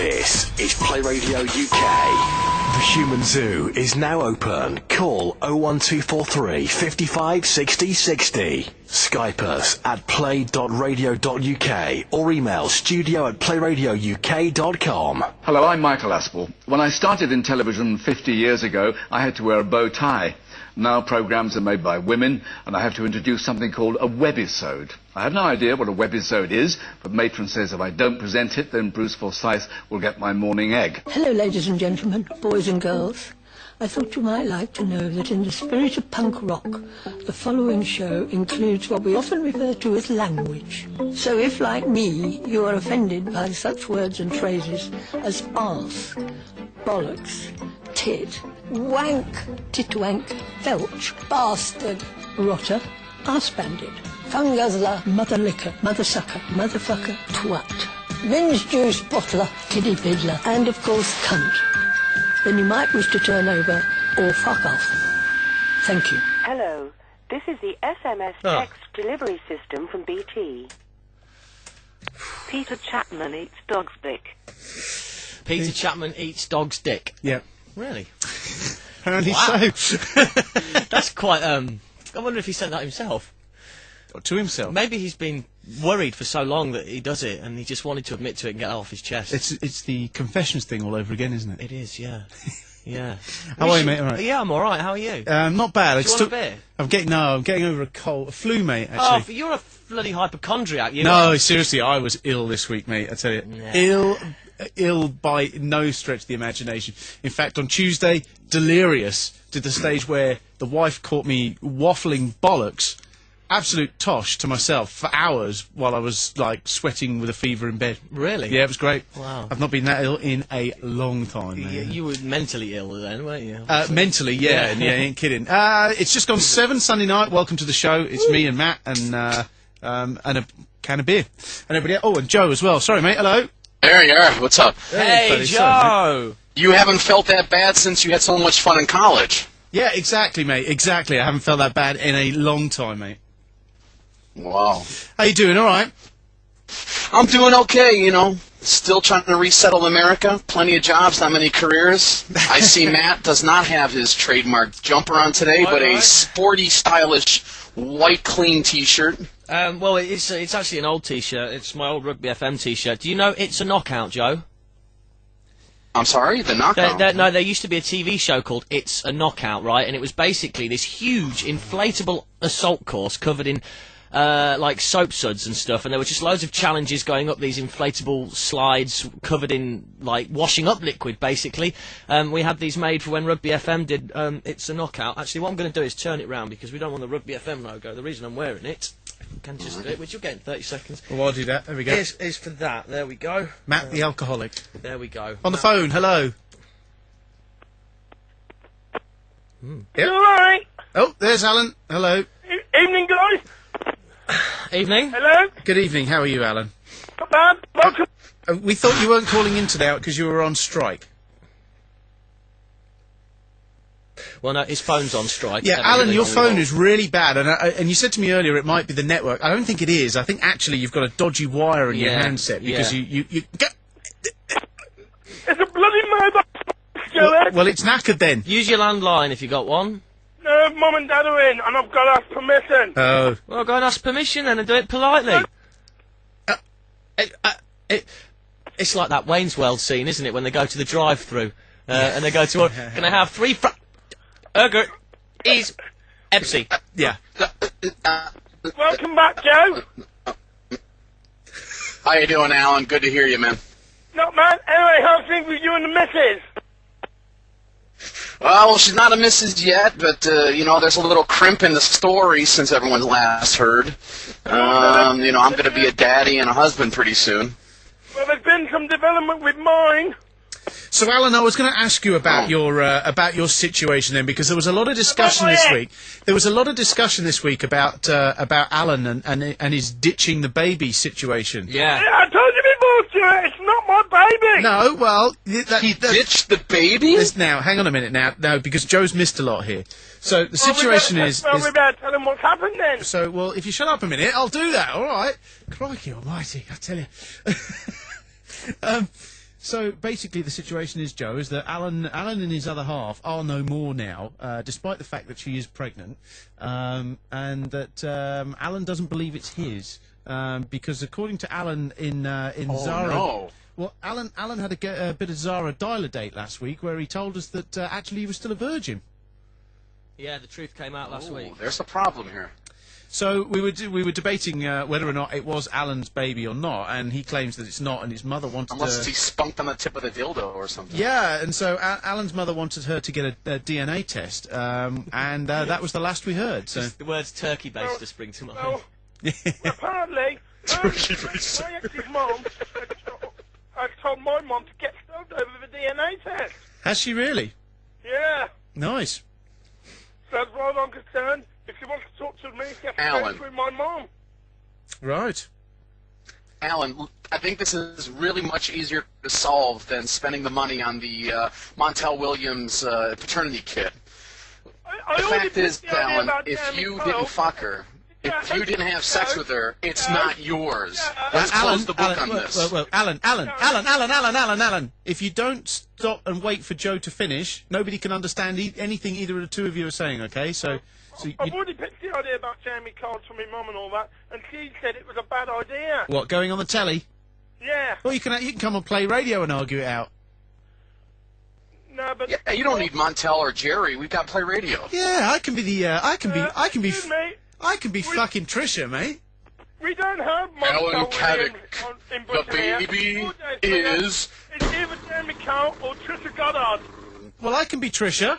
This is Play Radio UK. The Human Zoo is now open. Call 01243 55 60 60. Skype us at play.radio.uk or email studio@playradiouk.com. Hello, I'm Michael Aspel. When I started in television 50 years ago, I had to wear a bow tie. Now programmes are made by women, and I have to introduce something called a webisode. I have no idea what a webisode is, but Matron says if I don't present it, then Bruce Forsyth will get my morning egg. Hello, ladies and gentlemen, boys and girls. I thought you might like to know that in the spirit of punk rock, the following show includes what we often refer to as language. So if, like me, you are offended by such words and phrases as arse, bollocks, tit, wank, titwank, felch, bastard, rotter, arse bandit, funguzzler, mother licker, mother sucker, motherfucker, twat, minge juice bottler, kiddie fiddler, and of course cunt, then you might wish to turn over or fuck off. Thank you. Hello, this is the SMS text delivery system from BT. Peter Chapman eats dog's dick. Peter Chapman eats dog's dick. Yep. Really? Apparently so. That's quite, I wonder if he sent that himself. Or to himself. Maybe he's been worried for so long that he does it, and he just wanted to admit to it and get it off his chest. It's the confessions thing all over again, isn't it? It is, yeah. Yeah. How are you, mate? All right. Yeah, I'm alright. How are you? Not bad. Do you want a beer? I'm getting over a flu, mate, actually. Oh, you're a bloody hypochondriac, you No, are. Seriously, I was ill this week, mate, I tell you. Yeah. Ill by no stretch of the imagination. In fact, on Tuesday, delirious to the stage where the wife caught me waffling bollocks, absolute tosh to myself for hours while I was, like, sweating with a fever in bed. Really? Yeah, it was great. Wow. I've not been that ill in a long time, man. You were mentally ill then, weren't you? Mentally, yeah, yeah, ain't kidding. It's just gone 7 Sunday night. Welcome to the show. It's me and Matt and a can of beer. And everybody else. Oh, and Joe as well. Sorry, mate. Hello. There you are. What's up? Hey, buddy. Joe! Sorry, You haven't felt that bad since you had so much fun in college. yeah, exactly, mate. Exactly. I haven't felt that bad in a long time, mate. Wow. How you doing? All right? I'm doing okay, you know. Still trying to resettle America. Plenty of jobs, not many careers. I see Matt does not have his trademark jumper on today, but a sporty, stylish, white, clean T-shirt. Well, it's actually an old T-shirt. It's my old Rugby FM T-shirt. Do you know It's a Knockout, Joe? I'm sorry, the knockout. There used to be a TV show called It's a Knockout, right? And it was basically this huge inflatable assault course covered in like soap suds and stuff, and there were just loads of challenges going up these inflatable slides covered in like washing up liquid, basically. We had these made for when Rugby FM did It's a Knockout. Actually, what I'm going to do is turn it round because we don't want the Rugby FM logo. The reason I'm wearing it, can just do it, which you'll get in 30 seconds. Well, I'll do that. There we go. Is for that. There we go. Matt the alcoholic. There we go. On the phone. Hello. You alright? Oh, there's Alan. Hello. Evening, guys. Evening. Hello. Good evening. How are you, Alan? Not bad. Welcome. We thought you weren't calling in today because you were on strike. Well, no, his phone's on strike. Yeah, Alan, your phone is really bad, and you said to me earlier it might be the network. I don't think it is. I think actually you've got a dodgy wire in your handset because you get. It's a bloody mobile. Well, it's knackered then. Use your landline if you got one. No, Mum and Dad are in, and I've got to ask permission. Oh. Well, go and ask permission then and do it politely. It's like that Wayne's World scene, isn't it, when they go to the drive-through and they go to, can I have 3 is Pepsi. Yeah. Welcome back, Joe. How you doing, Alan? Good to hear you, man. Not bad. Anyway, how's things with you and the missus? Well, she's not a missus yet, but, you know, there's a little crimp in the story since everyone's last heard. You know, I'm going to be a daddy and a husband pretty soon. Well, there's been some development with mine. So, Alan, I was going to ask you about your situation then, because there was a lot of discussion this week. There was a lot of discussion this week about Alan and his ditching the baby situation. Yeah. I told you before, Stuart, it's not my baby. No, well, He ditched the baby? Now, hang on a minute now. No, because Joe's missed a lot here. So the situation is. Well, we better tell him what's happened then. So, well, if you shut up a minute, I'll do that. All right. Crikey Almighty, I tell you. So basically, the situation is, Joe, is that Alan and his other half are no more now, despite the fact that she is pregnant, and that Alan doesn't believe it's his, because according to Alan in Zara. No. Well, Alan had a bit of Zara dialer date last week where he told us that actually he was still a virgin. Yeah, the truth came out last week. There's a problem here. So we were debating whether or not it was Alan's baby or not, and he claims that it's not, and his mother wanted Unless he spunked on the tip of the dildo or something. Yeah, and so Alan's mother wanted her to get a DNA test, and that was the last we heard. So The words turkey-based to spring to mind. Apparently, my ex's mum had told my mum to get stoned over the DNA test. has she really? Yeah. Nice. So as far as I'm concerned, if she wants to talk to me, she has to Alan. go through my mum. Right. Alan, I think this is really much easier to solve than spending the money on the Montel Williams paternity kit. The fact is, Alan, if you didn't fuck her, if you didn't have sex with her, it's not yours. Let's close the book on this. Well, Alan, if you don't stop and wait for Joe to finish, nobody can understand anything either of the two of you are saying, okay? So I've already pitched the idea about Jamie cards for my mum and all that, and she said it was a bad idea. what, going on the telly? Yeah. Well, you can come on Play Radio and argue it out. No, but... Yeah, you don't need Montel or Jerry. We've got Play Radio. Yeah, I can be excuse me, I can be fucking Trisha, mate. we don't have Alan Montel Caddick, Williams in the Britain here. baby 4 days later, is... It's either Jamie Carr or Trisha Goddard. Well, I can be Trisha.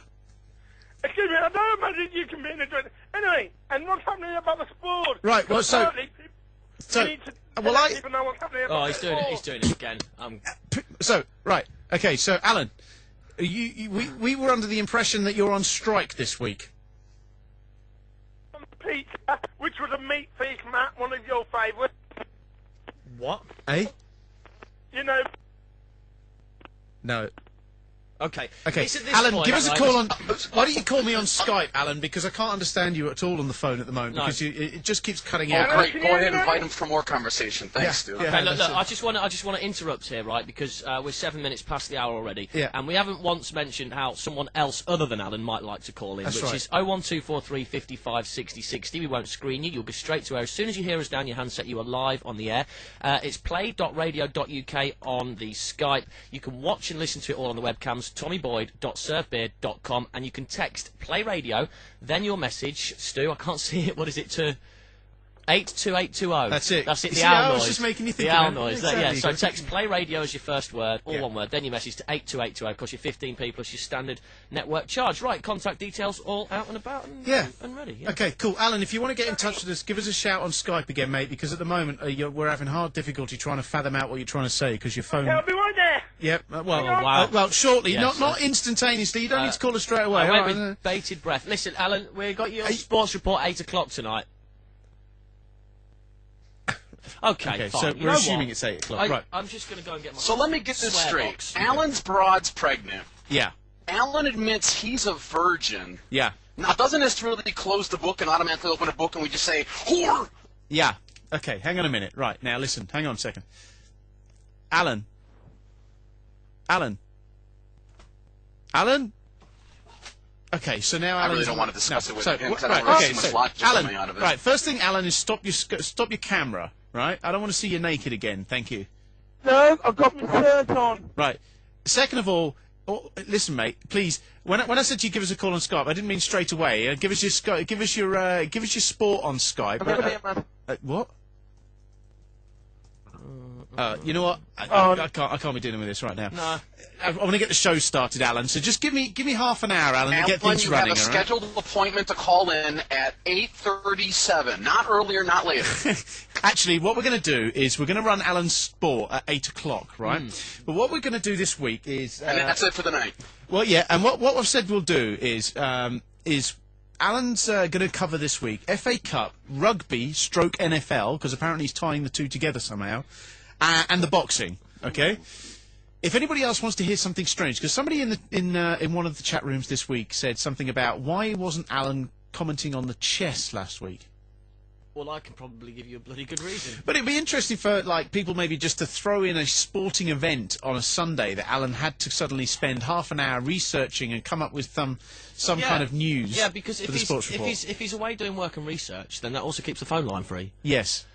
Excuse me, I don't imagine you can be in the dress. Anyway, and what's happening about the sport? Right, well, so- Apparently, So, we need to well, let people know what's happening about Oh, he's the doing it. sport. He's doing it again. So, right, okay, so, Alan, we were under the impression that you're on strike this week. Pizza, which was a meat feast, Matt, one of your favourites. What? Eh? You know, No. Okay. Okay, It's at this Alan, point, give us a right, call on... Why don't you call me on Skype, Alan, because I can't understand you at all on the phone at the moment, No. because it just keeps cutting Oh, out. great. Go ahead and invite him for more conversation. Thanks, Stu. Yeah. Okay, look, that's I just want to interrupt here, right? Because we're 7 minutes past the hour already, Yeah. and we haven't once mentioned how someone else other than Alan might like to call in, That's which right. is 01243 55 60 60. We won't screen you; you'll go straight to air as soon as you hear us down your handset. You are live on the air. It's play.radio.uk on the Skype. You can watch and listen to it all on the webcams. TommyBoyd.surfbeard.com, and you can text Play Radio, then your message, Stu. I can't see it. What is it to? 82820. That's it. That's it. You The see, owl I was noise. just making you think the owl about it. noise. Exactly. Yeah. So You've got to text Play Radio as your first word, all Yeah. one word. Then your message to 82820. Of course, your 15p plus your standard network charge. Right. Contact details all out and about and, Yeah. and ready. Yeah. Okay, cool. Alan, if you want to get in touch with us, give us a shout on Skype again, mate, because at the moment we're having hard difficulty trying to fathom out what you're trying to say, because your phone... I'll be right there. Yep, well, wow. well, shortly, Yes, not instantaneously. You don't need to call us straight away. I all went right? with bated breath. Listen, Alan, we got your sports report 8 o'clock tonight. Okay, so fine. You we're know assuming what? it's 8 o'clock, right. I'm just going to go and get my... So let me get this swear straight. box. Alan's broad's pregnant. Yeah, Alan admits he's a virgin. yeah, Now, doesn't this really close the book and automatically open a book and we just say, whore? yeah. Okay, hang on a minute. Right, now listen, hang on a second. Alan? Okay, so now I Alan. really don't want to discuss it with so, him, 'cause I right, don't really okay, see much so, logic Alan, coming out of it. right, first thing, Alan, is stop your camera, right? I don't want to see you naked again, thank you. No, I've got my shirt on. Right. Second of all, listen, mate, please. When I said to you give us a call on Skype, I didn't mean straight away. Give us your sport on Skype. What? You know what? I can't be dealing with this right now. No. I want to get the show started, Alan. So just give me half an hour, Alan, to get Alan, things you running. have a all right? scheduled appointment to call in at 8:37. Not earlier, not later. Actually, what we're going to do is we're going to run Alan's sport at 8 o'clock, right? But what we're going to do this week is... And that's it for the night. Well, yeah, and what I've said we'll do is Alan's going to cover this week FA Cup, rugby, stroke NFL, because apparently he's tying the two together somehow, and the boxing, okay? If anybody else wants to hear something strange, because somebody in one of the chat rooms this week said something about why wasn't Alan commenting on the chess last week? Well, I can probably give you a bloody good reason. But it'd be interesting for like people maybe just to throw in a sporting event on a Sunday that Alan had to suddenly spend half an hour researching and come up with some kind of news. Yeah, because for the sports report. if he's away doing work and research, then that also keeps the phone line free. Yes,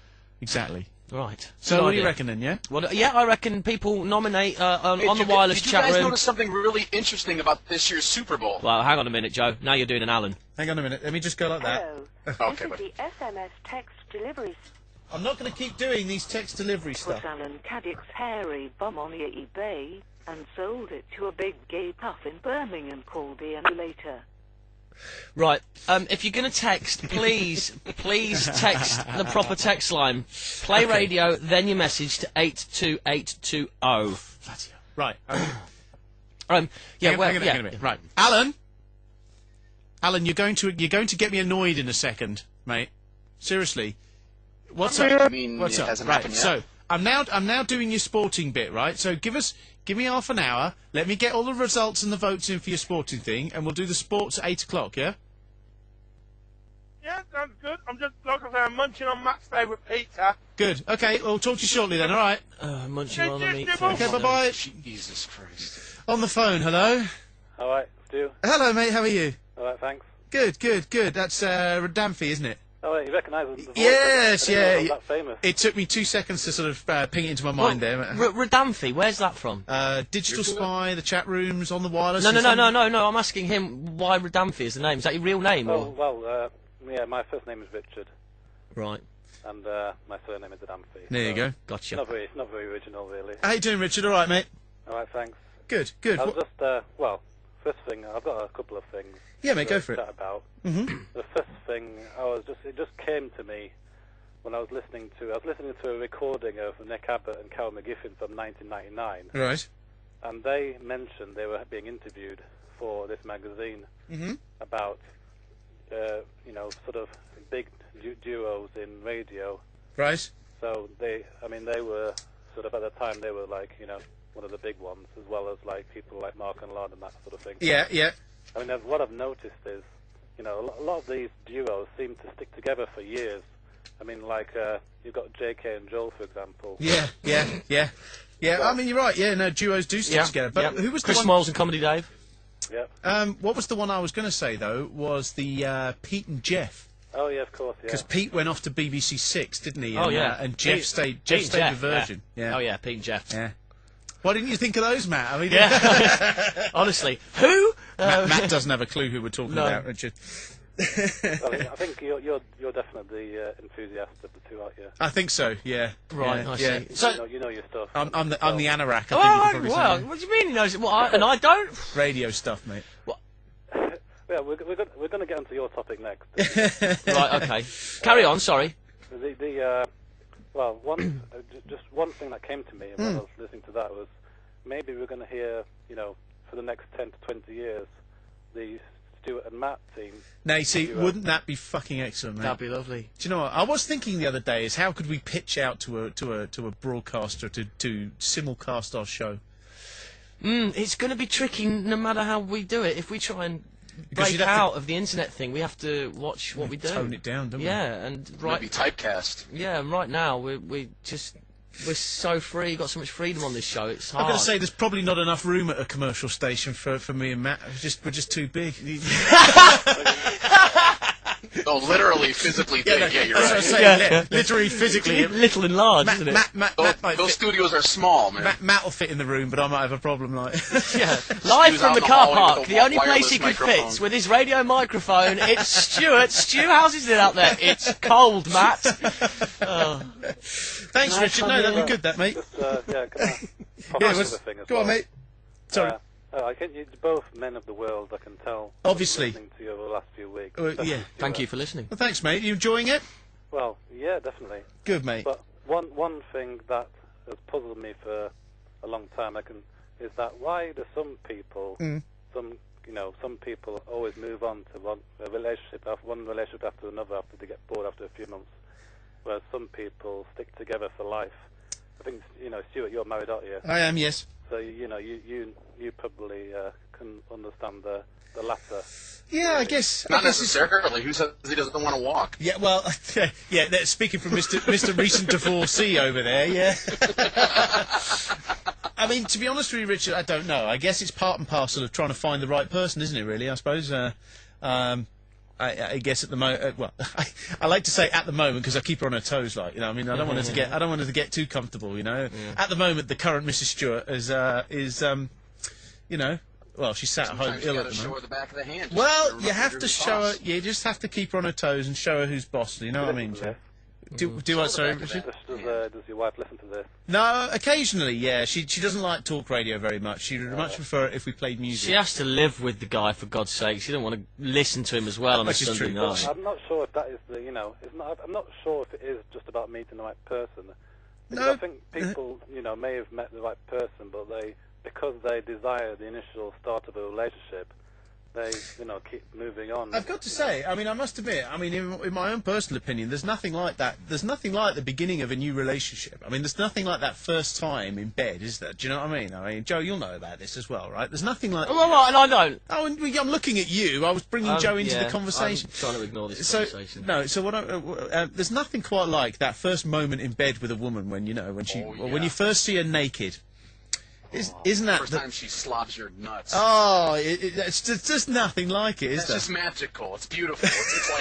exactly. Right. So Good what do you idea. reckon then? Yeah. Well, yeah, I reckon people nominate on the Did wireless you chat guys room. notice something really interesting about this year's Super Bowl? Well, hang on a minute, Joe. Now you're doing an Alan. Hang on a minute. Let me just go like that. Hello. Okay, This is the SMS text delivery I'm not going to keep doing these text delivery Put stuff. Alan Caddick's hairy bum on your eBay and sold it to a big gay puff in Birmingham called the Emulator. Right. If you're going to text, please text the proper text line. Play radio, then your message to 82820. Right. Okay. Yeah. Hang on a minute. Right. Alan, you're going to get me annoyed in a second, mate. Seriously. What's up? I mean, What's it up? hasn't Right. happened yet. So I'm now doing your sporting bit, right? So give me half an hour. Let me get all the results and the votes in for your sporting thing, and we'll do the sports at 8 o'clock. Yeah. Yeah, sounds good. I'm just, like I say, I'm munching on Matt's favourite pizza. Good. Okay. We'll talk to you shortly then. All right. Munching on the meat. Okay. Bye bye. Jesus Christ. On the phone. Hello. All right, Stu. Hello, mate. How are you? All right, thanks. Good. That's Damphy, isn't it? Oh, right, you recognise the voice? Yes, I didn't know yeah. it was that famous. It took me 2 seconds to sort of ping it into my mind there. Radamfi, where's that from? Digital Spy, the chat rooms, on the wireless. No. I'm asking him why Radamfi is the name. Is that your real name? Oh, well, yeah, my first name is Richard, Right. and my surname is Adamfi. There you go. Gotcha. It's not very original, really. How you doing, Richard? All right, mate. All right, thanks. Good. I was just, first thing, I've got a couple of things. Yeah, mate, to go for it. chat about. Mm-hmm. The first thing, it just came to me when I was listening to a recording of Nick Abbott and Carol McGiffin from 1999. Right. And they mentioned they were being interviewed for this magazine about, sort of big duos in radio. Right. So they were sort of, at the time, they were like, one of the big ones, as well as like people like Mark and Lard and that sort of thing. Yeah. I mean, what I've noticed is, a lot of these duos seem to stick together for years. I mean, like, you've got J.K. and Joel, for example. Yeah. I mean, you're right. Yeah, no, duos do stick together. But who was Chris the one? Moyles and Comedy Dave? Yeah. What was the one I was going to say though? Was the Pete and Jeff? Oh yeah, of course. Yeah. Because Pete went off to BBC Six, didn't he? Oh, And, yeah. and Jeff stayed with Virgin. Yeah. Oh yeah, Pete and Jeff. Yeah. Why didn't you think of those, Matt? I mean, Honestly, who? Matt doesn't have a clue who we're talking about, Richard. Well, I think you're definitely the enthusiast of the two, aren't you? I think so. Yeah. Right, Yeah. I yeah. see. So, You know your stuff. I'm the anorak. I think you oh, could probably well, say. what do you mean he knows it? And I don't? Radio stuff, mate. Yeah, we're going to get onto your topic next. Right, okay. Carry on, sorry. Just one thing that came to me when I was listening to that was maybe we're going to hear, for the next 10 to 20 years, the Stuart and Matt team. Now, you see, wouldn't that be fucking excellent, mate? That'd be lovely. Do you know what I was thinking the other day? Is how could we pitch out to a broadcaster to simulcast our show? It's going to be tricky no matter how we do it. If we try and Because break you'd have out of the internet thing, we have to watch what we do. Tone it down, don't we? Yeah, and Maybe typecast. Yeah, and right now we're so free. Got so much freedom on this show. It's hard. I've got to say, there's probably not enough room at a commercial station for me and Matt. We're just too big. Oh, literally, physically big. Yeah, you're That's what right. I'm saying. Literally, physically. little and large, isn't it? Those studios are small, man. Matt will fit in the room, but I might have a problem. Like, Yeah, live from the car park. with a The only place wireless he could microphone. fit with his radio microphone. It's Stuart. Stu, how's it out there? It's cold, Matt. Oh. thanks, Richard. No, that'd be good, that mate. Just, can I Yeah, propose what's- a thing as go on, well? mate. Sorry. You're both men of the world, I can tell. Obviously. Listening to you over the last few weeks. Yeah. Especially Thank Stuart. you for listening. Well, thanks, mate. You enjoying it? Well, yeah, definitely. Good, mate. But one thing that has puzzled me for a long time, is that why do some people, some people always move on to one relationship after another after they get bored after a few months, whereas some people stick together for life. I think Stuart, you're married, aren't you? I am, yes. So you know, you probably can understand the latter. Yeah, I guess. Not necessarily. Who says he doesn't want to walk? Yeah, well, yeah. Speaking from Mr. Recent Divorcee over there, yeah. I mean, to be honest with you, Richard, I don't know. I guess it's part and parcel of trying to find the right person, isn't it? Really, I suppose. I guess at the moment, well, I like to say at the moment because I keep her on her toes, like, you know. I mean, I don't want her to get too comfortable, you know. Yeah. At the moment, the current Mrs. Stewart is, you know. Well, she's sat at home ill at the moment. Show her the back of the hand. Well, you have to show her. You just have to keep her on her toes and show her who's boss. You know what I mean, Joe? Do what? Sorry, Richard. Does your wife listen to this? No, occasionally, yeah. She doesn't like talk radio very much. She would much prefer it if we played music. She has to live with the guy, for God's sake. She don't want to listen to him as well on a Sunday night. I'm not sure if that is the, you know, I'm not sure if it is just about meeting the right person. Because No. I think people, you know, may have met the right person, but because they desire the initial start of a relationship, they, you know, keep moving on. I've got to say, I mean, I must admit, I mean, in my own personal opinion, there's nothing like that. There's nothing like the beginning of a new relationship. I mean, there's nothing like that first time in bed, is there? Do you know what I mean? I mean, Joe, you'll know about this as well, right? There's nothing like... Oh, right, and I don't. Oh, and I'm looking at you. I was bringing Joe into the conversation. I'm trying to ignore this conversation. No, so there's nothing quite like that first moment in bed with a woman when, you know, when you first see her naked. Isn't that the first time she slobs your nuts? Oh, it's just nothing like it, is It's there? just magical. It's beautiful.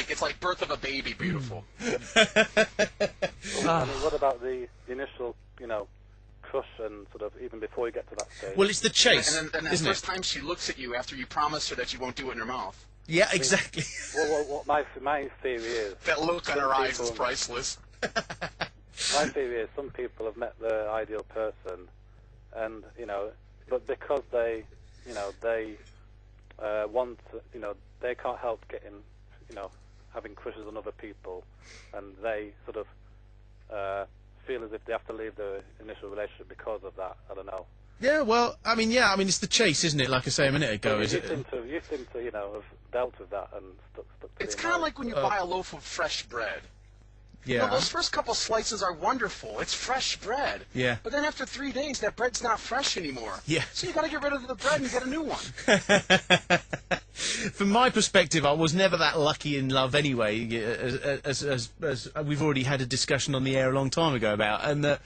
It's like birth of a baby. Beautiful. I mean, what about the initial, you know, crush and sort of even before you get to that stage? Well, it's the chase, and then the isn't first it? time she looks at you after you promise her that you won't do it in her mouth. Yeah, exactly. What my theory is... That look on her eyes is priceless. My theory is some people have met their ideal person, and, you know, but because they, you know, they want, you know, they can't help getting, you know, having crushes on other people, and they sort of feel as if they have to leave the initial relationship because of that. I don't know. Yeah, well, I mean, it's the chase, isn't it? Like I say a minute ago, You seem to, you know, have dealt with that and stuck to It's the kind of like when you buy a loaf of fresh bread. Yeah. You know, those first couple slices are wonderful. It's fresh bread. Yeah. But then after 3 days, that bread's not fresh anymore. Yeah. So you got to get rid of the bread and get a new one. From my perspective, I was never that lucky in love anyway, as we've already had a discussion on the air a long time ago about. And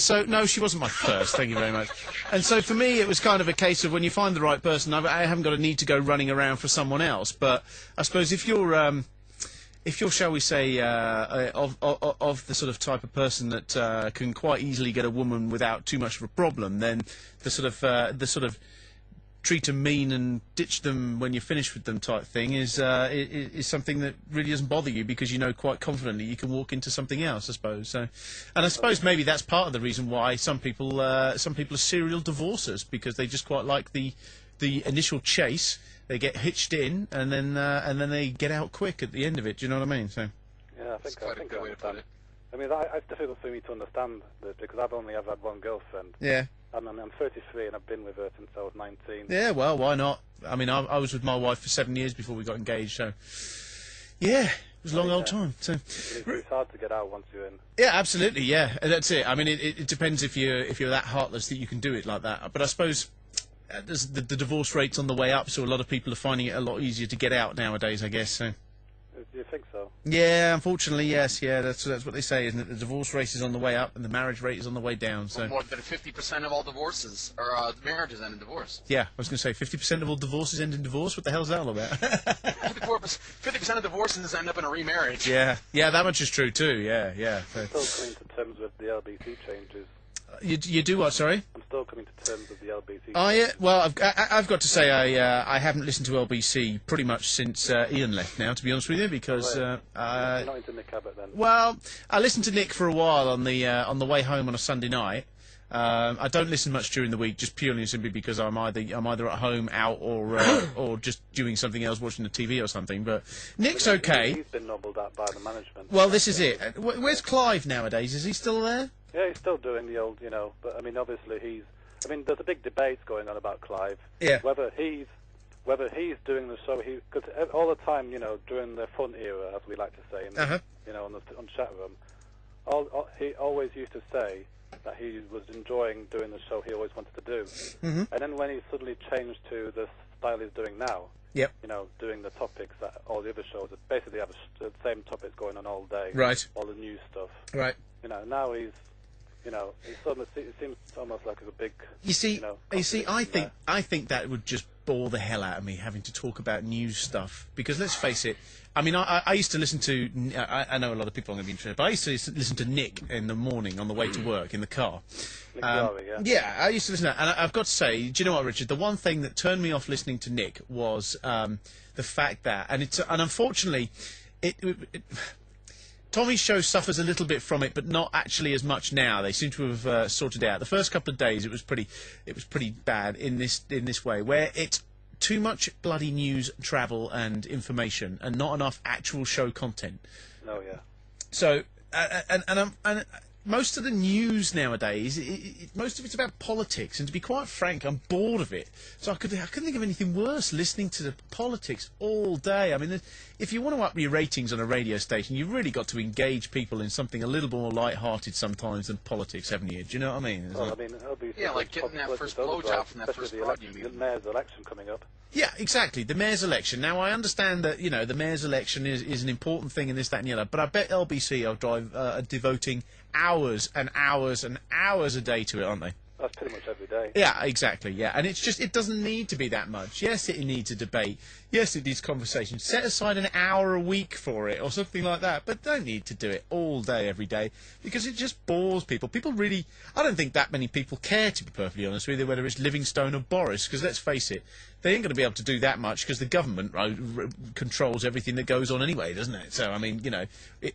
so no, she wasn't my first. Thank you very much. And so for me, it was kind of a case of when you find the right person, I haven't got a need to go running around for someone else. But I suppose if you're, shall we say, of the sort of type of person that can quite easily get a woman without too much of a problem, then the sort of treat them mean and ditch them when you're finished with them type thing is something that really doesn't bother you because you know quite confidently you can walk into something else, I suppose. So, and I suppose maybe that's part of the reason why some people are serial divorcers, because they just quite like the initial chase. They get hitched in, and then they get out quick at the end of it. Do you know what I mean? So. Yeah, I think That's quite a good way to put it. I mean, it's difficult for me to understand this because I've only ever had one girlfriend. Yeah. I'm 33 and I've been with her since I was 19. Yeah, well, why not? I mean, I was with my wife for 7 years before we got engaged, so yeah, it was a long old time. So it's hard to get out once you're in. yeah, absolutely, yeah, that's it. I mean, it depends if you're that heartless that you can do it like that. But I suppose the divorce rate's on the way up, so a lot of people are finding it a lot easier to get out nowadays, I guess. So. Do you think so? Yeah, unfortunately, yes. Yeah, that's what they say, isn't it? The divorce rate is on the way up, and the marriage rate is on the way down. So more than 50% of all divorces or marriages end in divorce. yeah, I was going to say 50% of all divorces end in divorce. What the hell's that all about? 50% of divorces end up in a remarriage. Yeah, that much is true too. Yeah. So, I'm still coming to terms with the LBC changes. you do what? Sorry. I'm still coming to terms with the LBC. Oh yeah. Well, I've got to say I haven't listened to LBC pretty much since Ian left. Now, to be honest with you, because You're not into Nick Abbott then? well, I listened to Nick for a while on the way home on a Sunday night. I don't listen much during the week, just purely and simply because I'm either at home, out, or just doing something else, watching the TV or something. But Nick's okay. He's been nobbled out by the management. Well, this is it. Where's Clive nowadays? Is he still there? Yeah, he's still doing the old, you know. But I mean, obviously there's a big debate going on about Clive. Yeah. Whether he's doing the show, because all the time, you know, during the fun era, as we like to say, you know, on chat room, he always used to say that he was enjoying doing the show he always wanted to do. Mm-hmm. And then when he suddenly changed to the style he's doing now, Yep. you know, doing the topics that all the other shows that basically have the same topics going on all day, Right. all the news stuff. Right. You know, now he's, you know, it seems almost like a big. You see, contradiction I think that would just bore the hell out of me having to talk about news stuff, because let's face it. I mean, I used to listen to. I know a lot of people aren't going to be interested, but I used to listen to Nick in the morning on the way to work in the car. Nick Lowry, yeah. Yeah, I used to listen to that, and I've got to say, do you know what, Richard? The one thing that turned me off listening to Nick was the fact that, and unfortunately, Tommy's show suffers a little bit from it, but not actually as much now. They seem to have sorted it out. The first couple of days, it was pretty bad in this way, where it's too much bloody news, travel, and information, and not enough actual show content. Oh yeah. So, and most of the news nowadays, most of it's about politics, and to be quite frank, I'm bored of it. So I couldn't think of anything worse listening to the politics all day. I mean, if you want to up your ratings on a radio station, you've really got to engage people in something a little more light-hearted sometimes than politics, haven't you? Do you know what I mean? Well, I mean, it'll be like getting that first blowjob from that first broad, you mean? The mayor's election coming up. Yeah, exactly. The mayor's election. Now, I understand that, you know, the mayor's election is an important thing in this, that and the other, but I bet LBC are devoting hours and hours and hours a day to it, aren't they? That's pretty much every day. Yeah, exactly, yeah. And it's just, it doesn't need to be that much. Yes, it needs a debate. Yes, it needs conversation. Set aside an hour a week for it or something like that, but don't need to do it all day, every day, because it just bores people. People really, I don't think that many people care, to be perfectly honest with you, whether it's Livingstone or Boris, because let's face it, they ain't going to be able to do that much because the government controls everything that goes on anyway, doesn't it? So, I mean, you know,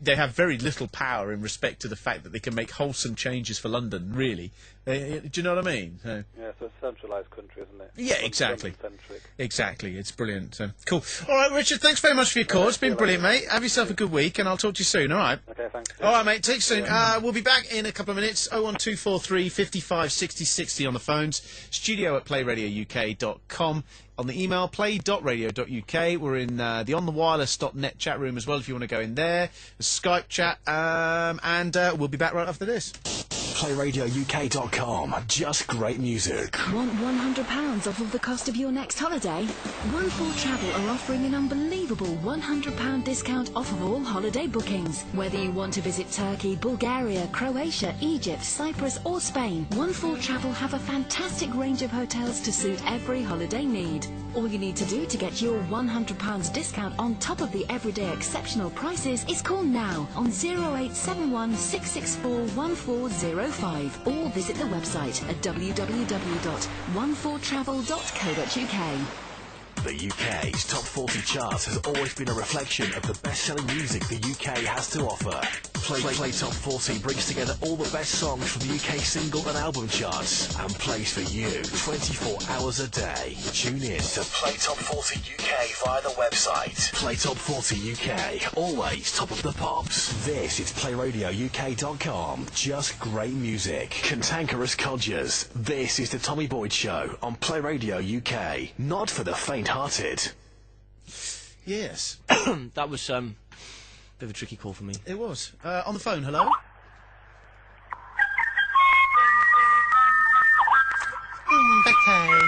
they have very little power in respect to the fact that they can make wholesome changes for London, really. Do you know what I mean? So, yeah, it's a centralised country, isn't it? Yeah, exactly. London-centric. Exactly, it's brilliant. So, cool. All right, Richard, thanks very much for your call. It's been brilliant, mate. Have yourself a good week, and I'll talk to you soon, all right? Okay, thanks. All right, mate, take soon. We'll be back in a couple of minutes. 01243 55 60 60 on the phones. Studio at playradiouk.com. On the email, play.radio.uk. We're in the onthewireless.net chat room as well if you want to go in there. The Skype chat, and we'll be back right after this. PlayRadioUK.com. Just great music. Want £100 off of the cost of your next holiday? One4 Travel are offering an unbelievable £100 discount off of all holiday bookings. Whether you want to visit Turkey, Bulgaria, Croatia, Egypt, Cyprus or Spain, One4 Travel have a fantastic range of hotels to suit every holiday need. All you need to do to get your £100 discount on top of the everyday exceptional prices is call now on 0871 664 1405 or visit the website at www.one4travel.co.uk. The UK's Top 40 charts has always been a reflection of the best-selling music the UK has to offer. Play Top 40 brings together all the best songs from the UK single and album charts and plays for you 24 hours a day. Tune in to Play Top 40 UK via the website. Play Top 40 UK, always top of the pops. This is PlayRadioUK.com. Just great music. Cantankerous Codgers. This is the Tommy Boyd Show on Play Radio UK. Not for the faint-hearted. Yes. That was a bit of a tricky call for me. It was. On the phone, hello? Okay.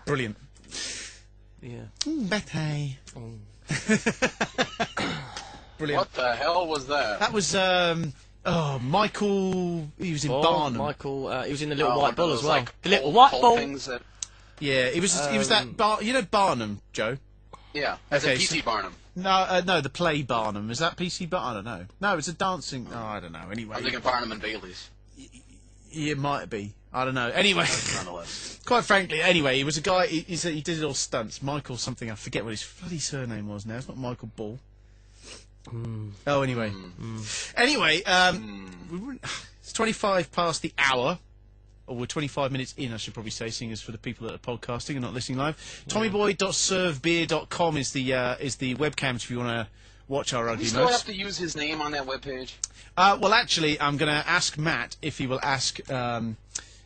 Brilliant. Yeah. Betty. Brilliant. What the hell was that? That was Michael. He was in Barnum. Michael. He was in the Little White no, Bull it as was well. like The Little old- White old Bull. things that- Yeah, he was that you know Barnum, Joe? Yeah, that's Okay, a PC Barnum. No, the play Barnum. Is that PC Barnum? I don't know. No, it's a dancing. Oh, I don't know. Anyway, I'm thinking Barnum and Bailey's. it might be. I don't know. Anyway, Nonetheless. quite frankly, anyway, he was a guy. He did it all stunts. Michael something. I forget what his bloody surname was now. It's not Michael Ball. Oh, anyway. Anyway, it's 25 past the hour. Or we're 25 minutes in, I should probably say, seeing as for the people that are podcasting and not listening live. TommyBoy.servebeer.com is the webcams if you want to watch our ugly You still notes. have to use his name on that webpage? Well, actually, I'm going to ask Matt if he will ask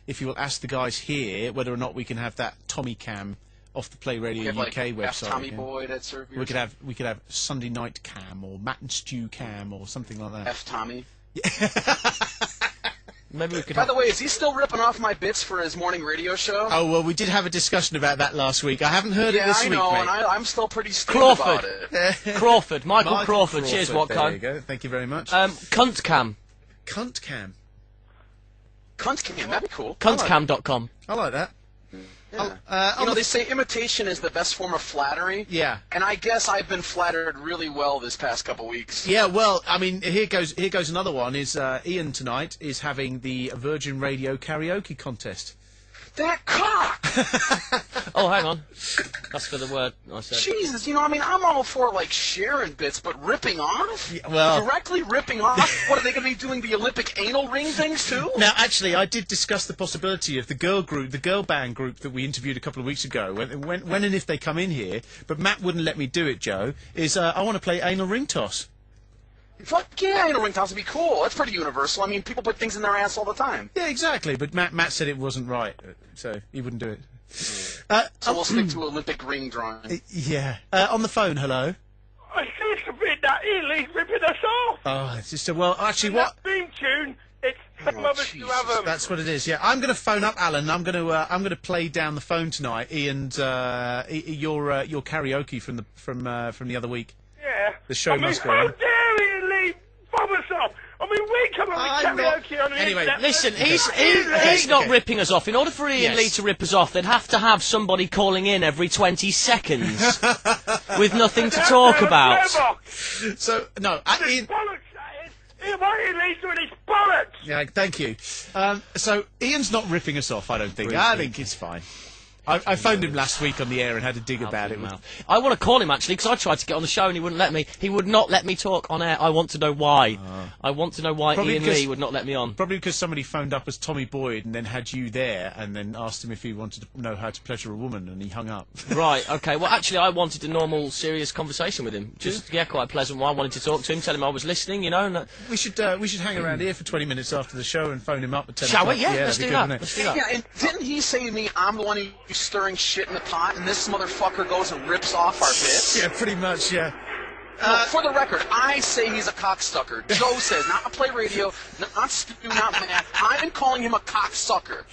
if you will ask the guys here whether or not we can have that Tommy Cam off the Play Radio We have, UK like, website. Tommy Boy that serve we could have Sunday Night Cam or Matt and Stew Cam or something like that. F Tommy. Maybe we could. By the way, is he still ripping off my bits for his morning radio show? Oh well, we did have a discussion about that last week. I haven't heard it this week, know, mate. and I'm still pretty stupid about it. Crawford, Michael Crawford. Cheers, There Watco. you go. Thank you very much. Cunt Cam. Cunt Cam. Cunt Cam, that'd be cool. Cuntcam.com. I like that. Yeah. They say imitation is the best form of flattery. Yeah. And I guess I've been flattered really well this past couple weeks. Yeah, well, I mean, here goes another one. Is Ian tonight is having the Virgin Radio karaoke contest. That cock! Oh, hang on. That's for the word I said. Jesus, I'm all for, like, sharing bits, but ripping off? Yeah, well... Directly ripping off? What, are they going to be doing the Olympic anal ring things, too? Now, actually, I did discuss the possibility of the girl band group that we interviewed a couple of weeks ago, when and if they come in here, but Matt wouldn't let me do it, Joe, is I want to play anal ring toss. Fuck yeah, anal ring toss would be cool. That's pretty universal. I mean, people put things in their ass all the time. Yeah, exactly, but Matt said it wasn't right, so he wouldn't do it. So we'll stick to Olympic ring drawing. Yeah. On the phone, hello? I seem to be that Ely's ripping us off. Oh, it's just actually, what? That theme tune, it's some of us who have them. That's what it is, yeah. I'm going to phone up Alan. I'm going to play down the phone tonight, Ian, your karaoke from the other week. Yeah. The show must go how on. dare he leave Bob us off? I mean, we come on with karaoke on the Anyway, internet. Listen, he's not ripping us off. In order for Ian Lee to rip us off, they'd have to have somebody calling in every 20 seconds with nothing to talk about. So, no, Ian... Why are you Lee's doing his bollocks? Yeah, thank you. So, Ian's not ripping us off, I don't think. I think it's fine. I phoned him last week on the air and had a dig about it. I want to call him, actually, because I tried to get on the show and he wouldn't let me. He would not let me talk on air. I want to know why. I want to know why Ian Lee would not let me on. Probably because somebody phoned up as Tommy Boyd and then had you there and then asked him if he wanted to know how to pleasure a woman and he hung up. Right, okay. Well, actually, I wanted a normal, serious conversation with him. Just, quite a pleasant one. I wanted to talk to him, tell him I was listening, And, we should hang around here for 20 minutes after the show and phone him up at 10 Shall o'clock. we? Yeah, let's do that. Let's do that. Yeah, and didn't he say to me, I'm the one who's stirring shit in the pot, and this motherfucker goes and rips off our bits? Yeah, pretty much, yeah. For the record, I say he's a cocksucker. Joe says, not Play Radio, not Stu, not Matt. I'm calling him a cocksucker.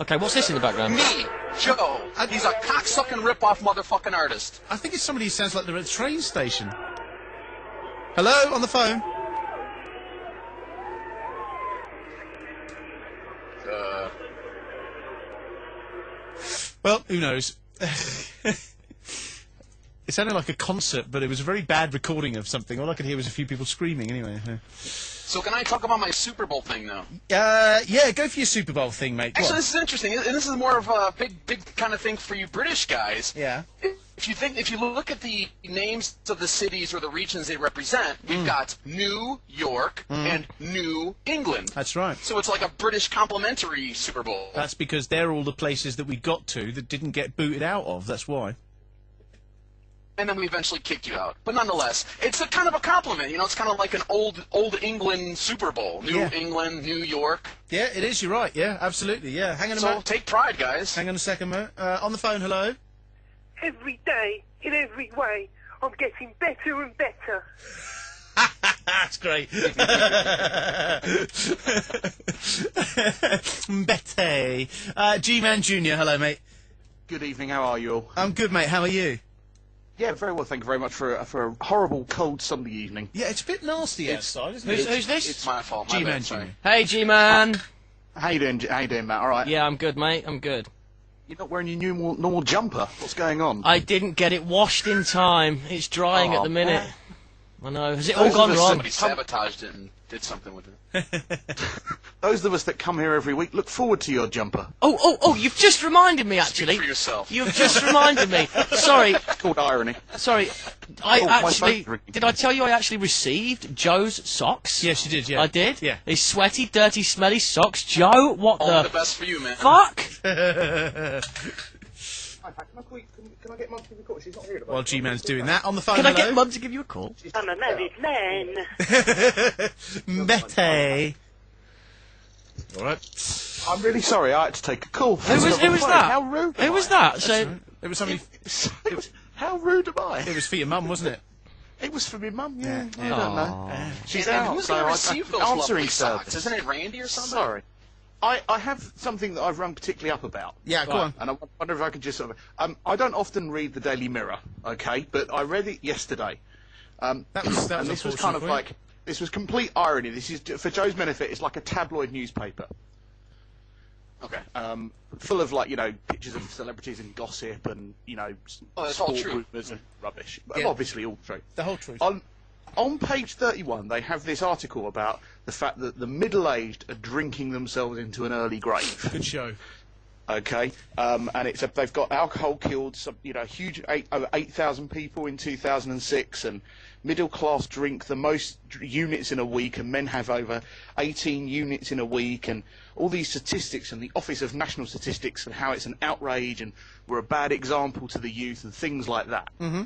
Okay, what's this in the background? Me, Joe. He's a cocksucking rip-off motherfucking artist. I think it's somebody who sounds like they're at the train station. Hello, on the phone? Well, who knows? It sounded like a concert, but it was a very bad recording of something. All I could hear was a few people screaming, anyway. So can I talk about my Super Bowl thing now? Yeah, go for your Super Bowl thing, mate. Actually, this is interesting, and this is more of a big kind of thing for you British guys. Yeah. If you look at the names of the cities or the regions they represent, we've got New York and New England. That's right. So it's like a British complimentary Super Bowl. That's because they're all the places that we got to that didn't get booted out of. That's why. And then we eventually kicked you out. But nonetheless, it's a kind of a compliment. It's kind of like an old England Super Bowl. New England, New York. Yeah, it is. You're right. Yeah, absolutely. Yeah. Hang on a So moment. take pride, guys. Hang on a second, mate. On the phone, hello? Every day, in every way, I'm getting better and better. That's great. Betty. G-Man Jr., hello, mate. Good evening, how are you all? I'm good, mate. How are you? Yeah, very well, thank you very much for a horrible, cold Sunday evening. Yeah, it's a bit nasty outside, isn't it? Who's this? It's my fault. G-Man Jr. Hey, G-Man. How you doing, Matt? All right? Yeah, I'm good, mate. I'm good. You're not wearing your normal jumper. What's going on? I didn't get it washed in time. It's drying at the minute. Man. I know. Has it all gone wrong? Somebody sabotaged it and did something with it. Those of us that come here every week look forward to your jumper. Oh, you've just reminded me, actually. Speak for yourself. You've just reminded me. Sorry. It's called irony. Sorry. Did I tell you I actually received Joe's socks? Yes, you did, yeah. I did? Yeah. These sweaty, dirty, smelly socks. Joe, what All the best for you, man. fuck? Can I get Mum to give you a call? She's not here. While G-Man's doing that, on the phone, Can I hello? get Mum to give you a call? I'm a married man. Betty. All right. I'm really sorry. I had to take a call. Who was that? How rude. Who was that? So It was somebody. How rude am I? It was for your mum, wasn't it? It was for my mum. Yeah. I don't know. She's And out. who's So going to I receive those answering lovely socks? service. Isn't it Randy or something? Sorry. I have something that I've rung particularly up about. Yeah, go on. And I wonder if I can just sort of... I don't often read the Daily Mirror, okay? But I read it yesterday. That was and this was kind of unfortunate, like... This was complete irony. This is, for Joe's benefit, it's like a tabloid newspaper. Okay. Full of, like, pictures of celebrities and gossip and, that's all sport true. rumours and rubbish. Yeah. Obviously all true. The whole truth. On page 31, they have this article about the fact that the middle-aged are drinking themselves into an early grave. Good show. Okay, and they've got alcohol killed some, huge over 8,000 people in 2006, and middle class drink the most units in a week, and men have over 18 units in a week, and all these statistics, and the Office of National Statistics, and how it's an outrage, and we're a bad example to the youth, and things like that. Mm-hmm.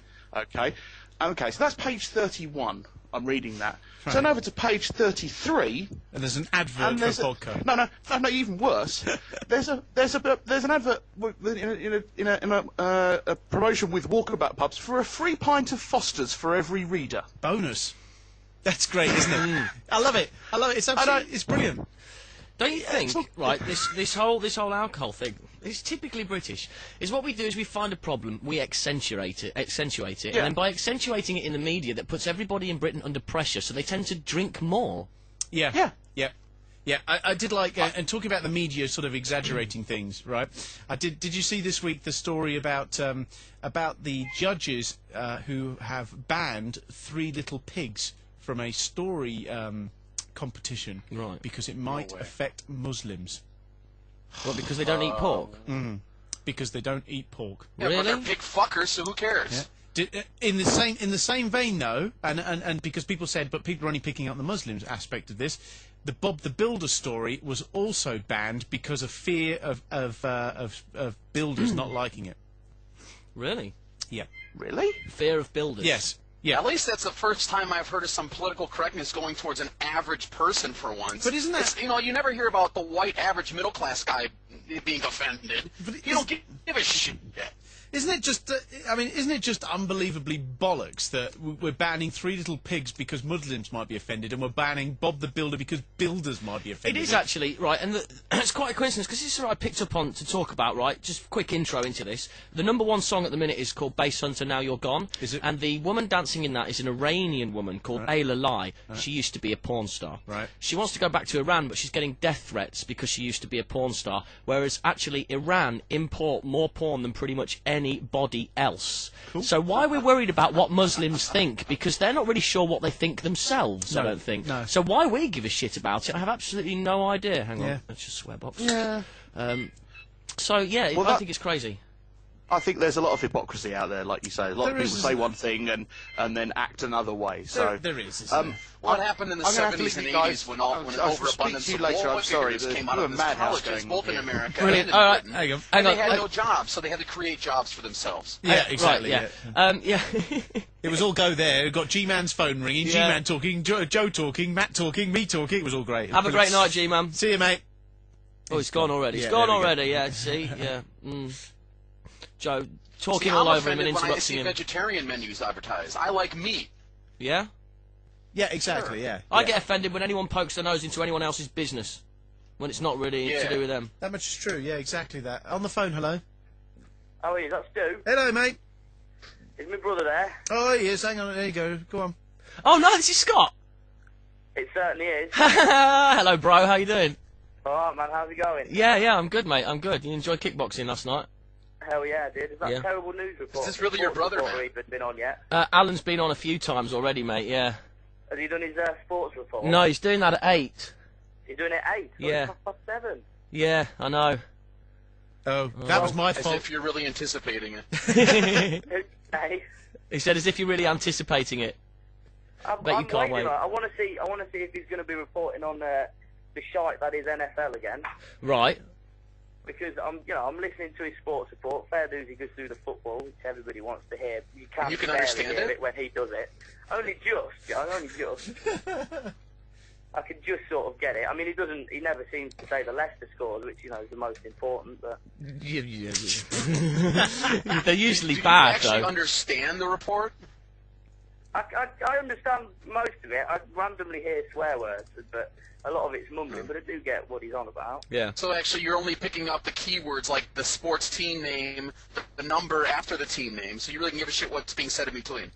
Okay, so that's page 31. I'm reading that. Right. Turn over to page 33. And there's an advert for vodka. No, even worse. There's an advert in a promotion with Walkabout Pubs for a free pint of Foster's for every reader. Bonus. That's great, isn't it? I love it. It's absolutely, it's brilliant. Don't you think, right, this whole alcohol thing, it's typically British, is what we do is we find a problem, we accentuate it, and then by accentuating it in the media, that puts everybody in Britain under pressure, so they tend to drink more. Yeah. I did like, and talking about the media sort of exaggerating things, right? Did you see this week the story about the judges who have banned Three Little Pigs from a story competition, right? Because it might affect Muslims. Well, because they don't eat pork. Because they don't eat pork. Yeah, really? But they're pig fuckers, so who cares? Yeah. In the same vein, though, and because people said, but people are only picking up the Muslims aspect of this. The Bob the Builder story was also banned because of fear of builders not liking it. Really? Yeah. Really? Fear of builders. Yes. Yeah. At least that's the first time I've heard of some political correctness going towards an average person for once. But isn't that... you never hear about the white average middle class guy being offended. But you don't give a shit. Isn't it just unbelievably bollocks that we're banning Three Little Pigs because Muslims might be offended, and we're banning Bob the Builder because builders might be offended? It is actually, right, and it's quite a coincidence, because this is what I picked up on to talk about, right, just a quick intro into this. The #1 song at the minute is called Bass Hunter, Now You're Gone. Is it? And the woman dancing in that is an Iranian woman called Ayla Lai. She used to be a porn star. Right. She wants to go back to Iran, but she's getting death threats because she used to be a porn star, whereas actually Iran import more porn than pretty much anybody else. Cool. So why are we worried about what Muslims think? Because they're not really sure what they think themselves, I don't think. No. So why we give a shit about it, I have absolutely no idea. Hang on, Yeah. that's just swear box. Yeah. So yeah, I think it's crazy. I think there's a lot of hypocrisy out there, like you say. A lot of There people is, say one thing and then act another way. So There is. Isn't there? What happened in the I'm gonna have to 70s and leave you guys. 80s when I'll overabundance speak to you of later. oil I'm sorry. figures came out You're of a this madhouse colleges, going both in here. America Brilliant. and in All right, Britain. hang on. Hang They on. had no jobs, so they had to create jobs for themselves. Yeah, exactly. Right, yeah. Yeah. It was all go there. It got G-Man's phone ringing, Yeah. G-Man talking, Joe talking, Matt talking, me talking. It was all great. Have a great night, G-Man. See you, mate. Oh, it's gone already. It's Yeah, gone there we go. already. Yeah. See. Yeah. Joe talking See, all I'm over him and offended when I interrupting see him. vegetarian menus advertised. I like meat. Yeah. Yeah, exactly. Yeah. I yeah. get offended when anyone pokes their nose into anyone else's business when it's not really to do with them. That much is true. Yeah, exactly that. On the phone. Hello. How are you? That's Stu. Hello, mate. Is my brother there? Oh, he is. Hang on. There you go. Go on. Oh no, this is Scott. It certainly is. Hello, bro. How you doing? Alright, man, how's it going? Yeah, I'm good, mate. I'm good. You enjoyed kickboxing last night? Hell yeah, I did. Is that Yeah. terrible news report? Is this really your brother, Sports man? report even been on yet? Alan's been on a few times already, mate. Yeah. Has he done his sports report? No, he's doing that at 8. He's doing it at 8? Yeah. It's 7:30. Yeah, I know. Oh, that was my As fault. if you're really anticipating it. Hey, He said as if you're really anticipating it. I'm Bet you can't waiting. wait. I want to see if he's going to be reporting on the shite that is NFL again. Right. Because I'm listening to his sports report. Fair dues, he goes through the football, which everybody wants to hear. You can barely understand hear it? when he does it. Only just, Joe, only just. I could just sort of get it. I mean, he never seems to say the Leicester scores, which, you know, is the most important, but... Yeah. They're usually Do bad, you actually though. understand the report? I understand most of it. I randomly hear swear words, but a lot of it's mumbling, but I do get what he's on about. Yeah. So actually, you're only picking up the keywords like the sports team name, the number after the team name, so you really can give a shit what's being said in between.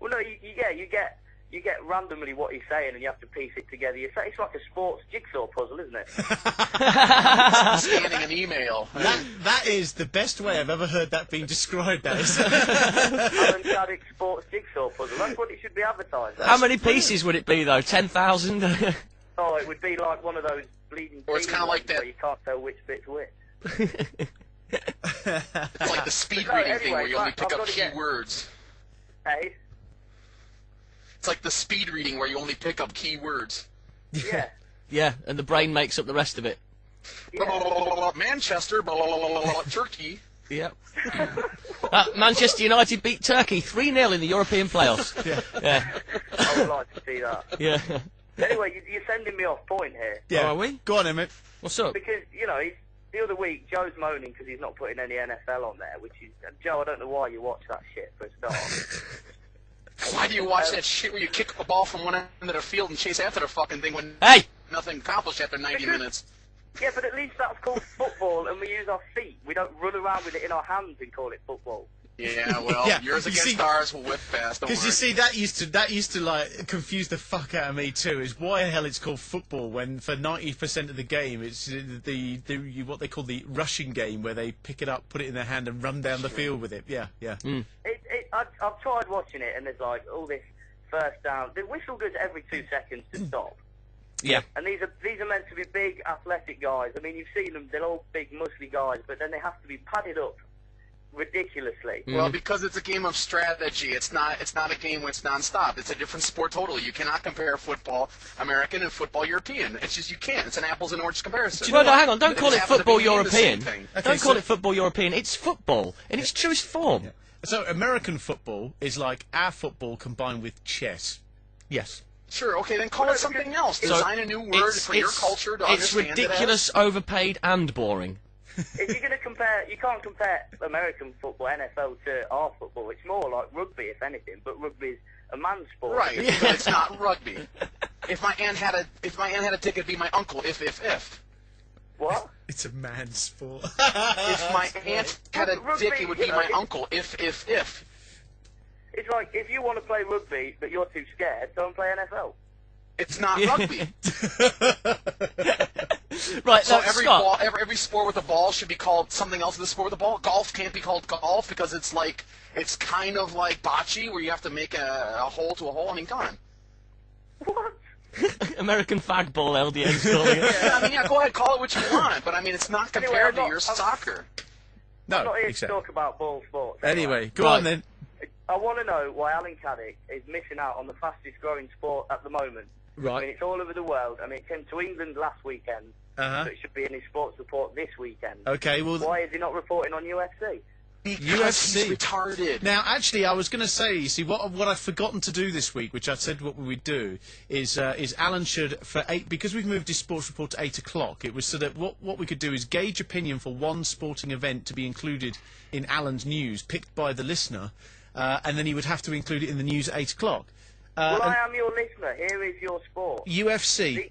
Well, no, you get randomly what he's saying, and you have to piece it together. It's like a sports jigsaw puzzle, isn't it? Scanning an email. That is the best way I've ever heard that being described as. Alan Caddick's sports jigsaw puzzle. That's what it should be advertised as. How many pieces would it be, though? 10,000? Oh, it would be like one of those bleeding Or it's green kind of like ones that. where you can't tell which bit's which. It's like the speed No, reading thing anyway, where you only I've pick up gotta get- keywords. Hey? It's like the speed reading where you only pick up keywords. Yeah. Yeah, and the brain makes up the rest of it. Manchester, Turkey. Yep. Manchester United beat Turkey 3-0 in the European playoffs. Yeah. I would like to see that. Yeah. Anyway, you're sending me off point here. Yeah. Oh, are we? Go on, Emmett. What's up? Because, you know, the other week, Joe's moaning because he's not putting any NFL on there, which is... Joe, I don't know why you watch that shit, for a start. Why do you watch that shit where you kick a ball from one end of the field and chase after the fucking thing when nothing accomplished after 90 minutes? Yeah, but at least that's called football, and we use our feet. We don't run around with it in our hands and call it football. Yeah, well, Yeah, yours you against see- ours will whip fast. Don't Because you worry. see, that used to like confuse the fuck out of me too. Is why the hell it's called football when for 90% of the game it's the what they call the rushing game where they pick it up, put it in their hand, and run down the field with it. Yeah, yeah. I've tried watching it, and there's like all this first down. The whistle goes every 2 seconds to stop. Yeah. And these are meant to be big, athletic guys. I mean, you've seen them; they're all big, muscly guys, but then they have to be padded up ridiculously. Well, because it's a game of strategy. It's not a game where it's nonstop. It's a different sport totally. You cannot compare football American and football European. It's just you can't. It's an apples and oranges comparison. Well, no, hang on. Don't It call it happens to football be the same European. thing. Don't call it football European. It's football in its truest form. So American football is like our football combined with chess. Yes. Sure, okay, then call it something else. So Design a new word for your culture to It's understand ridiculous, overpaid, and boring. If you're going to compare, you can't compare American football, NFL, to our football. It's more like rugby, if anything. But rugby's a man's sport. Right, but it's not rugby. If my aunt had a ticket, it'd be my uncle. If. What? It's a man's sport. If my aunt had a Rugby, dick, it would you be know, my uncle. If. It's like if you want to play rugby, but you're too scared, go and play NFL. It's not rugby. Right, so no, every Scott. ball, every sport with a ball should be called something else than the sport with a ball. Golf can't be called golf because it's kind of like bocce where you have to make a hole to a hole. I mean, come on. What? American fag ball, LDN's calling it. Yeah, I mean, yeah, go ahead, call it what you want, but I mean, it's not Anyway, compared I'm to your soccer. No, I'm not here exactly. to talk about ball sports. Anyway, go on then. I want to know why Alan Caddick is missing out on the fastest growing sport at the moment. Right. I mean, it's all over the world. I mean, it came to England last weekend, Uh-huh. so it should be in his sports report this weekend. Okay, well. Why is he not reporting on UFC? Because he's retarded. Now, actually, I was going to say, you see, what I've forgotten to do this week, which I said what we would do, is Alan should, for 8, because we've moved his sports report to 8 o'clock, it was so that what we could do is gauge opinion for one sporting event to be included in Alan's news, picked by the listener, and then he would have to include it in the news at 8 o'clock. Well, and I am your listener. Here is your sport. UFC.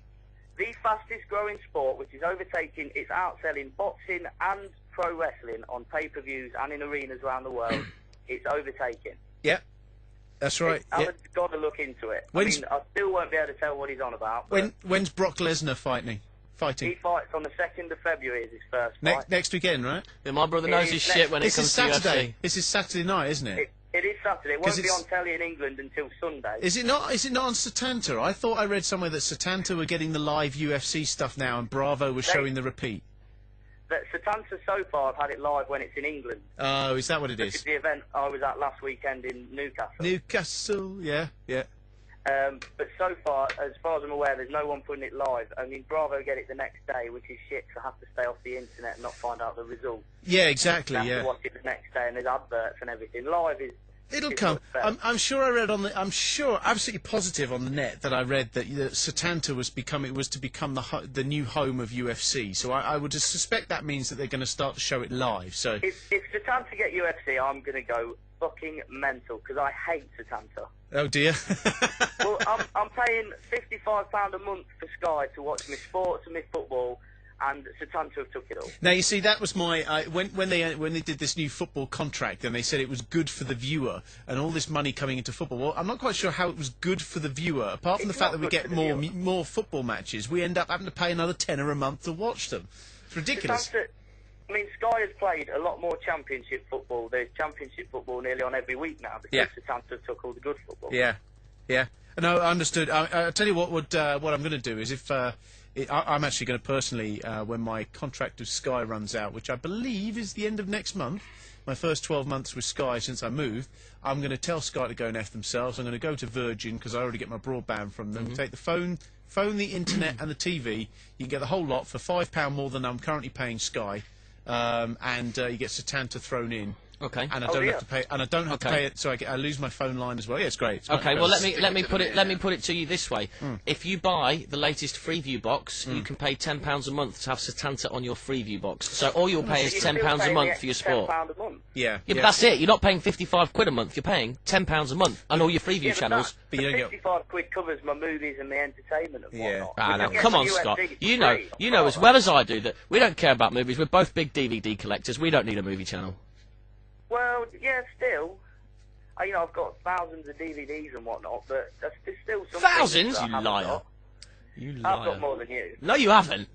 The fastest growing sport, which is overtaking, it's outselling boxing and pro wrestling on pay-per-views and in arenas around the world. It's overtaking. Yeah, that's right. Yeah. Alan's got to look into it. When's- I mean, I still won't be able to tell what he's on about. But When's Brock Lesnar fighting? he fights on the 2nd of February is his first fight. Next weekend, right? Yeah, my brother knows his shit when it This comes is to Saturday. UFC. This is Saturday night, isn't it? It is Saturday. It 'Cause won't be it's- on telly in England until Sunday. Is it not? Is it not on Satanta? I thought I read somewhere that Satanta were getting the live UFC stuff now, and Bravo was showing the repeat. That Satanta so far have had it live when it's in England. Oh, is that what it Which is is? the event I was at last weekend in Newcastle. Newcastle, yeah. But so far as I'm aware, there's no one putting it live. I mean, Bravo get it the next day, which is shit, so I have to stay off the internet and not find out the result. Yeah, exactly, I have yeah. to watch it the next day, and there's adverts and everything. Live is It'll come. I'm sure I read on the. I'm sure, absolutely positive on the net that I read that Setanta was to become the new home of UFC. So I would just suspect that means that they're going to start to show it live. So if Setanta get UFC, I'm going to go fucking mental because I hate Setanta. Oh dear. Well, I'm paying £55 a month for Sky to watch my sports and my football. And Setanta have took it all. Now you see, that was my when they did this new football contract, and they said it was good for the viewer, and all this money coming into football. Well, I'm not quite sure how it was good for the viewer. Apart from the fact that we get more football matches, we end up having to pay another tenner a month to watch them. It's ridiculous. I mean, Sky has played a lot more Championship football. There's Championship football nearly on every week now because Setanta took all the good football. Yeah. No, I understood. I tell you what I'm going to do is if. I'm actually going to personally, when my contract with Sky runs out, which I believe is the end of next month, my first 12 months with Sky since I moved, I'm going to tell Sky to go and F themselves. I'm going to go to Virgin, because I already get my broadband from them, take the phone, the internet and the TV. You can get the whole lot for £5 more than I'm currently paying Sky, and you get Setanta thrown in. Okay. And I don't have to pay. And I don't have to pay it, so I lose my phone line as well. Yeah, it's great. It's okay. Well, let me put it to you this way. If you buy the latest Freeview box, you can pay £10 a month to have Setanta on your Freeview box. So all you'll pay is £10 a month for your sport. £10 a month. Yeah. But that's it. You're not paying £55 a month. You're paying £10 a month and all your Freeview channels. But you don't get... £55 covers my movies and my entertainment and whatnot. Now, come on, Scott. You know as well as I do that we don't care about movies. We're both big DVD collectors. We don't need a movie channel. Well, yeah, still. I've got thousands of DVDs and whatnot, but there's still some thousands. You liar! I've got more than you. No, you haven't.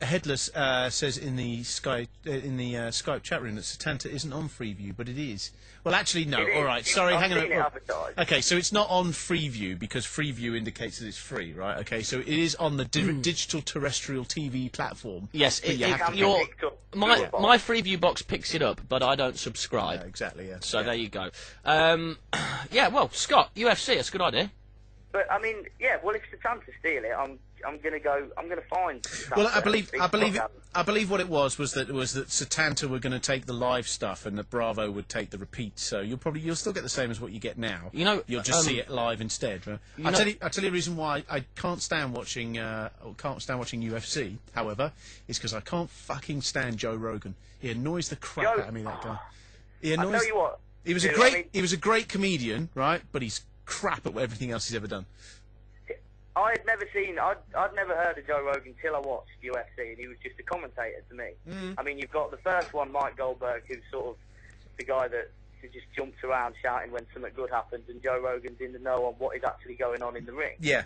Headless says in the Skype chat room that Setanta isn't on Freeview, but it is. Well, actually, no. All right, sorry, hang on a minute. Okay, so it's not on Freeview because Freeview indicates that it's free, right? Okay, so it is on the digital terrestrial TV platform. Yes, my Freeview box picks it up, but I don't subscribe. Yeah, exactly. Yeah. So there you go. Yeah, well, Scott, UFC, that's a good idea. But I mean, yeah. Well, if Setanta steal it, I'm gonna find. Setanta. Well, I believe what it was that Setanta were going to take the live stuff and that Bravo would take the repeats. So you'll still get the same as what you get now. You'll just see it live instead. Right? I'll tell you the reason why I can't stand watching UFC. However, is because I can't fucking stand Joe Rogan. He annoys the crap out of me. That guy. He annoys. I tell you what. He was a great comedian, right? But he's crap at everything else he's ever done. I'd never heard of Joe Rogan till I watched UFC, and he was just a commentator to me. I mean, you've got the first one, Mike Goldberg, who's sort of the guy that just jumps around shouting when something good happens, and Joe Rogan's in the know on what is actually going on in the ring. Yeah.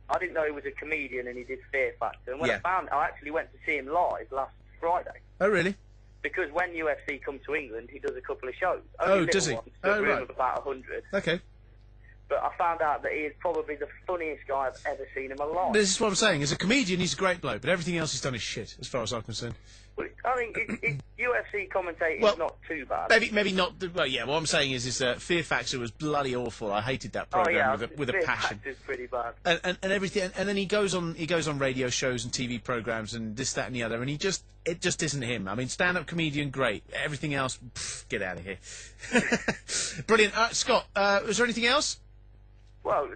I didn't know he was a comedian, and he did Fear Factor. And when I actually went to see him live last Friday. Oh, really? Because when UFC comes to England, he does a couple of shows. Does he? Ones, a room of about 100. Okay. But I found out that he is probably the funniest guy I've ever seen in my life. This is what I'm saying. As a comedian, he's a great bloke, but everything else he's done is shit, as far as I'm concerned. Well, I mean, UFC commentating is not too bad. Maybe not. Well, yeah. What I'm saying is Fear Factor was bloody awful. I hated that program with a passion. Fear Factor's pretty bad. And everything. And then he goes on radio shows and TV programs and this, that, and the other. And it just isn't him. I mean, stand-up comedian, great. Everything else, get out of here. Brilliant. Scott, was there anything else? Well,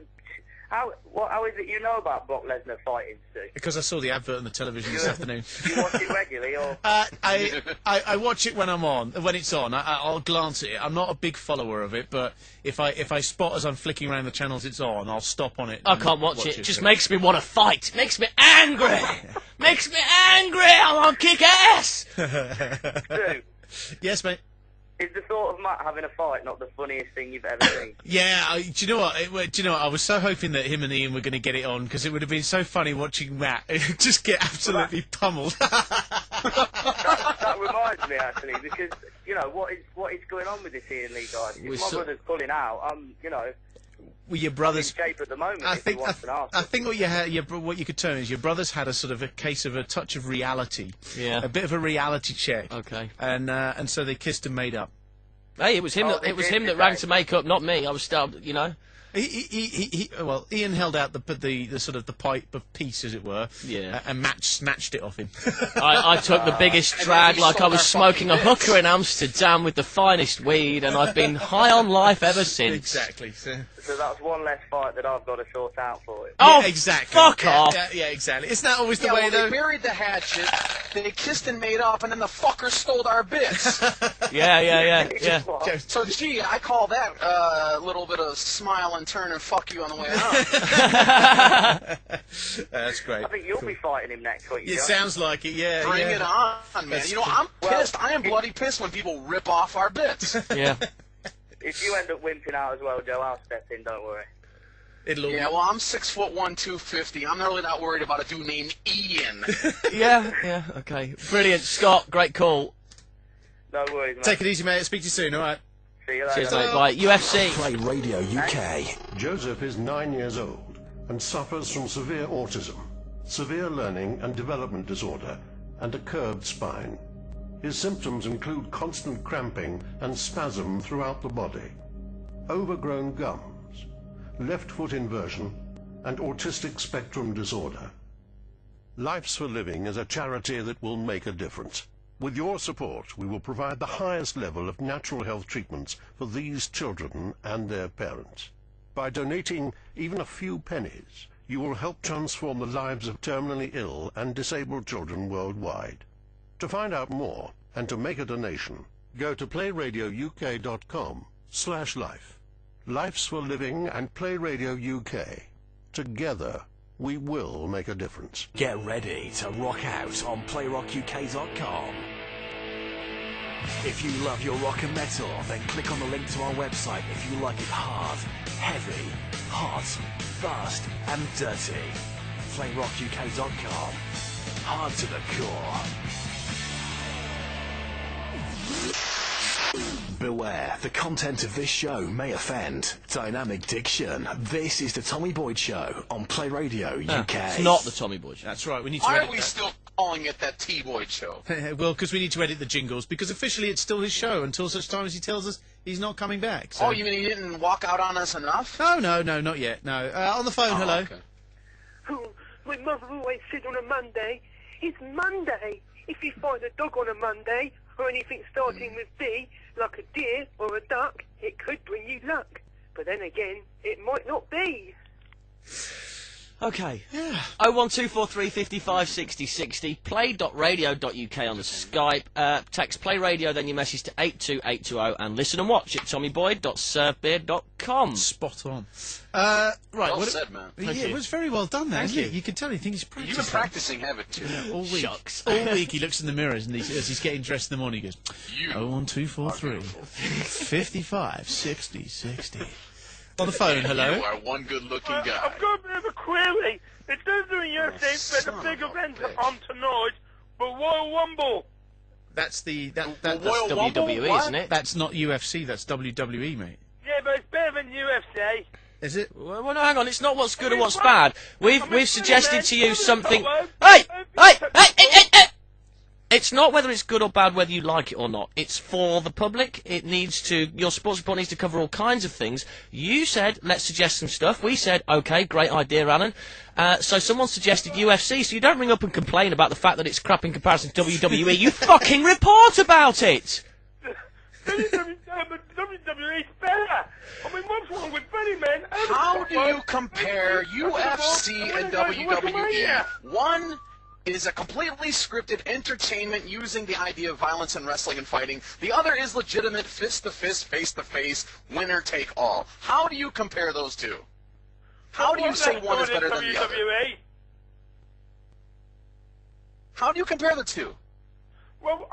how is it you know about Brock Lesnar fighting, Stu? Because I saw the advert on the television this afternoon. You watch it regularly, or? I watch it when it's on. I'll glance at it. I'm not a big follower of it, but if I spot as I'm flicking around the channels it's on, I'll stop on it. I can't watch it. It just makes me want to fight. Makes me angry. Makes me angry. I want to kick ass. Stu? Yes, mate. Is the thought of Matt having a fight not the funniest thing you've ever seen? Yeah, do you know what? I was so hoping that him and Ian were going to get it on because it would have been so funny watching Matt just get absolutely pummeled. that reminds me actually, because what is going on with this Ian Lee guy? If my brother's pulling out, well, your brothers. In shape at the moment. I think what you could turn is your brothers had a sort of a case of a touch of reality, a bit of a reality check. Okay. And so they kissed and made up. Hey, it was him that rang to make up, not me. I was still, you know. Well, Ian held out the sort of the pipe of peace, as it were, and snatched it off him. I took the biggest drag like I was smoking a hooker in Amsterdam with the finest weed, and I've been high on life ever since. Exactly. So that's one less fight that I've got to sort out for it. Oh, yeah, exactly. Fuck off. Yeah, exactly. Isn't that always the way, though? They buried the hatchet, they kissed and made up, and then the fucker stole our bits. Yeah. So, gee, I call that a little bit of smile and turn and fuck you on the way out. That's great. I think you'll be fighting him next week. It sounds like it, yeah. Bring it on, man. That's I'm pissed. I am bloody pissed when people rip off our bits. Yeah. If you end up wimping out as well, Joe, I'll step in, don't worry. Yeah, well, I'm 6'1", 250. I'm really not worried about a dude named Ian. Yeah, okay. Brilliant, Scott, great call. No worries, mate. Take it easy, mate. I'll speak to you soon, alright? See you later. Cheers, mate. Bye. UFC. Play Radio UK. Joseph is 9 years old and suffers from severe autism, severe learning and development disorder, and a curved spine. His symptoms include constant cramping and spasm throughout the body, overgrown gums, left foot inversion, and autistic spectrum disorder. Lifes for Living is a charity that will make a difference. With your support, we will provide the highest level of natural health treatments for these children and their parents. By donating even a few pennies, you will help transform the lives of terminally ill and disabled children worldwide. To find out more and to make a donation, go to playradiouk.com/life. Lifes for Living and Play Radio UK. Together, we will make a difference. Get ready to rock out on playrockuk.com. If you love your rock and metal, then click on the link to our website if you like it hard, heavy, hot, fast and dirty. playrockuk.com. Hard to the core. Beware, the content of this show may offend. Dynamic diction. This is the Tommy Boyd Show on Play Radio UK. It's not the Tommy Boyd Show. That's right, we need to Why edit are we that. still calling it that T-Boyd Show? Well, because we need to edit the jingles, because officially it's still his show until such time as he tells us he's not coming back. So. Oh, you mean he didn't walk out on us enough? No, not yet, no. On the phone, hello. Okay. Oh, my mother always said on a Monday, it's Monday. If you find a dog on a Monday, or anything starting with D, like a deer or a duck, it could bring you luck. But then again, it might not be. Okay. 01243 55 60 60. Play.radio.uk on the Skype. Text Play Radio, then your message to 82820, and listen and watch at tommyboyd.servebeer.com. Spot on. Well Right. said, man. Yeah, it was very well done, there. Thank you. You can tell he thinks he's practicing. You've been practicing, haven't you? All week. Shucks. All week he looks in the mirrors and as he's getting dressed in the morning, he goes, 01243 55 60 60. On the phone, hello. You are one good-looking guy. I've got a bit of a query. It does do in UFC, but the big event on tonight, but Royal Rumble. That's That's WWE, isn't it? That's not UFC, that's WWE, mate. Yeah, but it's better than UFC. Is it? Well, no, hang on. It's not what's good or what's bad. We've suggested to you something. Hey! Hey! It's not whether it's good or bad, whether you like it or not. It's for the public. It needs to. Your sports report needs to cover all kinds of things. You said, let's suggest some stuff. We said, okay, great idea, Alan. So someone suggested UFC, so you don't ring up and complain about the fact that it's crap in comparison to WWE. You fucking report about it! WWE's better. I mean, what's wrong with Benny, man? How do you compare UFC and WWE? One is a completely scripted entertainment using the idea of violence in wrestling and fighting. The other is legitimate fist-to-fist, face-to-face, winner-take-all. How do you compare those two? How do you say one is better than the other? How do you compare the two? Well,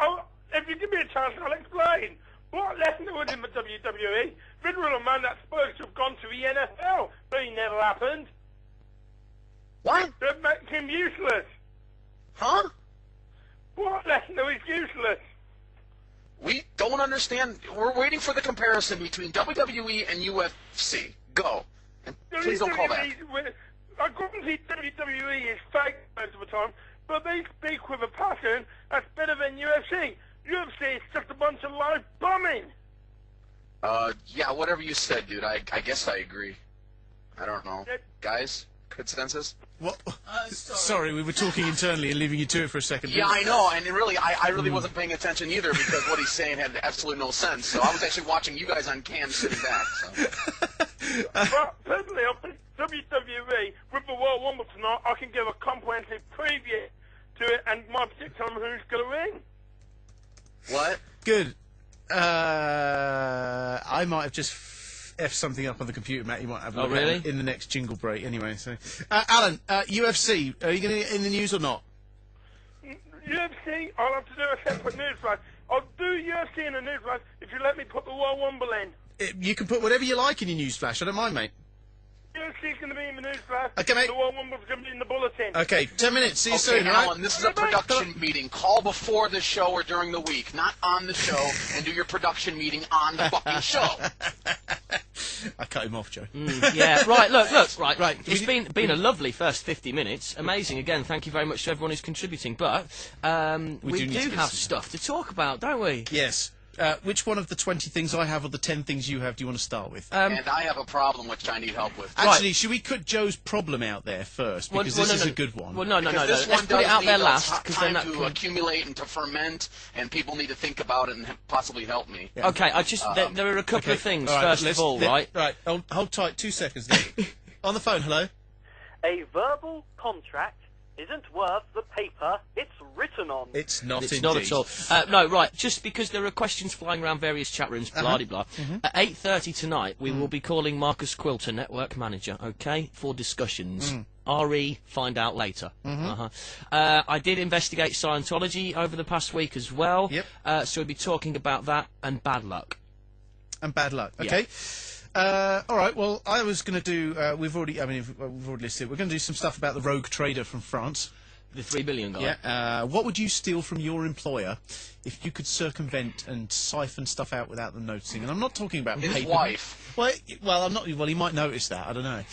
if you give me a chance, I'll explain. Brock Lesnar was in the WWE. Vince was a man that's supposed to have gone to the NFL, but he never happened. What? That makes him useless. Huh? Brock Lesnar is useless. We don't understand. We're waiting for the comparison between WWE and UFC. Go. And please don't call back. I couldn't see WWE is fake most of the time, but they speak with a passion that's better than UFC. UFC is just a bunch of live bombing. Yeah, whatever you said, dude. I guess I agree. I don't know. Guys, consensus? What? Sorry, we were talking internally and leaving you to it for a second. Yeah, I know, and really, I really wasn't paying attention either because what he's saying had absolutely no sense. So I was actually watching you guys on cam sitting back. So. But personally, I think WWE, with the Royal Rumble tonight, I can give a comprehensive preview to it and my prediction on who's going to win. What? Good. I might have just F something up on the computer, Matt. You might have a look at it in the next jingle break anyway. So, Alan, UFC, are you going to get in the news or not? UFC, I'll have to do a separate news flash. I'll do UFC in the news flash if you let me put the Royal Rumble in. You can put whatever you like in your news flash. I don't mind, mate. UFC's going to be in the news flash. Okay, mate. The Royal Rumble's going to be in the bulletin. Okay, 10 minutes. See you soon, Alan, right? this is a production meeting. Call before the show or during the week, not on the show, and do your production meeting on the fucking show. I cut him off, Joe. Yeah, right, look, right. It's been a lovely first 50 minutes. Amazing. Again, thank you very much to everyone who's contributing. But we do have stuff to talk about, don't we? Yes. Which one of the 20 things I have or the 10 things you have do you want to start with? And I have a problem which I need help with. Actually, should we put Joe's problem out there first? Because this is a good one. Well, no. This Let's one put it out there last. Because then that to accumulate and to ferment, and people need to think about it and possibly help me. Yeah. Okay, there are a couple of things, first of all, right? Right, hold tight 2 seconds then. On the phone, hello? A verbal contract isn't worth the paper it's written on. It's not It's not at all. No, right, just because there are questions flying around various chat rooms, blah-de-blah. At 8:30 tonight, we will be calling Marcus Quilter, Network Manager, okay, for discussions. RE, find out later. I did investigate Scientology over the past week as well, so we'll be talking about that and bad luck. And bad luck, okay. Yeah. All right. Well, I was going to do. We've already listed. We're going to do some stuff about the rogue trader from France, the 3 billion guy. Yeah. What would you steal from your employer if you could circumvent and siphon stuff out without them noticing? And I'm not talking about his wife. Well, I'm not. Well, he might notice that. I don't know.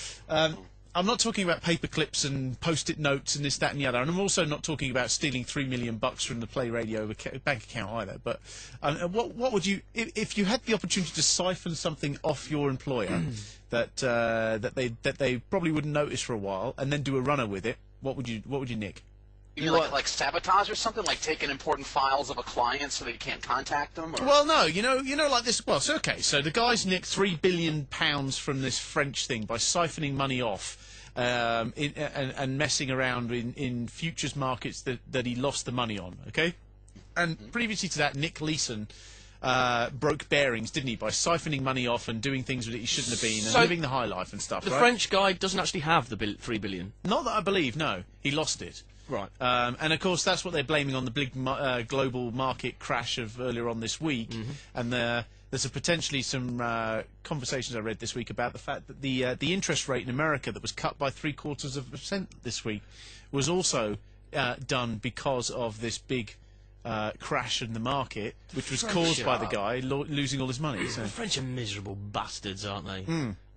I'm not talking about paper clips and post-it notes and this, that, and the other. And I'm also not talking about stealing $3 million from the Play Radio bank account either. But what would you, if you had the opportunity to siphon something off your employer that they probably wouldn't notice for a while, and then do a runner with it? What would you nick? You mean like sabotage or something, like taking important files of a client so that you can't contact them? Or? Well, no, you know, like this. Well, so okay, so the guy's nicked £3 billion from this French thing by siphoning money off and messing around in futures markets that he lost the money on. Okay, and previously to that, Nick Leeson broke bearings, didn't he, by siphoning money off and doing things that he shouldn't have been and living the high life and stuff. The French guy doesn't actually have the $3 billion. Not that I believe. No, he lost it. Right. And of course, that's what they're blaming on the big global market crash of earlier on this week. And there's potentially some conversations I read this week about the fact that the interest rate in America that was cut by 0.75% this week was also done because of this big crash in the market, which was caused by the guy losing all his money. So. The French are miserable bastards, aren't they?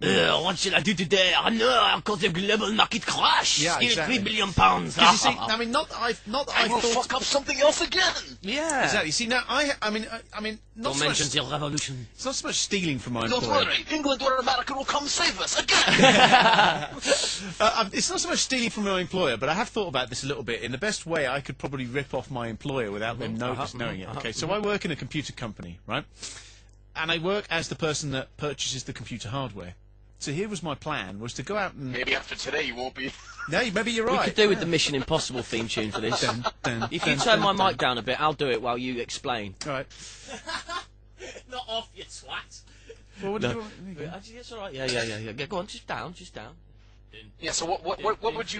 What should I do today? I know, because the global market crash. Yeah, exactly. £3 billion. Because you see, I mean, I will fuck up something else again. Yeah, exactly. See, now I mean, not Don't so mention much. the revolution. It's not so much stealing from my Don't employer. worry, England or America will come save us again. It's not so much stealing from my employer, but I have thought about this a little bit. In the best way, I could probably rip off my employer without them knowing it. Okay, so I work in a computer company, right? And I work as the person that purchases the computer hardware. So here was my plan, was to go out and... Maybe after today you won't be... No, maybe you're right. We could do with the Mission Impossible theme tune for this. If you turn my mic down a bit, I'll do it while you explain. All right. Not off, you twat. Well, what do you want? It's all right. Yeah. Go on, just down. Yeah. So what would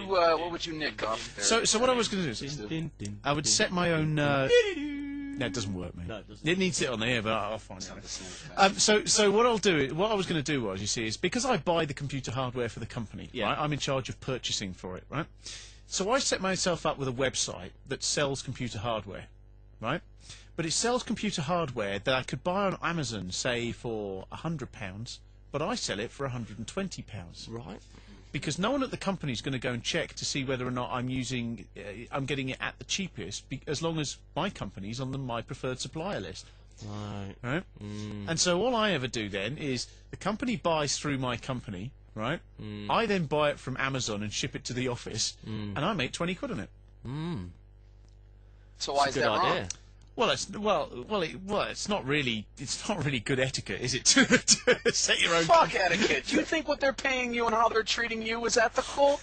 you nick off? So what I was going to do is I would set my own. No, it doesn't work, mate. No, it doesn't. It needs it on the air, but I'll find it. So what I'll do, what I was going to do was, you see, is because I buy the computer hardware for the company, right? I'm in charge of purchasing for it, right? So I set myself up with a website that sells computer hardware, right? But it sells computer hardware that I could buy on Amazon, say, for £100, but I sell it for £120. Right. Because no one at the company is going to go and check to see whether or not I'm getting it at the cheapest, as long as my company's on my preferred supplier list. Right? And so all I ever do then is the company buys through my company, right? I then buy it from Amazon and ship it to the office, and I make 20 quid on it. So why is that wrong? Well, it's not really good etiquette, is it? To set your own. Fuck etiquette. Do you think what they're paying you and how they're treating you is ethical?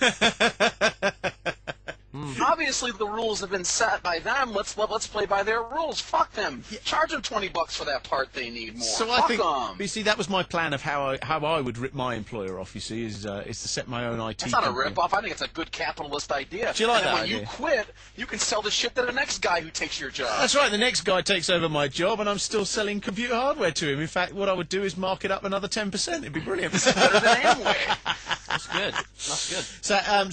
Obviously, the rules have been set by them. Let's play by their rules. Fuck them. Charge them $20 for that part they need more. So Fuck I think, them. you see, that was my plan of how I would rip my employer off. You see, is to set my own IT. That's not a company. rip-off. I think it's a good capitalist idea. Do you like and then that when you idea? quit, you can sell the shit to the next guy who takes your job. That's right. The next guy takes over my job, and I'm still selling computer hardware to him. In fact, what I would do is mark it up another 10%. It'd be brilliant. Better than Amway. That's good. That's good.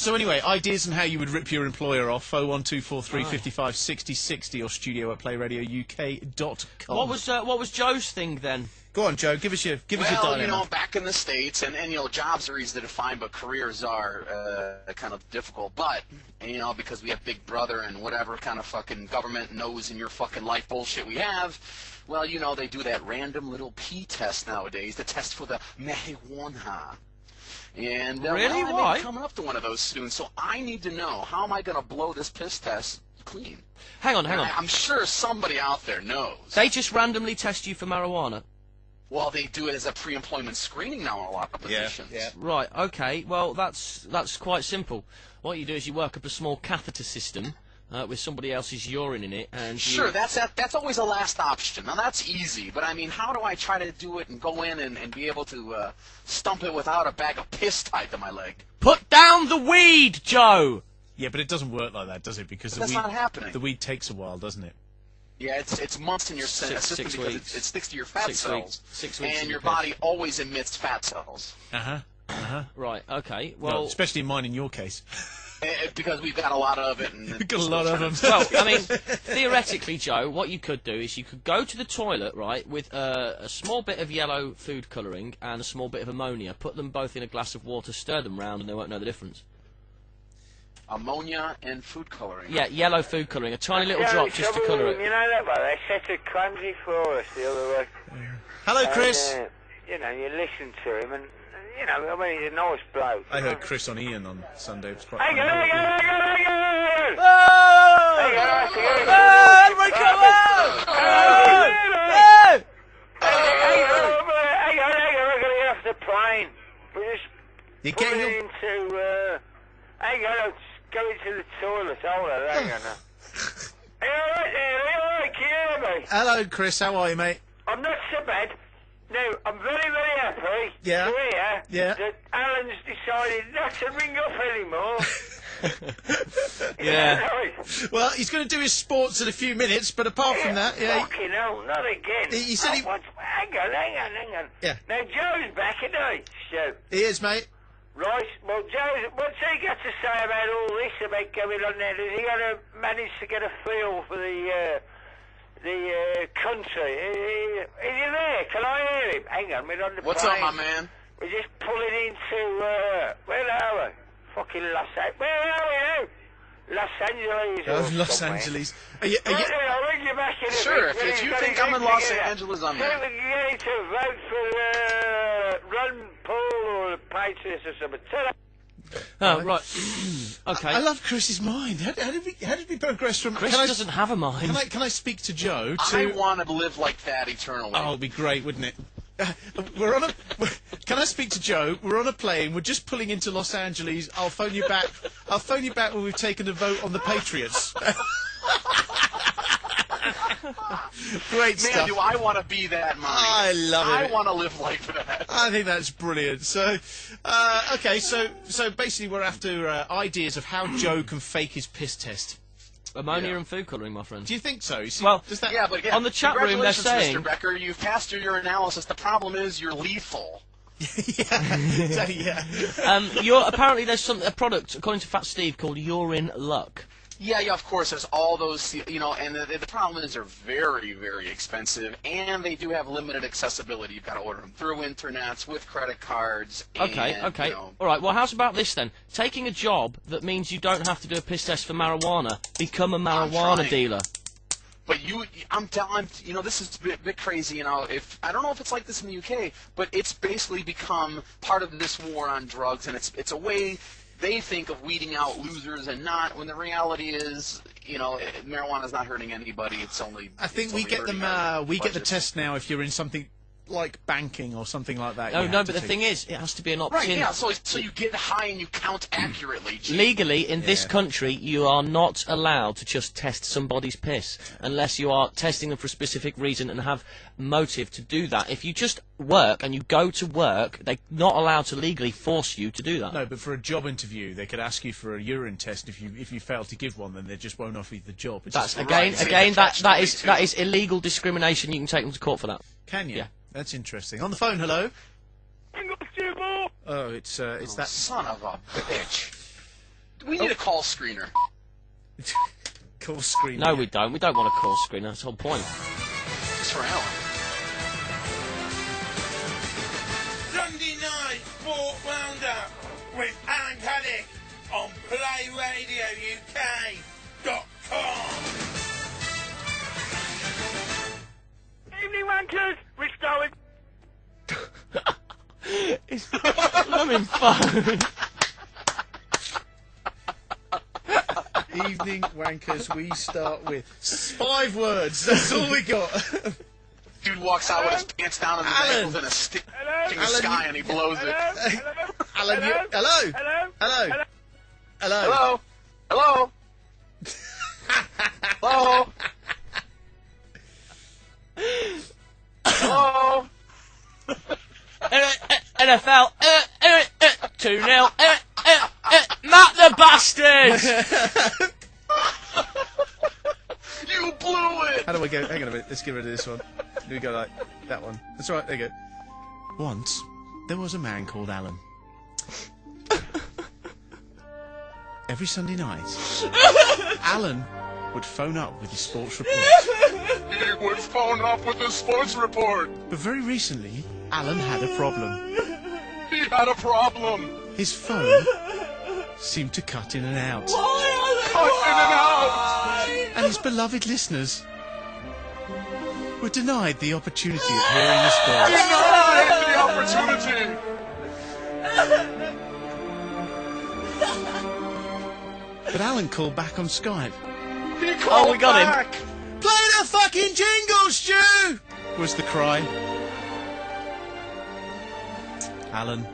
So anyway, ideas on how you would rip your employer off. 01243 55 60 60 or studio@playradiouk.com. What was Joe's thing then? Go on, Joe. Give us your dilemma. Well, you know, back in the States, and you know, jobs are easy to find, but careers are kind of difficult. But, you know, because we have Big Brother and whatever kind of fucking government knows in your fucking life bullshit we have, well, you know, they do that random little pee test nowadays, the test for the marijuana. And really? well, Why? I'm coming up to one of those soon, so I need to know, how am I going to blow this piss test clean? Hang on. I'm sure somebody out there knows. They just randomly test you for marijuana? Well, they do it as a pre-employment screening now in a lot of positions. Yeah. Right, okay. Well, that's quite simple. What you do is you work up a small catheter system with somebody else's urine in it, and sure, that's always a last option. Now that's easy, but I mean, how do I try to do it and go in and be able to stump it without a bag of piss tied to my leg? Put down the weed, Joe. Yeah, but it doesn't work like that, does it? Because that's not happening. The weed takes a while, doesn't it? Yeah, it's months in your system because it sticks to your fat cells, 6 weeks, and your body always emits fat cells. Right. Okay. Well, especially mine in your case. Because we've got a lot of it. And we've got a lot of them. Well, I mean, theoretically, Joe, what you could do is you could go to the toilet, right, with a small bit of yellow food colouring and a small bit of ammonia. Put them both in a glass of water, stir them round, and they won't know the difference. Ammonia and food colouring. Yeah, yellow food colouring, a tiny little drop just to colour it. You know that way, they set a clumsy for us the other way. Hello, Chris. And, you know, you listen to him, and you know, I mean, he's a nice bloke. I heard Chris on Ian on Sunday. It was quite Hang on! Everybody come on! We're going to get off the plane. We're just pulling into... hang on, I'll just go into the toilet. Hold on, hang on. Are you alright there? Are you alright? Can you hear me? Hello, Chris. How are you, mate? I'm not so bad. No, I'm very, very happy to hear that Alan's decided not to ring up anymore. Well, he's going to do his sports in a few minutes, but apart from that, Fucking hell, not again. He said he... Hang on. Yeah. Now, Joe's back, isn't he? So, he is, mate. Right, well, Joe, what's he got to say about all this about going on there? Has he managed to get a feel for the country? Is he there? Can I hear him? Hang on, we're on the What's plane. up, my man? We're just pulling into, where are we? Fucking Where are we now? Los Angeles. Los Angeles. Are you... I'll ring you back in a Sure, bit. if you think I'm in Los Angeles, I'm there. We can get you to vote for Ron Paul or the Patriots or something. Oh, right. Okay. I love Chris's mind. How did we progress from... Chris doesn't have a mind. Can I speak to Joe? I want to live like that eternally. Oh, it'd be great, wouldn't it? Can I speak to Joe? We're on a plane. We're just pulling into Los Angeles. I'll phone you back. I'll phone you back when we've taken a vote on the Patriots. Great stuff. Man, do I want to be that mind. I love it. I want to live like that. I think that's brilliant. So, okay, so basically we're after ideas of how Joe can fake his piss test. Ammonia and food colouring, my friend. Do you think so? You see, well, does that... Yeah, but again, on the chat room they're saying... Mr. Becker, you've passed your analysis. The problem is you're lethal. Apparently there's a product, according to Fat Steve, called Urine Luck. Yeah, of course, there's all those, you know, and the problem is they're very, very expensive, and they do have limited accessibility. You've got to order them through internets, with credit cards, and, Okay. you know, All right, well, how's about this, then? Taking a job that means you don't have to do a piss test for marijuana. Become a marijuana dealer. But you know, this is a bit crazy. You know, I don't know if it's like this in the UK, but it's basically become part of this war on drugs, and it's a way they think of weeding out losers and not. When the reality is, you know, marijuana is not hurting anybody. It's only. I think we get them. We get the test now if you're in something like banking or something like that. No, but the thing is, it has to be an opt-in. Right, yeah, so you get high and you count accurately. Legally, in this country, you are not allowed to just test somebody's piss unless you are testing them for a specific reason and have motive to do that. If you just work and you go to work, they're not allowed to legally force you to do that. No, but for a job interview, they could ask you for a urine test. If you fail to give one, then they just won't offer you the job. That is illegal discrimination. You can take them to court for that. Can you? Yeah. That's interesting. On the phone, hello. Oh, it's that son of a bitch. We need a call screener. Call screener. No, we don't. We don't want a call screener. That's the whole point. It's for Alan. Sunday night sport roundup with Alan Caddick on PlayRadioUK.com. Evening wankers, we're going. It's blooming phone. Evening wankers, we start with 5 words. That's all we got. Dude walks out with his pants down and his ankles in a stick in the sky and he blows it. Alan, hello? Hello? Hello? Hello? Hello? Hello? NFL 2-0. Matt the bastard! You blew it! How do I go? Hang on a minute. Let's get rid of this one. Do we go like that one? That's right. There you go. Once there was a man called Alan. Every Sunday night, Alan would phone up with his sports report. He would phone up with his sports report. But very recently, Alan had a problem. He had a problem. His phone seemed to cut in and out. Cut in and out. And his beloved listeners were denied the opportunity of hearing the sports. Denied the opportunity. But Alan called back on Skype. He called we got back. him. Play the fucking jingle, Stu! Was the cry. Alan,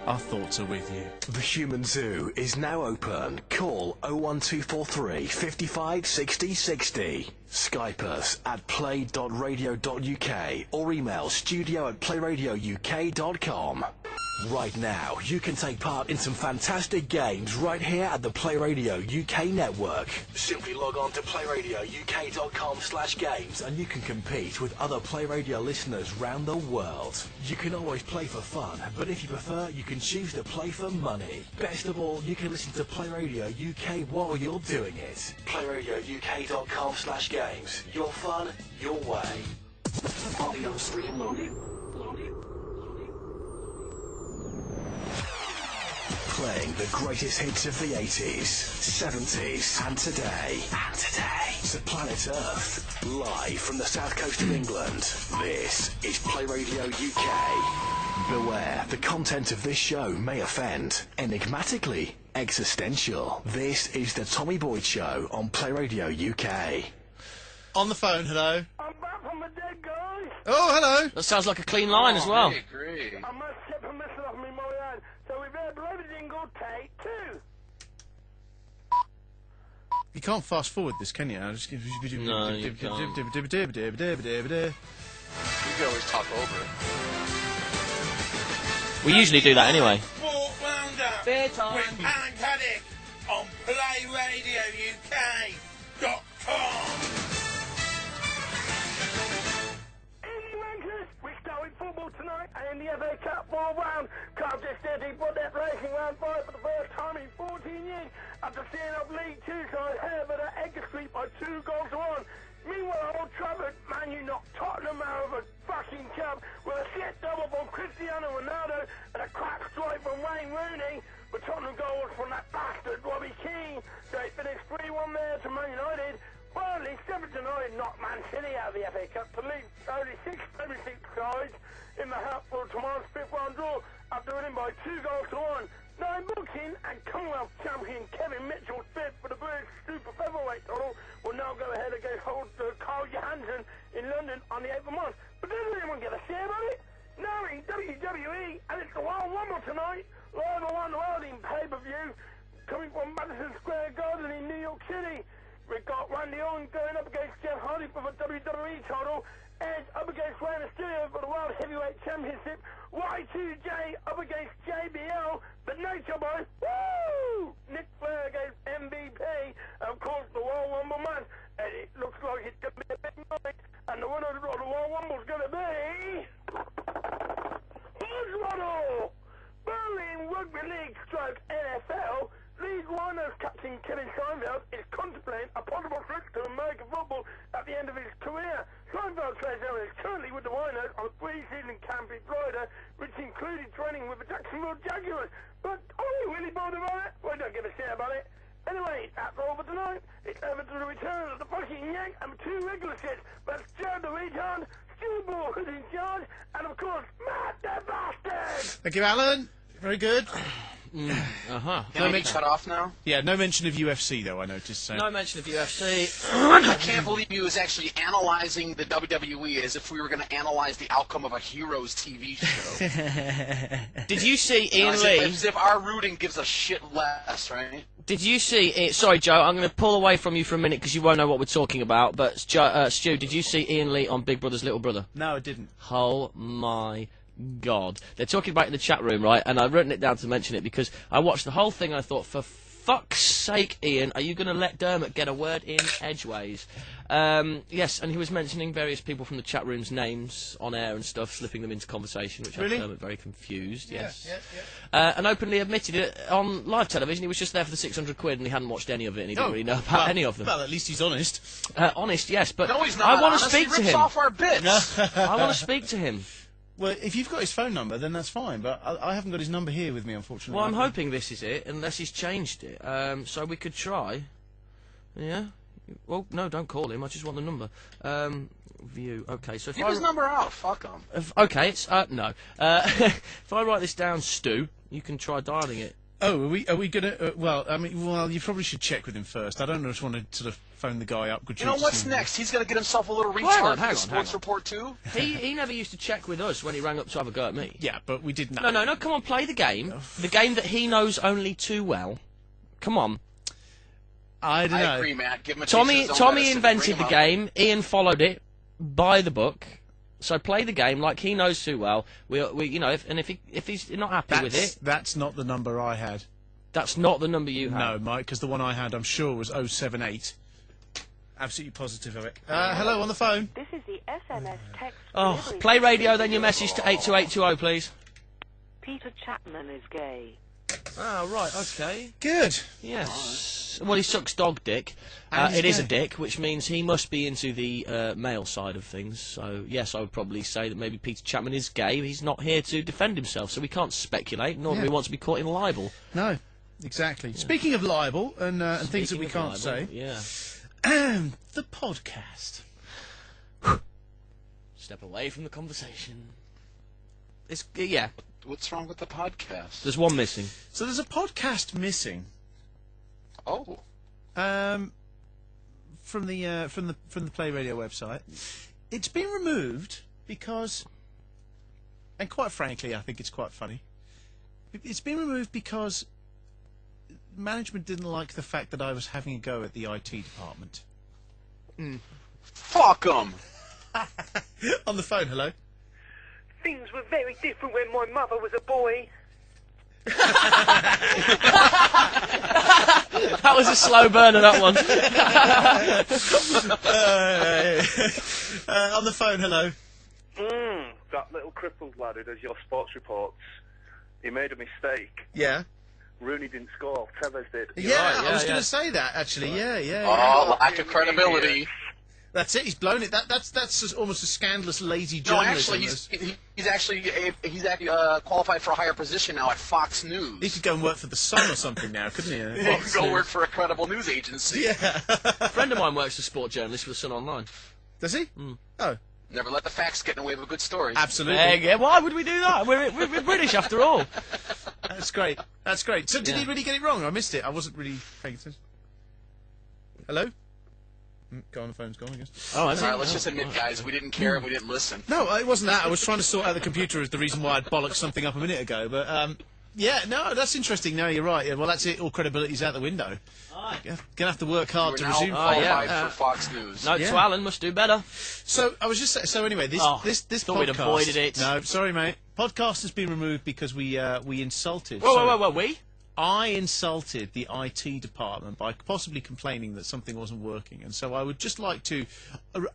our thoughts are with you. The Human Zoo is now open. Call 01243 55 60 60. Skype us at play.radio.uk or email studio@playradiouk.com. Right now, you can take part in some fantastic games right here at the Play Radio UK network. Simply log on to playradiouk.com/games and you can compete with other Play Radio listeners round the world. You can always play for fun, but if you prefer, you can choose to play for money. Best of all, you can listen to Play Radio UK while you're doing it. playradiouk.com/games. Your fun, your way. Audio stream loading. Playing the greatest hits of the 80s, 70s, and today. To planet Earth. Live from the south coast of England. This is Play Radio UK. Beware, the content of this show may offend. Enigmatically existential. This is the Tommy Boyd Show on Play Radio UK. On the phone, hello. I'm back from the dead, guys. Oh, hello. That sounds like a clean line as well. Great. I must set permission off me my own. So we've had bloody jingle take 2. You can't fast forward this, can you? No, you can't. You can always talk over it. We usually do that anyway. Sport roundup with Alan Caddick on PlayRadioUK.com. We're starting football tonight and in the FA Cup 4-round. Cardiff City put their racing round 5 for the first time in 14 years after seeing up League 2 side Hereford at Edgar Street by 2 goals to 1. Meanwhile, Old Trafford, Man U knocked Tottenham out of a fucking cup with a shit double from Cristiano Ronaldo and a crack strike from Wayne Rooney. But Tottenham goals from that bastard Robbie Keane. So it finished 3-1 there to Man United. Well, it's 7-9 knocked Man City out of the FA Cup to lead only 6 Premier League sides in the Hatfield tomorrow's fifth round draw after winning by 2-1. Now in boxing, and Commonwealth champion Kevin Mitchell, fifth for the British super featherweight title, will now go ahead against Carl Johansson in London on the 8th of March. But doesn't anyone get a share about it? Now in WWE, and it's the Royal Rumble tonight, live around the world in pay-per-view, coming from Madison Square Garden in New York City. We've got Randy Orton going up against Jeff Hardy for the WWE title, Edge up against Rey Mysterio for the World Heavyweight Championship, Y2J up against JBL, the Nature Boy, woo! Nick Flair against MVP, and of course the Royal Rumble match, and it looks like it's going to be a big night, and the winner of the Royal Rumble is going to be... Hornswoggle! Berlin Rugby League stroke NFL, League Rhinos captain Kevin Seinfeld is contemplating a possible switch to American football at the end of his career. Seinfeld says he is currently with the Rhinos on a pre-season camp in Florida, which included training with the Jacksonville Jaguars. But are we really bothered about it? We don't give a shit about it. Anyway, that's all for tonight. It's over to the return of the fucking Yank and 2 regular shits. That's Joe the Retard, Stu Ball who's in charge, and of course, Matt the Bastard! Thank you, Alan. Very good. Uh-huh. Can I shut off now? Yeah, no mention of UFC, though, I noticed. So. No mention of UFC. I can't believe he was actually analysing the WWE as if we were going to analyse the outcome of a Heroes TV show. Did you see Ian Lee? As if our rooting gives a shit less, right? Did you see... Sorry, Joe, I'm going to pull away from you for a minute because you won't know what we're talking about, but Stu, did you see Ian Lee on Big Brother's Little Brother? No, I didn't. Oh, my God. They're talking about it in the chat room, right? And I've written it down to mention it because I watched the whole thing and I thought, for fuck's sake, Ian, are you going to let Dermot get a word in edgeways? Yes, and he was mentioning various people from the chat room's names on air and stuff, slipping them into conversation, which Really? had Dermot very confused, yes. Yeah. And openly admitted it on live television. He was just there for the 600 quid and he hadn't watched any of it and he didn't really know about any of them. Well, at least he's honest. Honest, yes, but No, he's not. I want to honest. speak He to rips him. off our bits. I want to speak to him. Well, if you've got his phone number, then that's fine, but I haven't got his number here with me, unfortunately. Well, I'm hoping this is it, unless he's changed it. So we could try. Yeah? Well, no, don't call him. I just want the number. View. Okay, so if Give his number out. Fuck him. Okay, it's... no. If I write this down, Stu, you can try dialing it. Oh, are we going to... well, you probably should check with him first. I don't just want to sort of phone the guy up. You know what's next? He's going to get himself a little Hang retard on, for the Sports Report too. He never used to check with us when he rang up to have a go at me. Yeah, but we didn't know. No, come on, play the game. The game that he knows only too well. Come on. I don't know. I agree, Matt. Give him a Tommy taste of his own medicine. invented Bring the him game. Ian followed it by the book. So play the game like he knows too well. We you know, if he's not happy with it, That's not the number I had. that's not the number you have. No, Mike, because the one I had, I'm sure, was 078. Absolutely positive of it. Hello, on the phone. This is the SMS text. Oh, delivery play system. radio, then your message to 82820, please. Peter Chapman is gay. Oh, right, okay. Good. Yes. Well, he sucks dog dick. And It he's is a gay. dick, which means he must be into the male side of things. So, yes, I would probably say that maybe Peter Chapman is gay. He's not here to defend himself, so we can't speculate, nor do we want to be caught in libel. No, exactly. Speaking of libel and things that we Speaking can't of say, libel, yeah. the podcast. Step away from the conversation. Yeah. What's wrong with the podcast? There's one missing. So there's a podcast missing. Oh. From the Play Radio website. It's been removed because, and quite frankly, I think it's quite funny. It's been removed because management didn't like the fact that I was having a go at the IT department. Fuck them. On the phone, hello. Things were very different when my mother was a boy. That was a slow burner, that one. On the phone, hello. That little crippled lad who does your sports reports, he made a mistake. Yeah. Rooney didn't score, Tevez did. Yeah, I was going to say that, actually. Yeah. Oh, lack of credibility. That's it. He's blown it. That's almost a scandalous, lazy No, journalism. actually, he's actually qualified for a higher position now at Fox News. He could go and work for the Sun or something now, couldn't he? He could go work for a credible news agency. Yeah. A friend of mine works as a sport journalist for the Sun Online. Does he? Oh. Never let the facts get in the way of a good story. Absolutely. Yeah, why would we do that? We're British after all. That's great. That's great. So did he really get it wrong? I missed it. I wasn't really paying attention. Hello? Go on, the phone's gone, I guess. All right, let's just admit, guys, we didn't care and we didn't listen. No, it wasn't that. I was trying to sort out the computer as the reason why I'd bollocked something up a minute ago. But, yeah, no, that's interesting. No, you're right. Yeah, well, that's it. All credibility's out the window. Going to have to work hard to resume. For Fox News. No, so Alan must do better. So, I was just saying, so anyway, this thought podcast... we'd avoided it. No, sorry, mate. Podcast has been removed because we insulted... Whoa, we? I insulted the IT department by possibly complaining that something wasn't working, and so I would just like to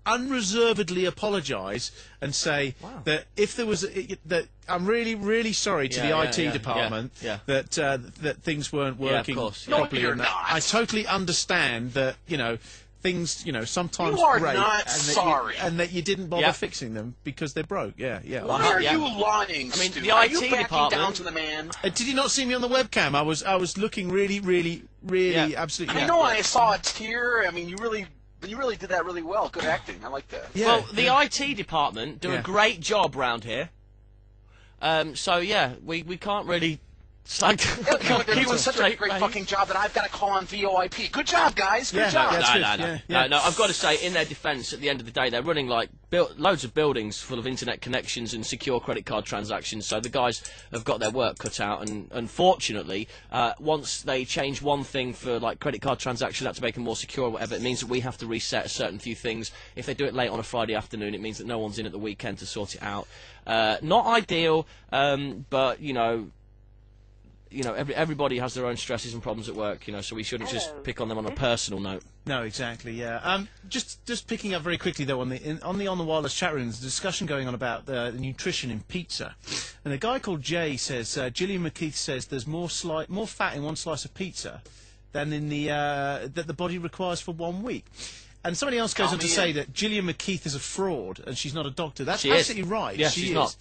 unreservedly apologise and say that if there was that I'm really, really sorry to the IT department that things weren't working properly. No, you're not. I totally understand that things sometimes you are break not sorry. and that you didn't bother fixing them because they're broke. Yeah. Why are you lying? I mean, Stu? the are IT you backing department down to the man. Did you not see me on the webcam? I was looking really absolutely. I know. I saw a tear. I mean, you really did that really well. Good acting. I like that. Yeah. Well, the IT department do a great job round here. So yeah, we can't really. They're doing such a great fucking job that I've got to call on VoIP. Good job, guys. Good job. No, I've got to say, in their defence, at the end of the day, they're running like loads of buildings full of internet connections and secure credit card transactions. So the guys have got their work cut out. And unfortunately, once they change one thing for like credit card transactions, that to make them more secure or whatever, it means that we have to reset a certain few things. If they do it late on a Friday afternoon, it means that no one's in at the weekend to sort it out. Not ideal, but everybody has their own stresses and problems at work, so we shouldn't just pick on them on a personal note. No, exactly, yeah. Just picking up very quickly, though, on the Wireless chat room, there's a discussion going on about the nutrition in pizza. And a guy called Jay says, Gillian McKeith says there's more fat in one slice of pizza than in that the body requires for 1 week. And somebody else goes on to say that Gillian McKeith is a fraud and she's not a doctor. That's absolutely right. Yes, she's not.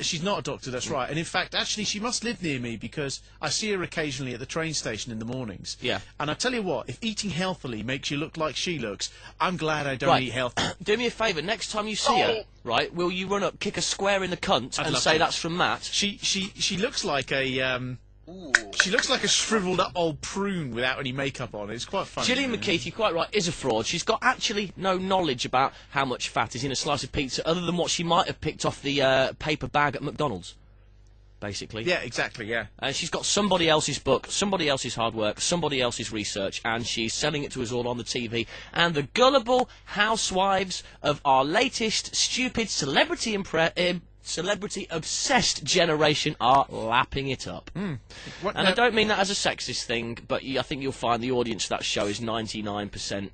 She's not a doctor, that's right. And in fact, actually, she must live near me because I see her occasionally at the train station in the mornings. Yeah. And I tell you what, if eating healthily makes you look like she looks, I'm glad I don't eat healthy. Do me a favour, next time you see her, right, will you run up, kick a square in the cunt and say that's from Matt? She looks like a... She looks like a shriveled up old prune without any makeup on. It's quite funny. Gillian McKeith, you're quite right, is a fraud. She's got actually no knowledge about how much fat is in a slice of pizza other than what she might have picked off the paper bag at McDonald's, basically. Yeah, exactly, yeah. And she's got somebody else's book, somebody else's hard work, somebody else's research, and she's selling it to us all on the TV. And the gullible housewives of our latest stupid celebrity-obsessed generation are lapping it up. And I don't mean that as a sexist thing, but I think you'll find the audience for that show is 99%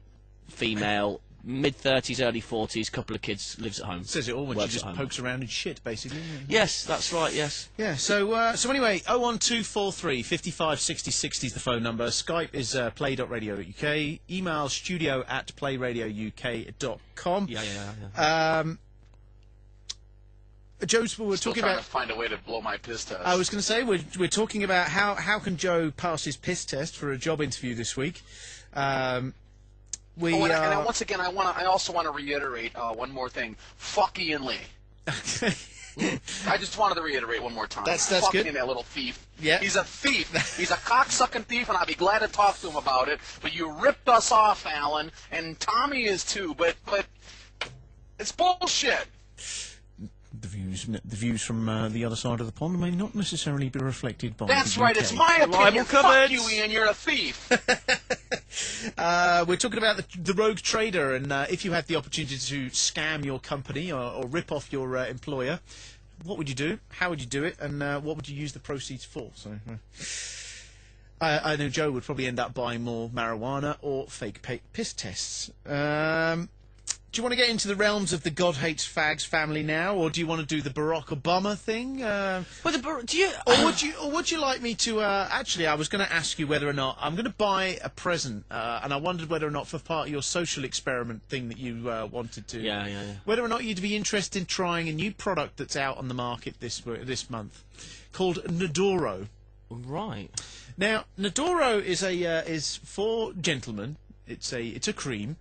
female, mid-30s, early 40s, couple of kids, lives at home. Says it all when she just pokes around in shit, basically. Yes, that's right, yes. Yeah, so anyway, 01243 55 60 60 is the phone number. Skype is play.radio.uk. Email studio@playradiouk.com. Yeah. Joe, we're Still talking trying about. to find a way to blow my piss test. I was going to say we're talking about how can Joe pass his piss test for a job interview this week. Once again, I also want to reiterate one more thing. Fuck Ian Lee. I just wanted to reiterate one more time. That's Fuck good. Him, that little thief. Yeah. He's a thief. He's a cocksucking thief, and I'll be glad to talk to him about it. But you ripped us off, Alan, and Tommy is too. But it's bullshit. The views from the other side of the pond may not necessarily be reflected by. That's the right. UK. It's my opinion. Fuck you, Ian. You're a thief. We're talking about the rogue trader, and if you had the opportunity to scam your company or rip off your employer, what would you do? How would you do it? And what would you use the proceeds for? So. I know Joe would probably end up buying more marijuana or fake piss tests. do you want to get into the realms of the God Hates Fags family now, or do you want to do the Barack Obama thing? Or would you like me to? Actually, I was going to ask you whether or not I'm going to buy a present, and I wondered whether or not for part of your social experiment thing that you wanted to. Yeah. Whether or not you'd be interested in trying a new product that's out on the market this month, called Nadoro. Right. Now, Nadoro is for gentlemen. It's a cream.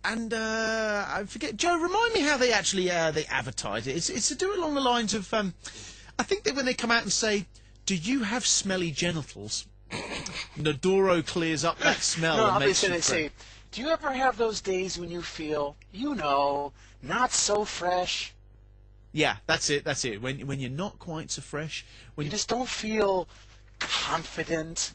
And I forget, Joe, remind me how they actually they advertise it. It's to do along the lines of, I think that when they come out and say, "Do you have smelly genitals?" Nadoro clears up that smell. No, and makes obviously you they say, "Do you ever have those days when you feel, not so fresh?" Yeah, that's it. When you're not quite so fresh, when you just don't feel confident.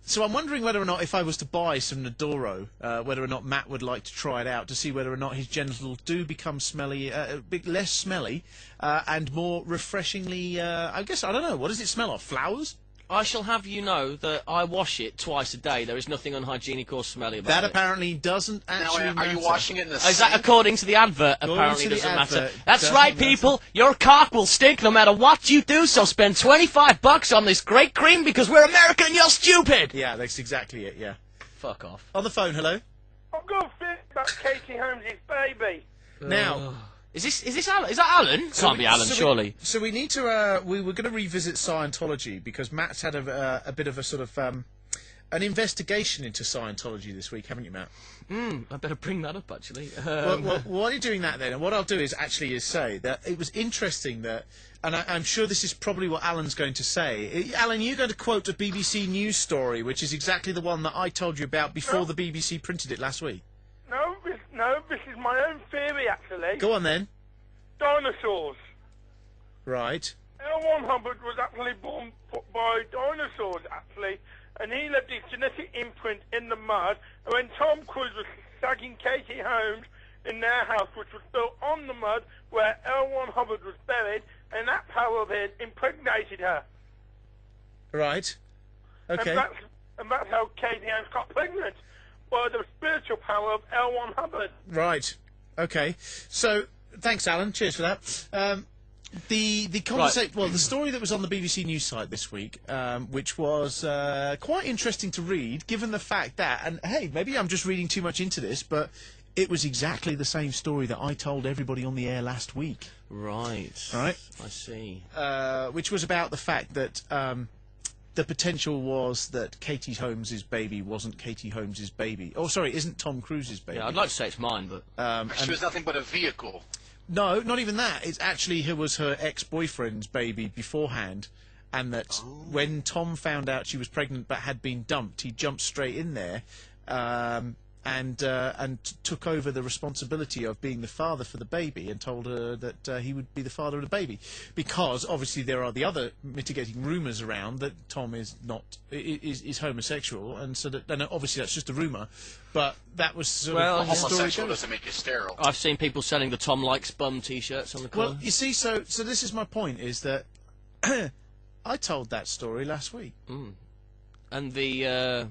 So I'm wondering whether or not, if I was to buy some Nadoro, whether or not Matt would like to try it out to see whether or not his genitals do become smelly, a bit less smelly, and more refreshingly. I don't know. What does it smell of? Flowers? I shall have you know that I wash it twice a day. There is nothing unhygienic or smelly about that. it. That apparently doesn't actually matter. Are you washing it in the Is that according to the advert? According apparently to the doesn't matter. advert, That's doesn't right, matter. people. Your cock will stink no matter what you do, so spend $25 on this great cream because we're American and you're stupid! Yeah, that's exactly it, yeah. Fuck off. On the phone, hello? I've got a feeling about Katie Holmes' baby. Now... Is this Alan? Is that Alan? Can't be Alan, surely. So we need to. We were going to revisit Scientology because Matt's had a bit of a sort of an investigation into Scientology this week, haven't you, Matt? I better bring that up, actually. Well, while you're doing that, then, and what I'll do is say that it was interesting that, and I'm sure this is probably what Alan's going to say. Alan, you're going to quote a BBC News story, which is exactly the one that I told you about before the BBC printed it last week. No, this is my own theory, actually. Go on, then. Dinosaurs. Right. L1 Hubbard was actually born by dinosaurs, actually, and he left his genetic imprint in the mud, and when Tom Cruise was shagging Katie Holmes in their house, which was built on the mud where L1 Hubbard was buried, and that power of his impregnated her. Right. Okay. And that's how Katie Holmes got pregnant. By the spiritual power of L1 Hubbard. Right. Okay. So, thanks, Alan. Cheers for that. The conversation, well, the story that was on the BBC News site this week, which was quite interesting to read, given the fact that, and hey, maybe I'm just reading too much into this, but it was exactly the same story that I told everybody on the air last week. Right. Right. I see. Which was about the fact that the potential was that Katie Holmes' baby wasn't Katie Holmes' baby. Oh, sorry, isn't Tom Cruise's baby. Yeah, I'd like to say it's mine, but... she was nothing but a vehicle. No, not even that. It's actually it was her ex-boyfriend's baby beforehand, and that when Tom found out she was pregnant but had been dumped, he jumped straight in there and took over the responsibility of being the father for the baby, and told her that he would be the father of the baby, because obviously there are the other mitigating rumours around that Tom is is homosexual, and so that, and obviously that's just a rumour, but that was sort of homosexual doesn't make you sterile. I've seen people selling the Tom Likes Bum T-shirts on the corner. Well, you see, so this is my point: is that I told that story last week, and the.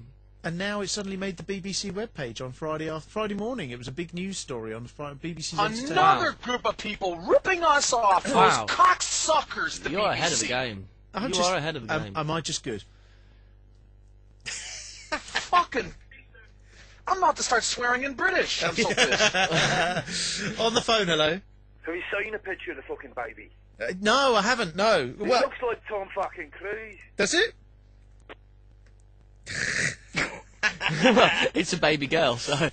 And now it suddenly made the BBC webpage on Friday morning. It was a big news story on BBC's Entertainment. Another group of people ripping us off. Wow. Those cocksuckers. The You're BBC. ahead of the game. You are ahead of the game. Am I just good? Fucking. I'm about to start swearing in British. I'm so pissed. On the phone, hello. Have you seen a picture of the fucking baby? No, I haven't. No. It looks like Tom fucking Cruise. That's it. It's a baby girl, so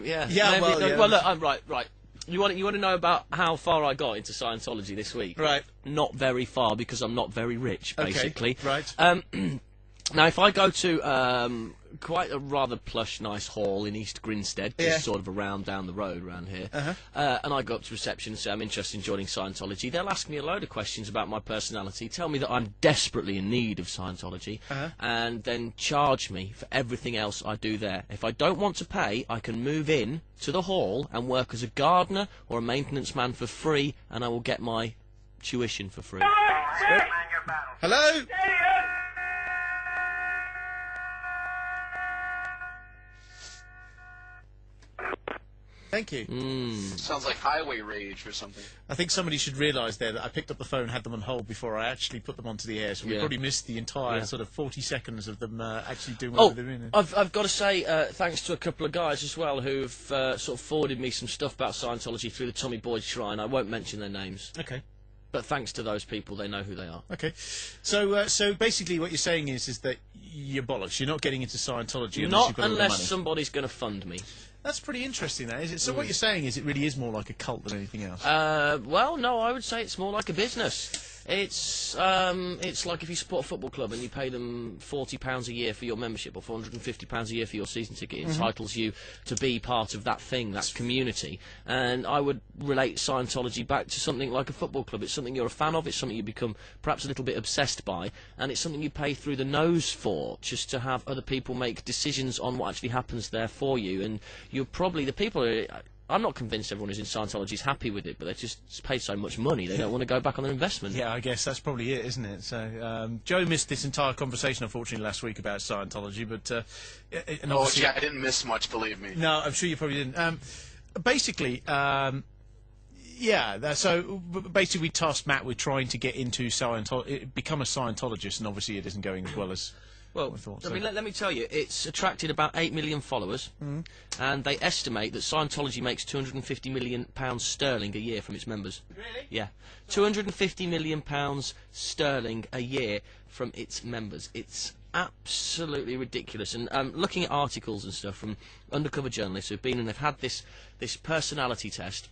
yeah. Yeah, maybe, well, look, right. You want to know about how far I got into Scientology this week? Right. Not very far, because I'm not very rich, basically. Okay, right. Now, if I go to quite a rather plush, nice hall in East Grinstead, just sort of around down the road around here, and I go up to reception and say I'm interested in joining Scientology, they'll ask me a load of questions about my personality, tell me that I'm desperately in need of Scientology, and then charge me for everything else I do there. If I don't want to pay, I can move in to the hall and work as a gardener or a maintenance man for free, and I will get my tuition for free. Hello? Thank you. Sounds like highway rage or something. I think somebody should realise there that I picked up the phone, had them on hold before I actually put them onto the air, so we probably missed the entire sort of 40 seconds of them actually doing what they're doing. I've got to say, thanks to a couple of guys as well who've sort of forwarded me some stuff about Scientology through the Tommy Boyd Shrine. I won't mention their names. Okay. But thanks to those people, they know who they are. Okay. So basically what you're saying is that you're bollocks. You're not getting into Scientology unless you've got all the money. Somebody's going to fund me. That's pretty interesting, that, is it? So what you're saying is it really is more like a cult than anything else? Well, no, I would say it's more like a business. It's like if you support a football club and you pay them £40 a year for your membership or £450 a year for your season ticket. It entitles you to be part of that thing, that community. And I would relate Scientology back to something like a football club. It's something you're a fan of, it's something you become perhaps a little bit obsessed by, and it's something you pay through the nose for, just to have other people make decisions on what actually happens there for you. And you're probably, the people who... I'm not convinced everyone who's in Scientology is happy with it, but they just pay so much money they don't want to go back on their investment. Yeah, I guess that's probably it, isn't it? So Joe missed this entire conversation, unfortunately, last week about Scientology, but... I didn't miss much, believe me. No, I'm sure you probably didn't. Basically, so basically we tasked Matt with trying to get into Scientology, become a Scientologist, and obviously it isn't going as well as... Well, let me tell you, it's attracted about 8 million followers, and they estimate that Scientology makes £250 million sterling a year from its members. Really? Yeah. £250 million sterling a year from its members. It's absolutely ridiculous. And looking at articles and stuff from undercover journalists who've been and they've had this personality test,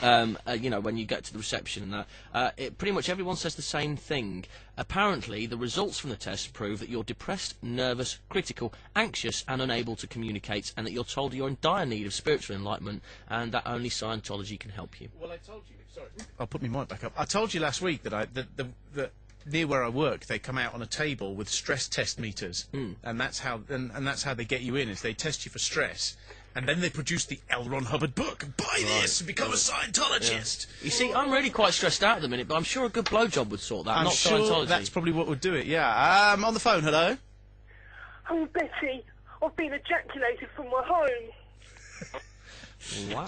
you know, when you get to the reception and that, pretty much everyone says the same thing. Apparently, the results from the test prove that you're depressed, nervous, critical, anxious, and unable to communicate, and that you're told you're in dire need of spiritual enlightenment, and that only Scientology can help you. Well, I told you. Sorry, I'll put my mic back up. I told you last week that that near where I work, they come out on a table with stress test meters, and that's how they get you in. Is they test you for stress. And then they produce the L. Ron Hubbard book. Buy this and become a Scientologist. Yeah. You see, I'm really quite stressed out at the minute, but I'm sure a good blowjob would sort that. I'm not sure Scientology. That's probably what would do it. Yeah. On the phone. Hello. Oh, Betty, I've been ejaculated from my home. Wow.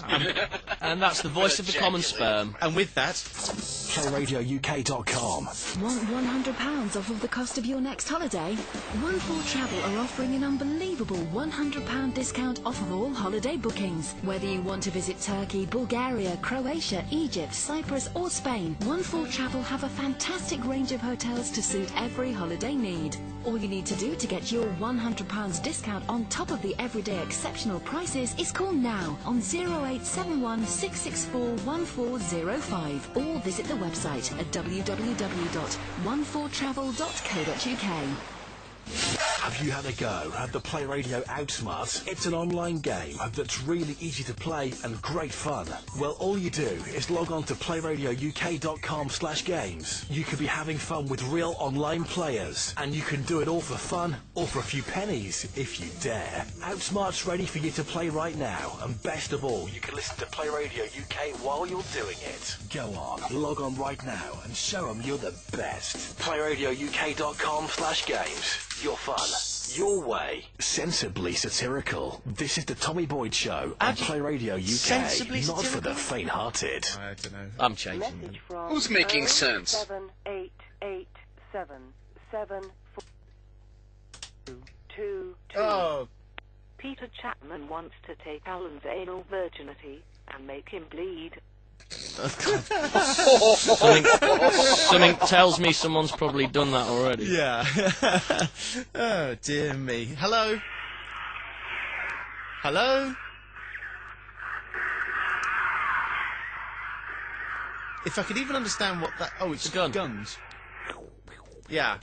And that's the voice of the common sperm. And with that, PlayRadioUK.com. Want £100 off of the cost of your next holiday? One4 Travel are offering an unbelievable £100 discount off of all holiday bookings. Whether you want to visit Turkey, Bulgaria, Croatia, Egypt, Cyprus or Spain, One4 Travel have a fantastic range of hotels to suit every holiday need. All you need to do to get your £100 discount on top of the everyday exceptional prices is call now on 0871 664 1405 or visit the website at www.one4travel.co.uk. Have you had a go at the Play Radio Outsmart? It's an online game that's really easy to play and great fun. Well, all you do is log on to playradiouk.com/games. You could be having fun with real online players, and you can do it all for fun or for a few pennies if you dare. Outsmart's ready for you to play right now, and best of all, you can listen to Play Radio UK while you're doing it. Go on, log on right now and show them you're the best. playradiouk.com/games. Your fun, your way. Sensibly satirical. This is the Tommy Boyd Show on Play Radio UK. Sensibly not satirical? for the faint-hearted. I don't know. I'm changing. Message from Who's making sense? 7887742222. Oh. Peter Chapman wants to take Alan's anal virginity and make him bleed. Something tells me someone's probably done that already. Yeah. Oh, dear me. Hello? Hello? If I could even understand what that... Oh, it's a gun. Guns. Yeah.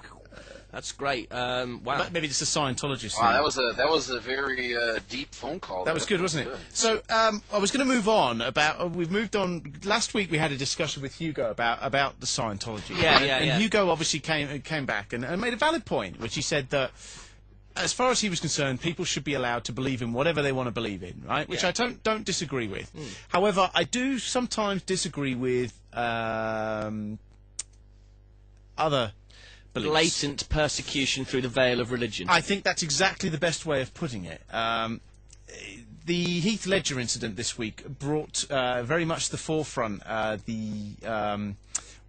That's great. Wow. But maybe it's a Scientologist. Wow, that was a very deep phone call. That was good, wasn't it? So I was going to move on about. We've moved on. Last week we had a discussion with Hugo about the Scientology. And Hugo obviously came back and made a valid point, which he said that, as far as he was concerned, people should be allowed to believe in whatever they want to believe in, right? Which I don't disagree with. However, I do sometimes disagree with other beliefs. Blatant persecution through the veil of religion. I think that's exactly the best way of putting it. The Heath Ledger incident this week brought very much to the forefront the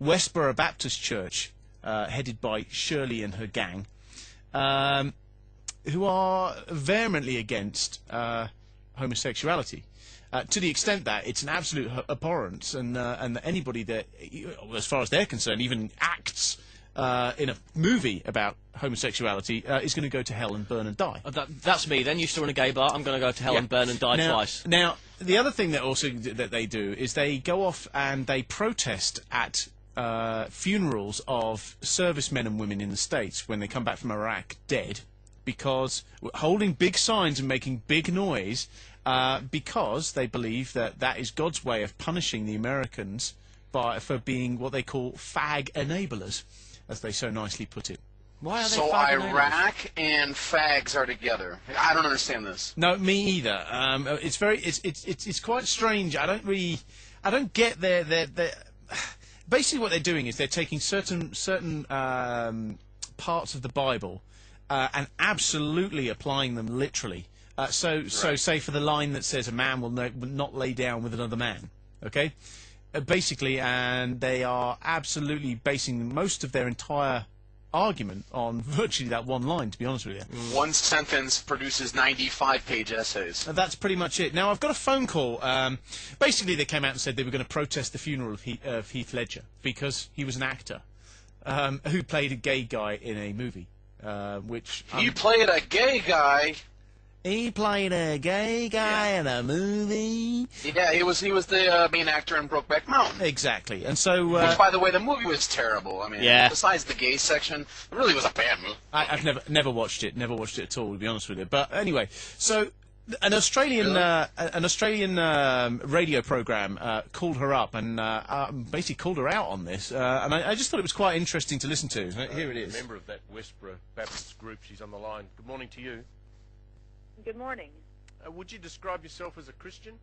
Westboro Baptist Church, headed by Shirley and her gang, who are vehemently against homosexuality. To the extent that it's an absolute abhorrence, and anybody that, as far as they're concerned, even acts in a movie about homosexuality is going to go to hell and burn and die. That's me. Then used to run a gay bar. I'm going to go to hell and burn and die twice. Now, the other thing that they do is they go off and they protest at funerals of servicemen and women in the States when they come back from Iraq dead, because holding big signs and making big noise. Because they believe that is God's way of punishing the Americans for being what they call fag enablers, as they so nicely put it. Why are they so fag Iraq and fags are together? I don't understand this. No, me either. It's quite strange. I don't get their basically what they're doing is they're taking certain parts of the Bible and absolutely applying them literally. So say for the line that says a man will not lay down with another man, okay? Basically, and they are absolutely basing most of their entire argument on virtually that one line, to be honest with you. One sentence produces 95-page essays. That's pretty much it. Now, I've got a phone call. Basically, they came out and said they were going to protest the funeral of Heath Ledger because he was an actor who played a gay guy in a movie. He played a gay guy? He played a gay guy in a movie. Yeah, he was the main actor in Brokeback Mountain. Exactly, and so. Which, by the way, the movie was terrible. I mean, besides the gay section, it really was a bad movie. I've never watched it. Never watched it at all, to be honest with you. But anyway, so an Australian radio program called her up and basically called her out on this, and I just thought it was quite interesting to listen to. Here it is. Member of that Westboro Baptist group. She's on the line. Good morning to you. Good morning. Would you describe yourself as a Christian?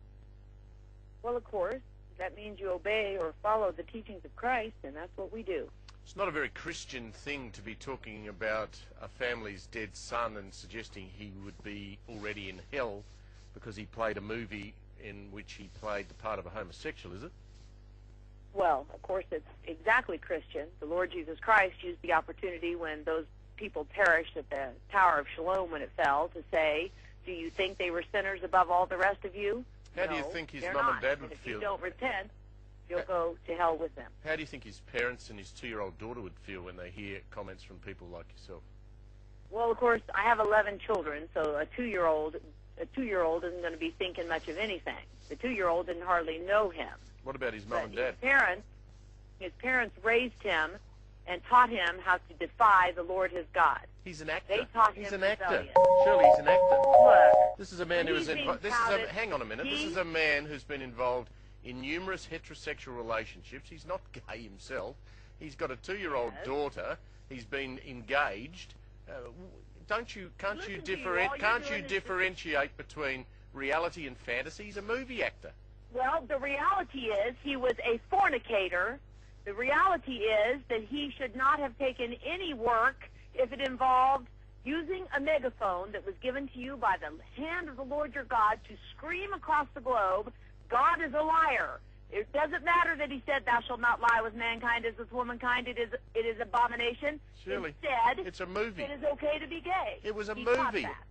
Well, of course. That means you obey or follow the teachings of Christ, and that's what we do. It's not a very Christian thing to be talking about a family's dead son and suggesting he would be already in hell because he played a movie in which he played the part of a homosexual, is it? Well, of course, it's exactly Christian. The Lord Jesus Christ used the opportunity when those people perished at the Tower of Siloam when it fell to say, do you think they were sinners above all the rest of you? How do you think his mum and dad would if feel? you don't repent, you'll go to hell with them. How do you think his parents and his 2-year-old daughter would feel when they hear comments from people like yourself? Well, of course, I have 11 children, so a 2-year-old isn't going to be thinking much of anything. The 2-year-old didn't hardly know him. What about his mum and dad? His parents raised him and taught him how to defy the Lord his God. He's an actor. They taught he's him an actor. rebellion. Surely he's an actor. Look, this is a man who is hang on a minute. This He- is a man who's been involved in numerous heterosexual relationships. He's not gay himself. He's got a 2-year-old daughter. He's been engaged. Can't you differentiate between reality and fantasy? He's a movie actor. Well, the reality is he was a fornicator. The reality is that he should not have taken any work if it involved using a megaphone that was given to you by the hand of the Lord your God to scream across the globe, God is a liar. It doesn't matter that he said, thou shalt not lie with mankind as with womankind. It is abomination. Surely. Instead, it's a movie. It is okay to be gay. It was a He taught movie. that.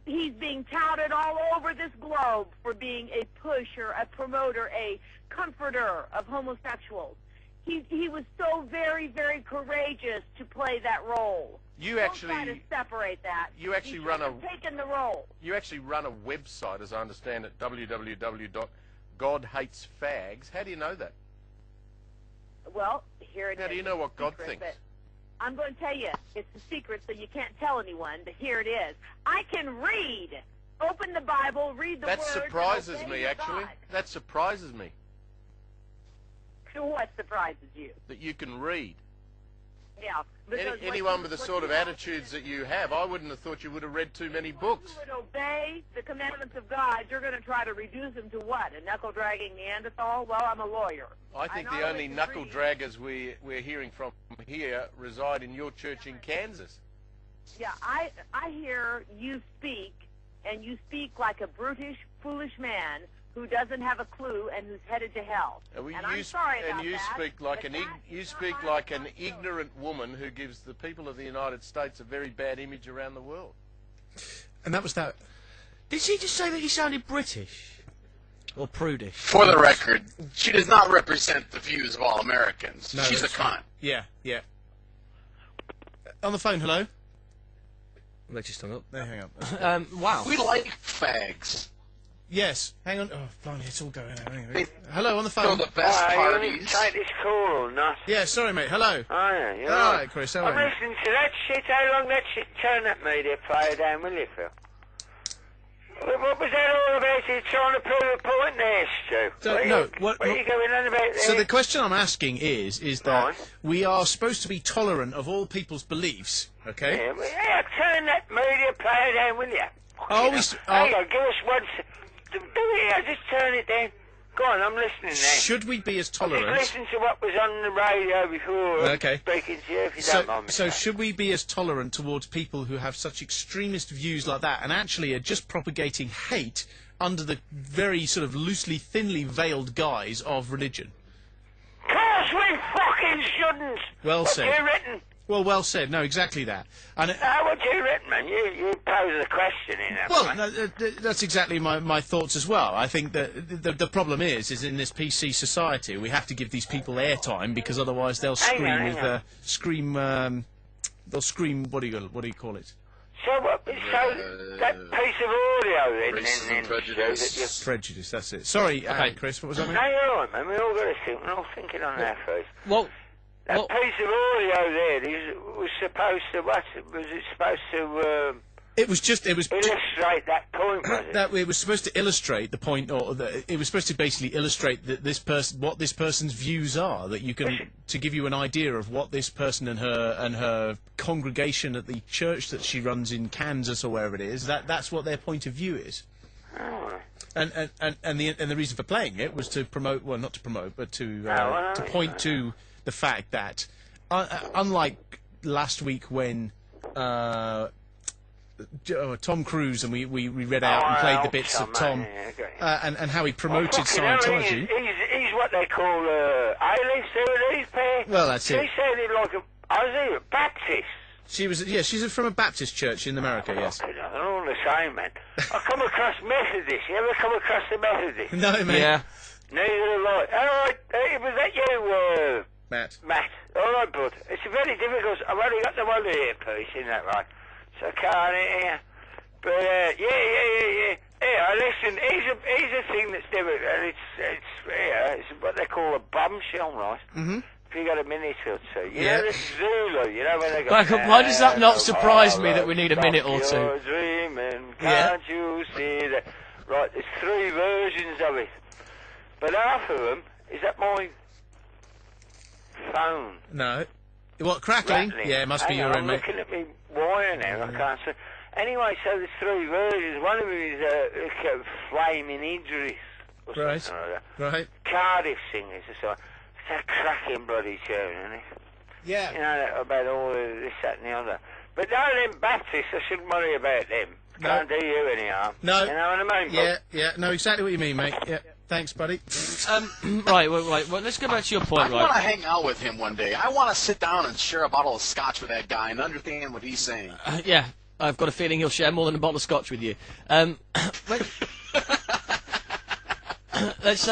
He's being touted all over this globe for being a pusher, a promoter, a comforter of homosexuals. He was so very, very courageous to play that role. You Don't actually try to separate that. You actually He run shouldn't have taken the role. You actually run a website, as I understand it, www.godhatesfags. How do you know that? Well, here it is. How do you know what God Secret, thinks? but I'm going to tell you, it's a secret, so you can't tell anyone, but here it is. I can read. Open the Bible, read the That Word. surprises and obey me, your actually. God. That surprises me. What surprises you? That you can read. Yeah. because Anyone with the what sort you of attitudes that you have, I wouldn't have thought you would have read too many books. You would obey the commandments of God. You're going to try to reduce him to what? A knuckle-dragging Neanderthal? Well, I'm a lawyer. I think the only knuckle draggers we're hearing from here reside in your church in Kansas. Yeah, I hear you speak, and you speak like a brutish, foolish man who doesn't have a clue and who's headed to hell. And I'm sorry about that. You speak like an ignorant woman who gives the people of the United States a very bad image around the world. And that was that. Did she just say that he sounded British? Or prudish? For the record, she does not represent the views of all Americans. No, She's a that's cunt. right. Yeah, yeah. On the phone, hello? They just hung up. They hang up. Wow. We like fags. Yes. Hang on. Oh, blimey, it's all going out. Hello, on the phone. The best You parties. want to take this call or not? Yeah, sorry, mate. Hello. Oh, yeah, you're All right. right, Chris. How I'm are you? listening to that shit. How long that shit? Turn that media player down, will you, Phil? What was that all about? You trying to prove a point there, Stu? What are you going on about there? So the question I'm asking is that we are supposed to be tolerant of all people's beliefs, okay? Yeah, turn that media player down, will you? Hang on, give us one. Do it. Just turn it down. Go on, I'm listening now. Should we be as tolerant? Just listen to what was on the radio before. Okay. Speaking to you, if you don't mind me. So should we be as tolerant towards people who have such extremist views like that and actually are just propagating hate under the very sort of loosely, thinly veiled guise of religion? Of course we fucking shouldn't. Well said. What you written? Well said. No, exactly that. And what you written, man? You pose the question in that. well, no, that's exactly my thoughts as well. I think that the problem is in this PC society we have to give these people airtime because otherwise they'll scream they'll scream. What do you call it? So that piece of audio then Prejudice. Prejudice. That's it. Sorry, Chris. What was that? No, you're all right, man. We all got to think. We're all thinking on our first. Well. That piece of audio there was supposed to. What was it supposed to? It was illustrate that point. Was it? It was supposed to illustrate the point, it was supposed to basically illustrate that what this person's views are. That you can to give you an idea of what this person and her congregation at the church that she runs in Kansas or wherever it is. That's what their point of view is. Oh. And the reason for playing it was to promote. Well, not to promote, but to point to the fact that, unlike last week when Tom Cruise and we read out and played the bits of Tom and how he promoted Scientology. He's what they call A-list. These pair. Well, that's it. He sounded like a Baptist. She's from a Baptist church in America. Yes. They're all the same, man. I come across Methodists. You ever come across the Methodists? No, man. Yeah. Neither have I. All right, was that you? Matt. All right, bud. It's very difficult. I've only got the one earpiece, isn't that right? So I can't hear. But yeah. Listen, here's a thing that's different, and it's what they call a bombshell, right? Mm-hmm. If you got a minute or two, you know the Zulu, you know when they go. Why does that not surprise me that we need a minute or two? You're dreaming, can't you see that? Right, there's 3 versions of it, but half of them is at my phone. No. What, crackling? Rattling. Yeah, it must be your I'm own, mate. looking at me wire now, I can't see. Anyway, so there's 3 versions. One of them is Flaming Idris. Or Right. something like that. Right. Cardiff singers or something. It's a cracking bloody tune, isn't it? Yeah. You know, about all this, that and the other. But no, them Baptists, I shouldn't worry about them. No. Can't do you any harm. No. You know what I mean? Yeah, know exactly what you mean, mate. Yeah. Thanks, buddy. Right, well, let's go back to your point, I want to hang out with him one day. I want to sit down and share a bottle of scotch with that guy and understand what he's saying. Yeah, I've got a feeling he'll share more than a bottle of scotch with you. Let's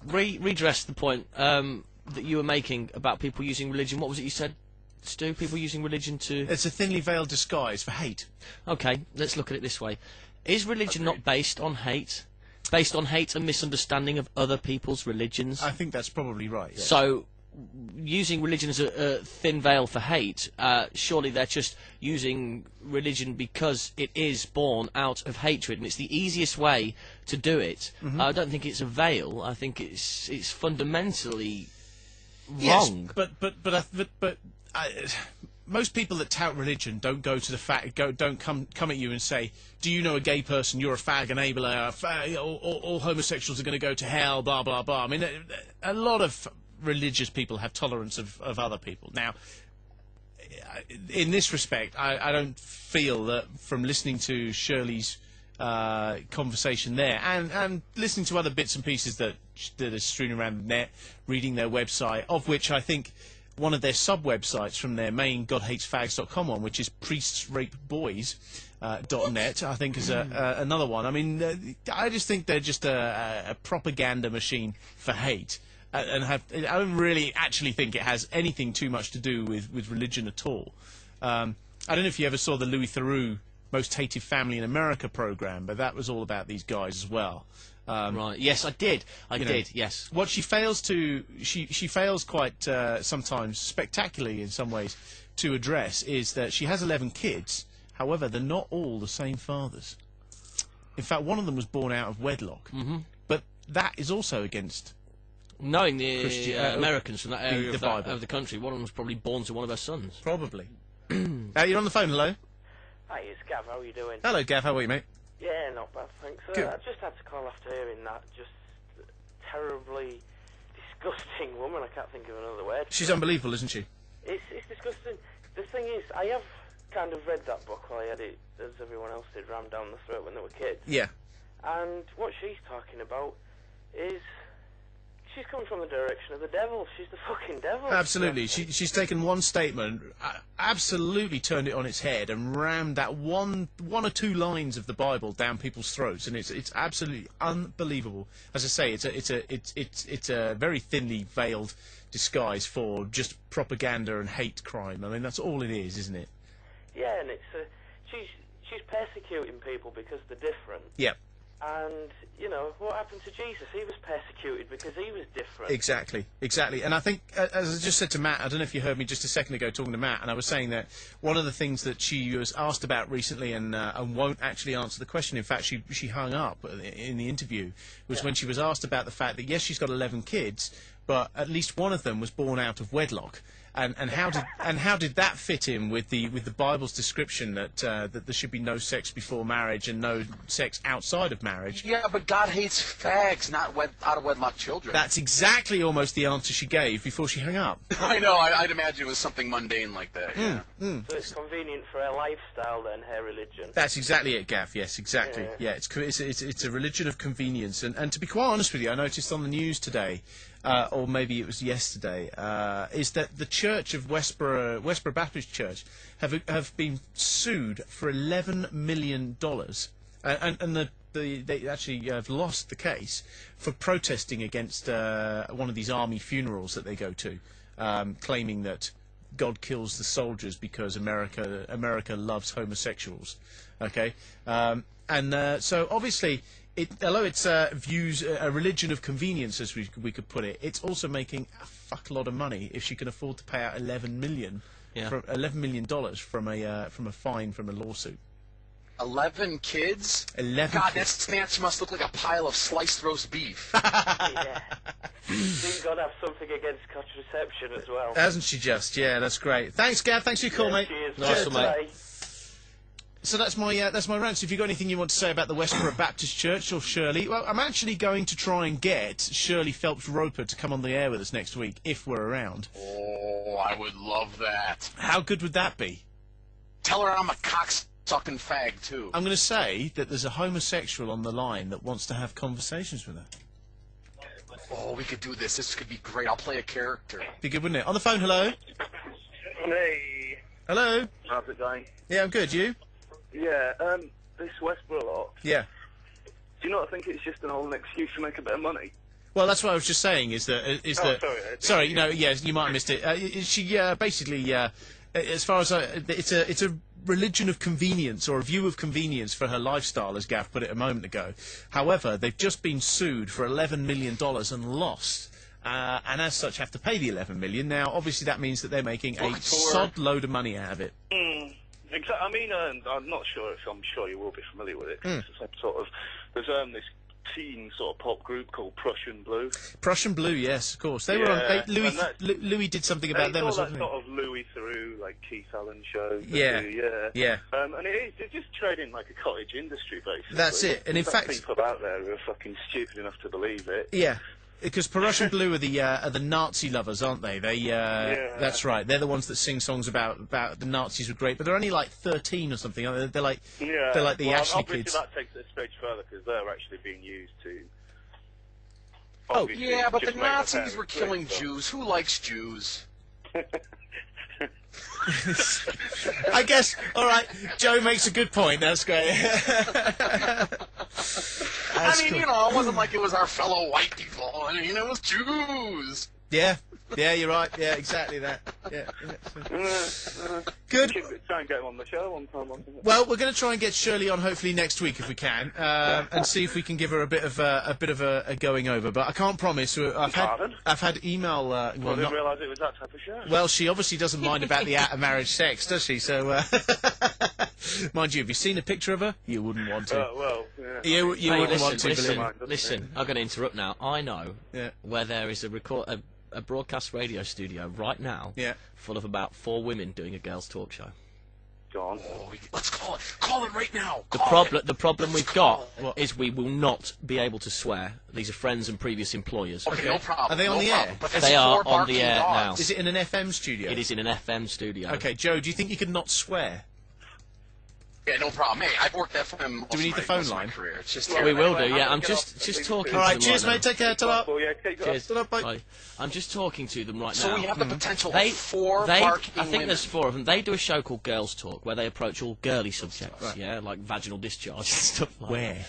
redress the point that you were making about people using religion. What was it you said, Stu? People using religion to... It's a thinly veiled disguise for hate. Okay, let's look at it this way. Is religion not based on hate? Based on hate and misunderstanding of other people's religions? I think that's probably right. Yes. So, using religion as a thin veil for hate, surely they're just using religion because it is born out of hatred, and it's the easiest way to do it. Mm-hmm. I don't think it's a veil. I think it's fundamentally wrong. Yes, but most people that tout religion don't go to the fact, don't come at you and say, "Do you know a gay person? You're a fag enabler. All homosexuals are going to go to hell." Blah blah blah. I mean, a lot of religious people have tolerance of other people. Now, in this respect, I don't feel that from listening to Shirley's conversation there and listening to other bits and pieces that are strewn around the net, reading their website, of which I think one of their sub-websites from their main godhatesfags.com one, which is priestsrapeboys.net, I think is another one. I mean, I just think they're just a propaganda machine for hate. I don't really actually think it has anything too much to do with religion at all. I don't know if you ever saw the Louis Theroux Most Hated Family in America program, but that was all about these guys as well. Right. Yes, I did. I did. Yes. What she fails to, she fails quite sometimes spectacularly in some ways to address is that she has 11 kids. However, they're not all the same fathers. In fact, one of them was born out of wedlock. Mm-hmm. But that is also against. Knowing the Americans from that area of the country, one of them was probably born to one of her sons. Probably. You're on the phone, hello? Hi, it's Gav, how are you doing? Hello, Gav, how are you, mate? Yeah, not bad, thanks. Good. I just had to call after hearing that just terribly disgusting woman, I can't think of another word. She's unbelievable, isn't she? It's disgusting. The thing is, I have kind of read that book while I had it, as everyone else did, rammed down the throat when they were kids. Yeah. And what she's talking about is she's coming from the direction of the devil. She's the fucking devil. Absolutely. She's taken one statement, absolutely turned it on its head, and rammed that one or two lines of the Bible down people's throats, and it's absolutely unbelievable. As I say, it's a very thinly veiled disguise for just propaganda and hate crime. I mean, that's all it is, isn't it? Yeah, and she's persecuting people because they're different. Yep. And, you know, what happened to Jesus? He was persecuted because he was different. Exactly. And I think, as I just said to Matt, I don't know if you heard me just a second ago talking to Matt, and I was saying that one of the things that she was asked about recently and won't actually answer the question, in fact, she hung up in the interview, was when she was asked about the fact that, yes, she's got 11 kids, but at least one of them was born out of wedlock. And how did that fit in with the Bible's description that there should be no sex before marriage and no sex outside of marriage? Yeah, but God hates fags, not out of wedlock children. That's exactly almost the answer she gave before she hung up. I know. I'd imagine it was something mundane like that. Yeah. So it's convenient for her lifestyle, then, her religion. That's exactly it, Gav. Yes, exactly. Yeah, it's a religion of convenience. And to be quite honest with you, I noticed on the news today, or maybe it was yesterday, is that the Church of Westboro Baptist Church have been sued for $11 million, and they actually have lost the case for protesting against one of these army funerals that they go to, claiming that God kills the soldiers because America loves homosexuals. Okay, so obviously, although it's views a religion of convenience, as we could put it, it's also making a fuckload of money if she can afford to pay out $11 million from a fine from a lawsuit. 11 kids? 11 God, kids. that snatch must look like a pile of sliced roast beef. Yeah. She's got to have something against contraception as well. Hasn't she just? Yeah, that's great. Thanks, Gav. Thanks for your call, mate. Cheers. Nice one, mate. Bye. So that's my rant. So if you've got anything you want to say about the Westboro Baptist Church or Shirley, well, I'm actually going to try and get Shirley Phelps-Roper to come on the air with us next week, if we're around. Oh, I would love that. How good would that be? Tell her I'm a cocksucking fag, too. I'm going to say that there's a homosexual on the line that wants to have conversations with her. Oh, we could do this. This could be great. I'll play a character. Be good, wouldn't it? On the phone, hello? Hey. Hello? How's it going? Yeah, I'm good. You? Yeah, this Westboro lot. Yeah. Do you not think it's just an old excuse to make a bit of money? Well, that's what I was just saying. Sorry, you know, yes, you might have missed it. She basically, as far as it's a religion of convenience, or a view of convenience for her lifestyle, as Gav put it a moment ago. However, they've just been sued for $11 million and lost. And as such, have to pay the $11 million. Now, obviously, that means that they're making a sod load of money out of it. Exactly. I mean, I'm not sure if I'm sure you will be familiar with it. It's some sort of there's this teen sort of pop group called Prussian Blue. Prussian Blue, yes, of course. They were on. Louis did something about them as well. That sort of Louis Theroux, like Keith Allen show. Yeah. And they're just trading like a cottage industry, basically. That's it. And in fact, people out there who are fucking stupid enough to believe it. Yeah. Because Prussian Blue are the Nazi lovers, aren't they? That's right. They're the ones that sing songs about the Nazis were great, but they're only like 13 or something. Aren't they? They're like the Ashley kids. That takes it a stage further because they're actually being used to. Oh yeah, but the Nazis were killing Jews. Who likes Jews? I guess. All right, Joe makes a good point. That's great. It wasn't like it was our fellow white people. I mean, it was Jews. Yeah, you're right. Yeah, exactly that. Yeah. Good. Try and get him on the show on time. Well, we're going to try and get Shirley on hopefully next week if we can, and see if we can give her a bit of a going over. But I can't promise. I've had email. I didn't realise it was that type of show. Well, she obviously doesn't mind about the out of marriage sex, does she? So, mind you, have you seen a picture of her? You wouldn't want to. You wouldn't want to. Listen, I'm going to interrupt now. I know where there is a broadcast radio studio right now, full of about 4 women doing a girls' talk show. Go on. Let's call it. Call it right now. The problem we've got is we will not be able to swear. These are friends and previous employers. Okay, no problem. Are they on the air? They are on the air now. Is it in an FM studio? It is in an FM studio. Okay, Joe, do you think you could not swear? Yeah, no problem. Hey, I've worked FM. Do we need the phone line? It's just we will do. Yeah, I'm just talking. All right, to them cheers, mate. Take care. Ta-ra. Cheers. Ta-ra, bye. Bye. I'm just talking to them right now. So we have the potential of 4 barking I think women. there's 4 of them. They do a show called Girls Talk where they approach all girly subjects. Yeah, like vaginal discharge and stuff like that. Where?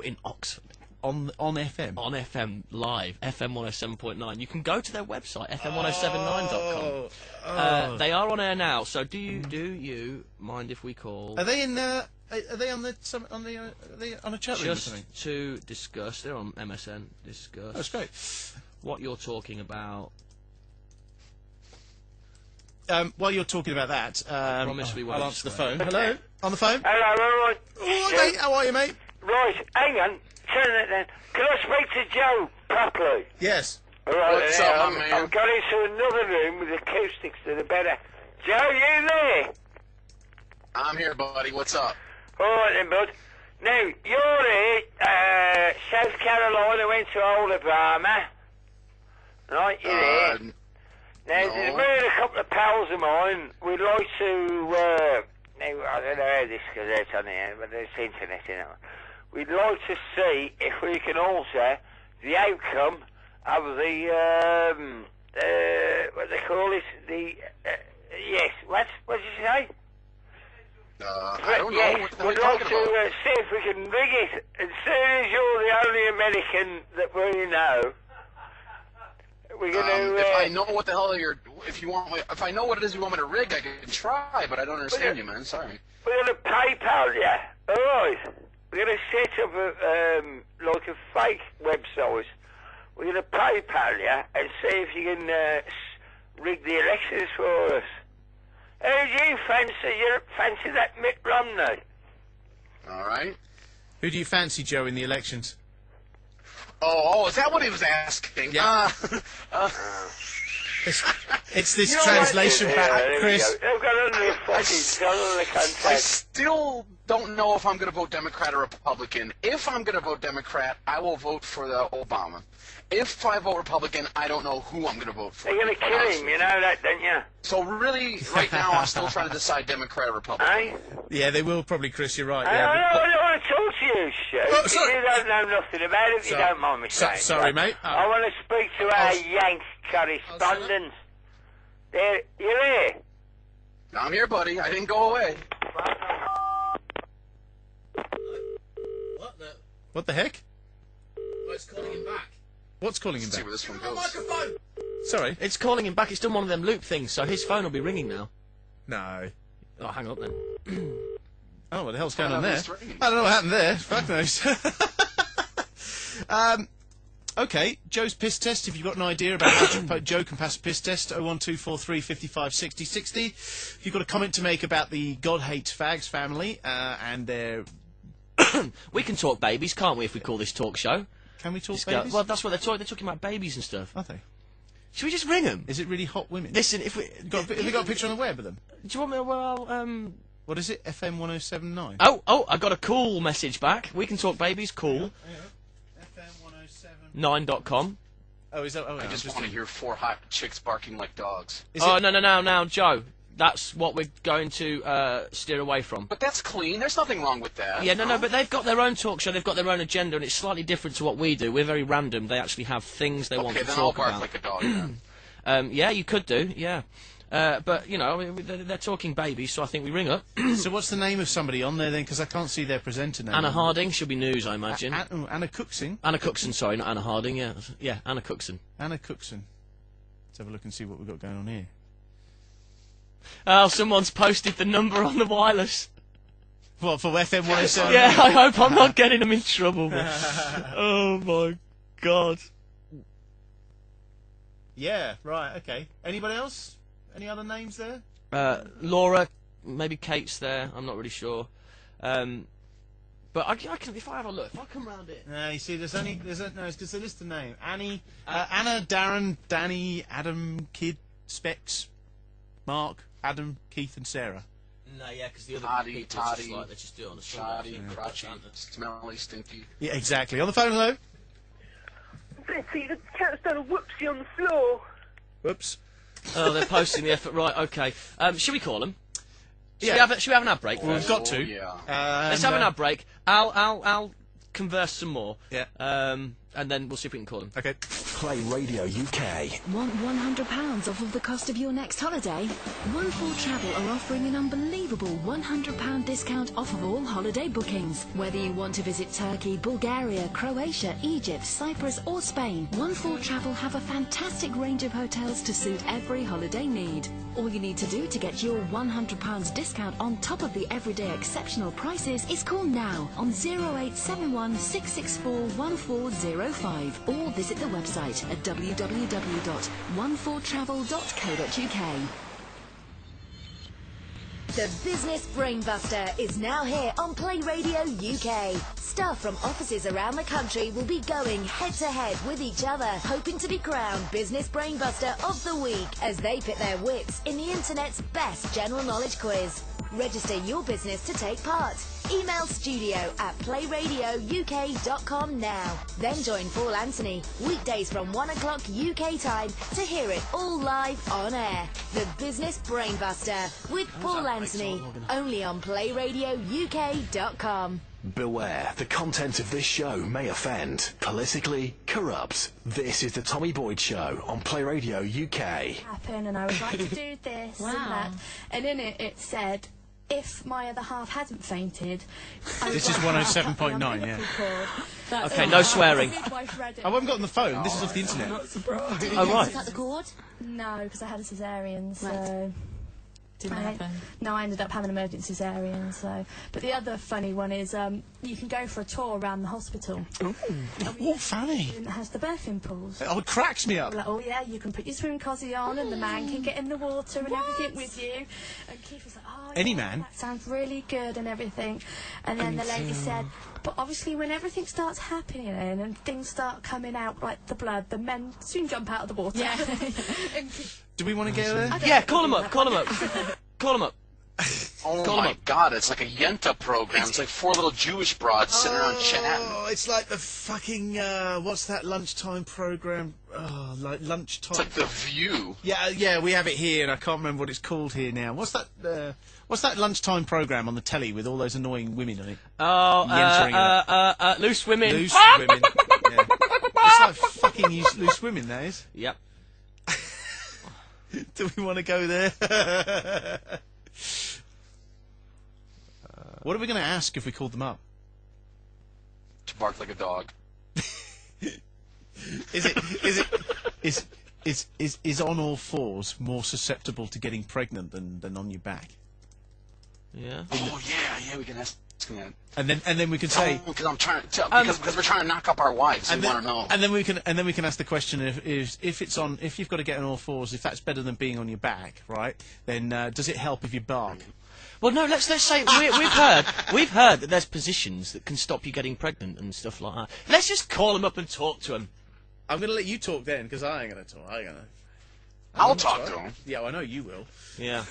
In Oxford. On FM? On FM Live, FM 107.9. You can go to their website, fm1079.com. They are on air now, so do you mind if we call... Are they in... Are they on a chat room or something? Just to discuss, they're on MSN, discuss... That's great. What you're talking about... While you're talking about that, I promise we won't I'll answer the phone. Hello? On the phone? Hello, all right. Oh, mate, how are you, mate? Right, hang on. Turn it then. Can I speak to Joe properly? Yes. All right, What's up, my man? I've got into another room with acoustics that are better. Joe, you there? I'm here, buddy. What's up? All right then, bud. Now, you're here, South Carolina, went to old Obama. Right, you're there. Now, there's me and a couple of pals of mine. We'd like to, now, I don't know how this goes out on the air, but there's internet in it. We'd like to see if we can alter the outcome of the, what they call it, yes, what did you say? I don't know. Yes, What are we'd you like talking to about? see if we can rig it. As soon as you're the only American that we know, we're going to... if I know what the hell you're... If I know what it is you want me to rig, I can try, but I don't understand you, man. Sorry. We're going to PayPal you. All right. We're going to set up like a fake website. We're going to PayPal you and see if you can rig the elections for us. Who do you fancy? You fancy that Mitt Romney? All right. Who do you fancy, Joe, in the elections? Oh, is that what he was asking? Yeah. It's this translation back, Chris. They've got under the fucking under the contact. I still don't know if I'm going to vote Democrat or Republican. If I'm going to vote Democrat, I will vote for the Obama. If I vote Republican, I don't know who I'm going to vote for. They're going to kill him, you know that, don't you? So really, right now, I'm still trying to decide Democrat or Republican. Yeah, they will probably, Chris, you're right. I don't want to talk to you, Stu. Oh, sorry. You don't know nothing about it, you don't mind me saying. Sorry, mate. I want to speak to our Yank correspondent. There, you there? I'm here, buddy. I didn't go away. What the heck? Oh, it's calling him back. What's calling him Let's back? see where this one goes. Microphone! Sorry? It's calling him back. It's done one of them loop things, so his phone will be ringing now. No. Oh, hang up then. Oh, what the hell's going on there? I don't know what happened there. Fuck knows. Okay, Joe's piss test. If you've got an idea about how Joe can pass a piss test, 01243 55 60 60. If you've got a comment to make about the God Hates Fags family and their... We can talk babies, can't we, if we call this talk show? Can we talk Just babies? Well, that's what they're talking. They're talking about babies and stuff. Are they? Should we just ring them? Is it really hot women? Listen, if we... Have they got a picture on the web of them? Do you want me to... Well, What is it? FM 1079? Oh, I got a cool message back. We can talk babies, cool. FM 107... 9.com. Oh, is that? Oh, I just want to hear 4 hot chicks barking like dogs. No, Joe. That's what we're going to steer away from. But that's clean. There's nothing wrong with that. Yeah, no, but they've got their own talk show. They've got their own agenda, and it's slightly different to what we do. We're very random. They actually have things they want to talk about. Okay, then I'll bark like a dog. Yeah, you could do. Yeah. But, you know, they're talking babies, so I think we ring up. So what's the name of somebody on there, then? Because I can't see their presenter name. Anna Harding. She'll be news, I imagine. Anna Cookson? Anna Cookson, sorry, not Anna Harding, yeah. Yeah, Anna Cookson. Anna Cookson. Let's have a look and see what we've got going on here. Oh, someone's posted the number on the wireless. What, for FM 107? Yeah, I hope I'm not getting them in trouble. Oh, my God. Yeah, right, okay. Anybody else? Any other names there? Laura, maybe Kate's there. I'm not really sure. But I can, if I have a look, if I come round it. You see, it's just a list of names. Annie, Anna, Darren, Danny, Adam, Kid, Specs, Mark, Adam, Keith, and Sarah. No, yeah, because the other people Toddy, like, they just do it on a Shoddy, crotchy, smelly, stinky. Yeah, exactly. On the phone, hello? Betty, the cat's done a whoopsie on the floor. Whoops. Oh, they're posting the effort. Right, okay. Should we call them? Should we have an ad break first? We've got to. Yeah. Let's have an ad break. I'll converse some more. Yeah. And then we'll see if we can call them. Okay. Play Radio UK. Want £100 off of the cost of your next holiday? One4 Travel are offering an unbelievable £100 discount off of all holiday bookings. Whether you want to visit Turkey, Bulgaria, Croatia, Egypt, Cyprus or Spain, One4 Travel have a fantastic range of hotels to suit every holiday need. All you need to do to get your £100 discount on top of the everyday exceptional prices is call now on 0871 664 1405 or visit the website at www.one4travel.co.uk. The Business Brainbuster is now here on Play Radio UK. Staff from offices around the country will be going head-to-head with each other, hoping to be crowned Business Brainbuster of the Week as they pit their wits in the internet's best general knowledge quiz. Register your business to take part. Email studio@playradiouk.com now. Then join Paul Anthony, weekdays from 1 o'clock UK time to hear it all live on air. The Business Brainbuster with Paul Anthony, only on playradiouk.com. Beware, the content of this show may offend, politically corrupt. This is the Tommy Boyd Show on Play Radio UK. Happen, and I would like to do this and that. And in it said, if my other half hadn't fainted... This is 107.9, yeah. Okay, no swearing. I haven't got on the phone. This is off the internet. Not surprised. Oh, right. Is that the cord? No, because I had a cesarean, so... Didn't happen. No, I ended up having an emergency cesarean. So, but the other funny one is you can go for a tour around the hospital. Ooh, what funny? It has the birthing pools. Oh, it cracks me up. Like, oh yeah, you can put your swim cosy on, and the man can get in the water and everything with you. And Keith was like, oh, any yeah, man? That sounds really good and everything. And then the lady said, but obviously when everything starts happening and things start coming out like the blood, the men soon jump out of the water. Yeah. Do we want to go there? Yeah, call them up. Call them up. Call them up. Oh my God! It's like a Yenta program. It's like 4 little Jewish broads sitting around chatting. Oh, it's like the fucking what's that lunchtime program? Oh, like lunchtime. It's like The View. Yeah, we have it here, and I can't remember what it's called here now. What's that lunchtime program on the telly with all those annoying women on it? Oh, Loose Women. Loose Women. Yeah. It's like fucking Loose Women, that is. Yep. Do we want to go there? What are we going to ask if we called them up? To bark like a dog. Is on all fours more susceptible to getting pregnant than on your back? Yeah. Oh yeah, we can ask that. And then we can say because I'm trying to because we're trying to knock up our wives. We want to know. And then we can ask the question if you've got to get on all fours, if that's better than being on your back, right? Then does it help if you bark? Well, no. Let's say we've heard that there's positions that can stop you getting pregnant and stuff like that. Let's just call them up and talk to them. I'm going to let you talk then because I ain't going to talk. I'll talk to him. Yeah, I know you will. Yeah.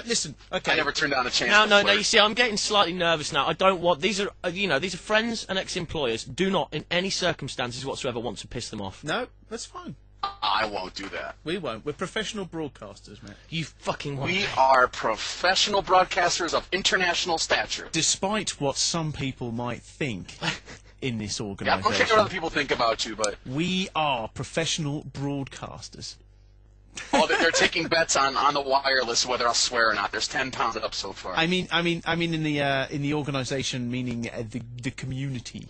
Listen, okay. I never turned down a chance. No. You see, I'm getting slightly nervous now. I don't want these are these are friends and ex-employers. Do not, in any circumstances whatsoever, want to piss them off. No, that's fine. I won't do that. We won't. We're professional broadcasters, man. You fucking won't. We are professional broadcasters of international stature. Despite what some people might think in this Yeah, I organisation. don't care what other people think about you, but we are professional broadcasters. they're taking bets on the wireless whether I'll swear or not. There's 10 pounds up so far. I mean, in the organisation, meaning the community.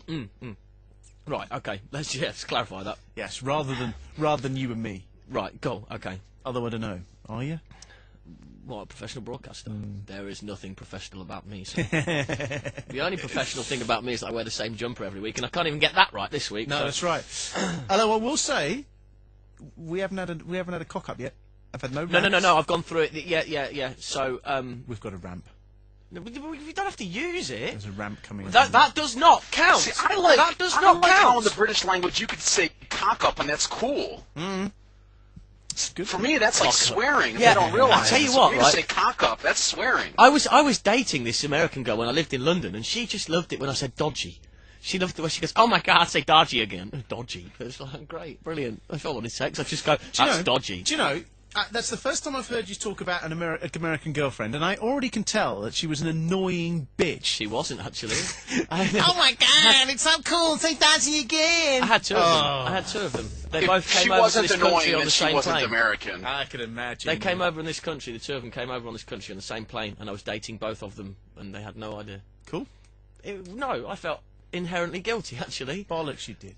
Right. Okay. Let's clarify that. Yes, rather than you and me. Right. Go. Okay. Although I don't know. Are you? What, a professional broadcaster? There is nothing professional about me. So. The only professional thing about me is that I wear the same jumper every week, and I can't even get that right this week. No, so. that's right. Although I will say, we haven't had a cock up yet. I've had no. No. I've gone through it. Yeah. So we've got a ramp. No, we don't have to use it. There's a ramp coming. That does not count. See, that does I not like count. how in the British language you could say cock up, and that's cool. It's good for me, that's like swearing. Yeah, They don't realize. I tell you So what, for me to right? say cock up, that's swearing. I was dating this American girl when I lived in London, and she just loved it when I said dodgy. She loved it when she goes, "Oh my God, I'd say dodgy again." Dodgy. It's like, great, brilliant. If I wanted sex, I'd just go, "That's dodgy." Do you know? That's the first time I've heard you talk about an American girlfriend, and I already can tell that she was an annoying bitch. She wasn't, actually. Oh my God, it's so cool! Say dodgy again. I had two of them. They both came she over to wasn't this country annoying, on then the she same wasn't plane. American. I can imagine. They came over in this country. The two of them came over on this country on the same plane, and I was dating both of them, and they had no idea. Cool. No, I felt inherently guilty, actually. Bollocks, you did.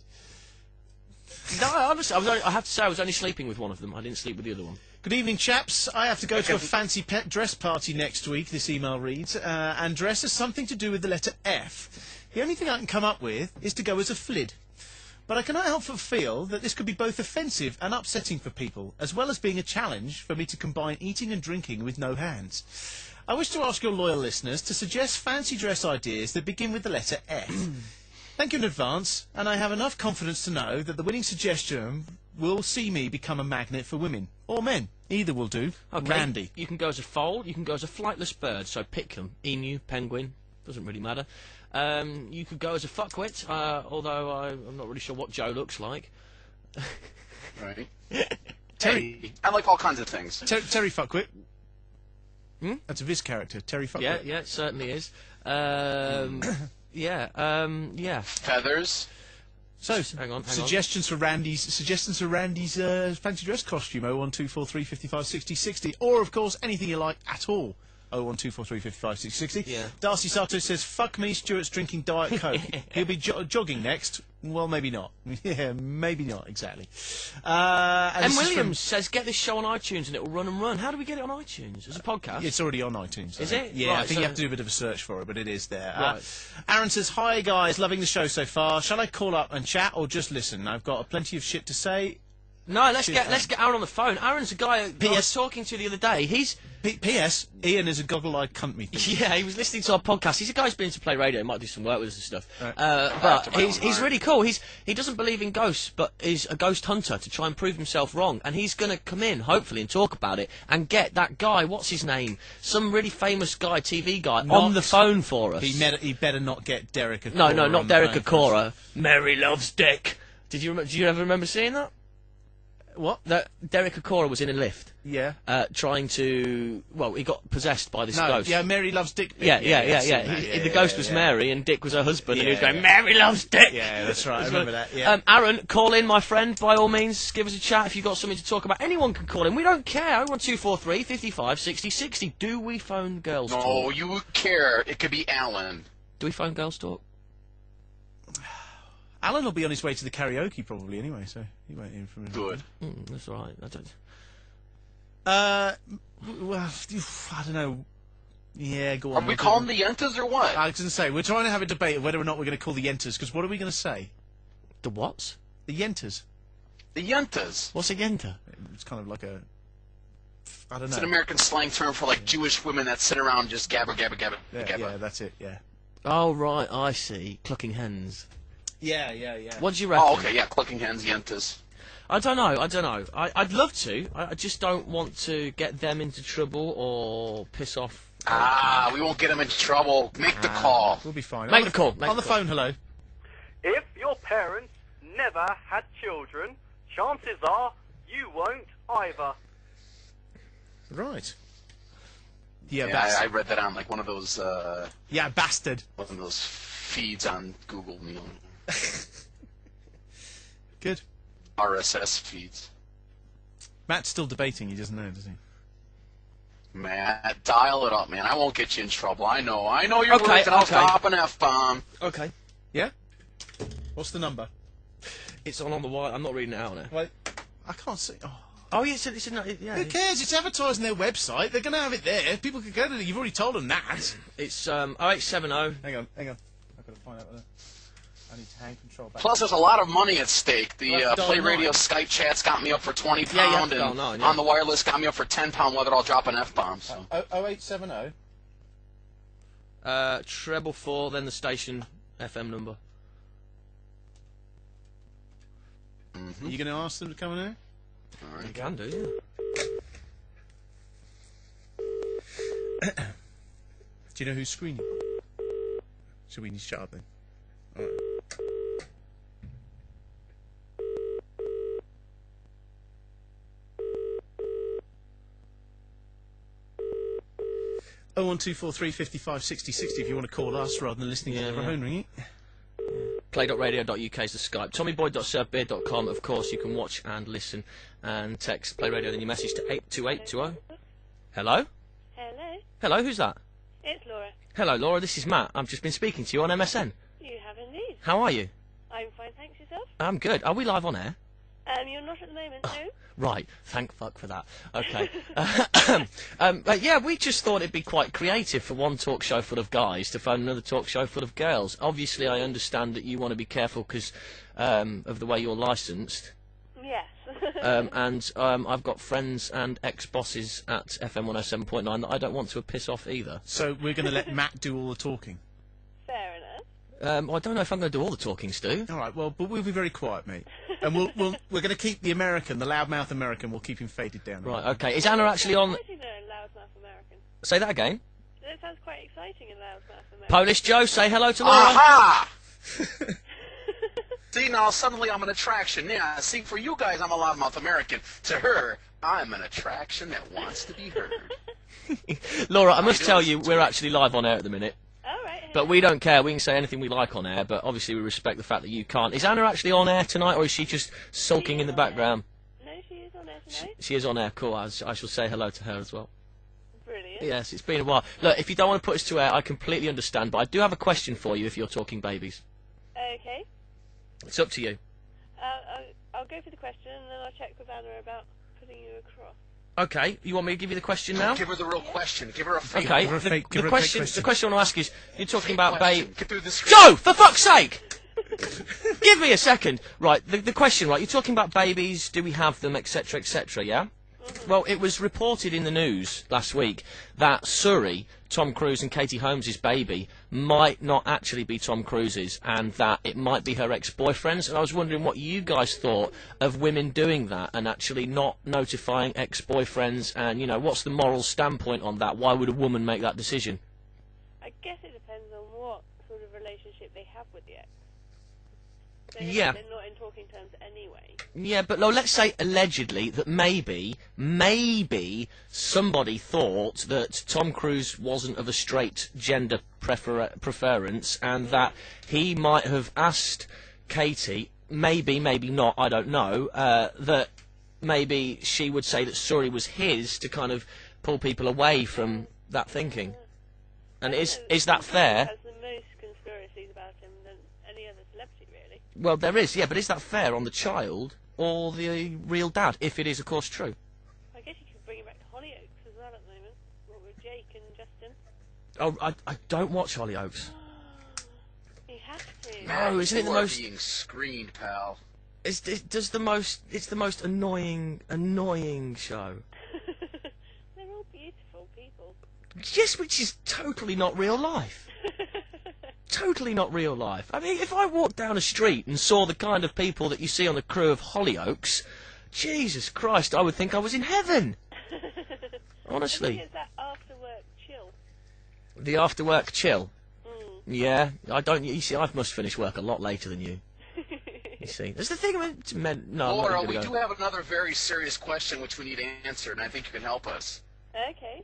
No, honestly, I have to say I was only sleeping with one of them. I didn't sleep with the other one. Good evening, chaps. I have to go to a fancy pet dress party next week, this email reads, and dress has something to do with the letter F. The only thing I can come up with is to go as a flid. But I cannot help but feel that this could be both offensive and upsetting for people, as well as being a challenge for me to combine eating and drinking with no hands. I wish to ask your loyal listeners to suggest fancy dress ideas that begin with the letter F. Thank you in advance, and I have enough confidence to know that the winning suggestion will see me become a magnet for women. Or men. Either will do. Okay. Randy. You can go as a foal, you can go as a flightless bird, so pick them. Emu, penguin, doesn't really matter. You could go as a fuckwit, although I'm not really sure what Joe looks like. Right. Terry. I like all kinds of things. Terry Fuckwit. That's a Viz character, Terry Fuckwit. Yeah, it certainly is. Yeah. Feathers. So, hang on. Suggestions for Randy's fancy dress costume, 01243 55 60 60. Or, of course, anything you like at all. 01243 55 60 60. Yeah. Darcy Sato says, fuck me, Stuart's drinking Diet Coke. He'll be jogging next. Well, maybe not. Yeah, maybe not, exactly. And Williams says, get this show on iTunes and it will run and run. How do we get it on iTunes? As a podcast? It's already on iTunes. Is it? Yeah, Right, I think so you have to do a bit of a search for it, but it is there. Right. Aaron says, hi guys, loving the show so far. Shall I call up and chat or just listen? I've got plenty of shit to say. No, let's get Aaron on the phone. Aaron's a guy I was talking to the other day. He's... P.S. Ian is a goggle-eyed cunt, me. Yeah, he was listening to our podcast. He's a guy who's been to Play Radio. He might do some work with us and stuff. Right. But he's really cool. He doesn't believe in ghosts, but is a ghost hunter to try and prove himself wrong. And he's going to come in, hopefully, and talk about it and get that guy, what's his name? Some really famous guy, TV guy, on the phone for us. He better not get Derek Acora. No, not Derek Acora. Mary loves Dick. Did you ever remember seeing that? What? That Derek Acora was in a lift. Yeah. Trying to... Well, he got possessed by this ghost. Yeah, Mary loves Dick. Yeah. The ghost was Mary and Dick was her husband, and he was going, Mary loves Dick! Yeah, that's right, I remember that, yeah. Aaron, call in, my friend, by all means. Give us a chat if you've got something to talk about. Anyone can call in. We don't care. 01243 55 60 60. Do we phone Girls Talk? No, you care. It could be Alan. Do we phone Girls Talk? Alan will be on his way to the karaoke probably anyway, so he won't hear from him. Good. That's all right. Well, I don't know. Yeah, go on. Are we calling the Yentas or what? I was going to say, we're trying to have a debate of whether or not we're going to call the Yentas, because what are we going to say? The what? The Yentas. The Yentas. What's a Yenta? It's kind of like a... I don't know. It's an American slang term for, like, Jewish women that sit around and just gabba, gabba, gabba, gabba. Yeah, that's it, yeah. Oh, right, I see. Clucking hens. Yeah. What do you reckon? Oh, okay, yeah, clucking hens, Yentas. I don't know. I'd love to. I just don't want to get them into trouble or piss off. We won't get them into trouble. Make the call. We'll be fine. Make the call. On the phone, hello. If your parents never had children, chances are you won't either. Right. Yeah, I read that on like one of those. Bastard. One of those feeds on Google. You know. Good. RSS feeds. Matt's still debating. He doesn't know, does he? Matt, dial it up, man. I won't get you in trouble. I know you're worried that I'll drop an F-bomb. Okay. Yeah? What's the number? It's on the wire. I'm not reading it out now. Wait, I can't see. Oh, yeah, yeah. Who cares? It's advertising their website. They're going to have it there. People can go to it. You've already told them that. It's 0870. Hang on. I've got to find out whether I need to hand control back. Plus, there's a lot of money at stake. The Play Radio Skype chat's got me up for £20, and on the wireless got me up for £10 whether I'll drop an F-bomb. So. 0870? 444, then the station FM number. Mm-hmm. Are you going to ask them to come in here? All right. You can do, yeah. Do you know who's screening? Should we shut up then? All right. Oh, 01243 55 60 60 if you want to call us rather than listening to the phone ringing. Play.radio.uk is the Skype. TommyBoy.surfbeard.com. Of course, you can watch and listen and text Play Radio then your message to 82820. Hello? Hello? Hello, who's that? It's Laura. Hello, Laura, this is Matt. I've just been speaking to you on MSN. You have indeed. How are you? I'm fine, thanks. Yourself? I'm good. Are we live on air? You're not at the moment, no? Right, thank fuck for that. Okay. But yeah, we just thought it'd be quite creative for one talk show full of guys to phone another talk show full of girls. Obviously, I understand that you want to be careful because of the way you're licensed. Yes. And I've got friends and ex-bosses at FM 107.9 that I don't want to piss off either. So we're going to let Matt do all the talking? Fair enough. Well, I don't know if I'm going to do all the talking, Stu. All right, well, but we'll be very quiet, mate. And we're going to keep the American, the loudmouth American, we'll keep him faded down. Right, okay. Is Anna actually on... Loudmouth American. Say that again. That sounds quite exciting in Loudmouth American. Polish Joe, say hello to Laura. Aha! See, now suddenly I'm an attraction. Yeah, see, for you guys, I'm a loudmouth American. To her, I'm an attraction that wants to be heard. Laura, I must tell you, we're actually live on air at the minute. But we don't care. We can say anything we like on air, but obviously we respect the fact that you can't. Is Anna actually on air tonight, or is she just sulking in the background? No, she is on air tonight. She is on air. Cool. I shall say hello to her as well. Brilliant. Yes, it's been a while. Look, if you don't want to put us to air, I completely understand, but I do have a question for you if you're talking babies. Okay. It's up to you. I'll go for the question, and then I'll check with Anna about putting you across. Okay, you want me to give you the question now? Give her the real question. Give her a fake. Okay, Give her the a question I want to ask is, you're talking about Get through the screen. Joe, for fuck's sake! Give me a second. Right, the question, right, you're talking about babies, do we have them, etc., etc., yeah? Well, it was reported in the news last week that Suri, Tom Cruise and Katie Holmes' baby, might not actually be Tom Cruise's, and that it might be her ex-boyfriend's. And I was wondering what you guys thought of women doing that and actually not notifying ex-boyfriends, and, you know, what's the moral standpoint on that? Why would a woman make that decision? I guess it depends on what sort of relationship they have with the ex. Yeah. They're not in talking terms anyway. Yeah, but let's say allegedly that maybe somebody thought that Tom Cruise wasn't of a straight gender preference, and that he might have asked Katie, maybe not, I don't know, that maybe she would say that Suri was his to kind of pull people away from that thinking. And is that fair? Has the most conspiracies about him than any other celebrity, really. Well, there is, yeah, but is that fair on the child or the real dad, if it is, of course, true? I guess you could bring it back to Hollyoaks as well at the moment. What with Jake and Justin? Oh, I don't watch Hollyoaks. You have to. No, isn't it the most... being screened, pal. It's the most annoying show. They're all beautiful people. Yes, which is totally not real life. totally not real life. I mean, if I walked down a street and saw the kind of people that you see on the crew of Hollyoaks, Jesus Christ, I would think I was in heaven. Honestly. I think it's that after-work chill. The after-work chill? Yeah, I don't... You see, I must finish work a lot later than you. You see. That's the thing about men... No, Laura, we do have another very serious question which we need answered, and I think you can help us. Okay.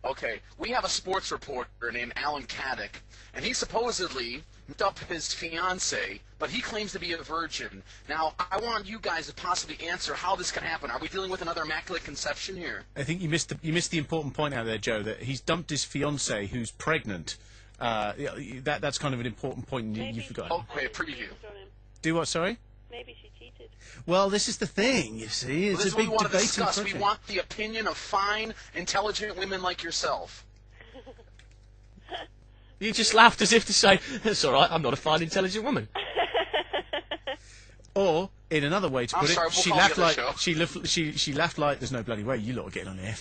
Okay, we have a sports reporter named Alan Caddick, and he supposedly hooked up his fiancée, but he claims to be a virgin. Now, I want you guys to possibly answer how this can happen. Are we dealing with another immaculate conception here? I think you missed the important point out there, Joe, that he's dumped his fiancée who's pregnant. That's kind of an important point you forgot. Okay, preview. Do what, sorry? Maybe she cheated. Well, this is the thing, you see. It's This a is what big we want to debate. discuss. We want the opinion of fine, intelligent women like yourself. You just laughed as if to say, "It's all right. I'm not a fine, intelligent woman." Or, in another way to put sorry, it, we'll she call laughed the other like she laughed like there's no bloody way you lot are getting on here.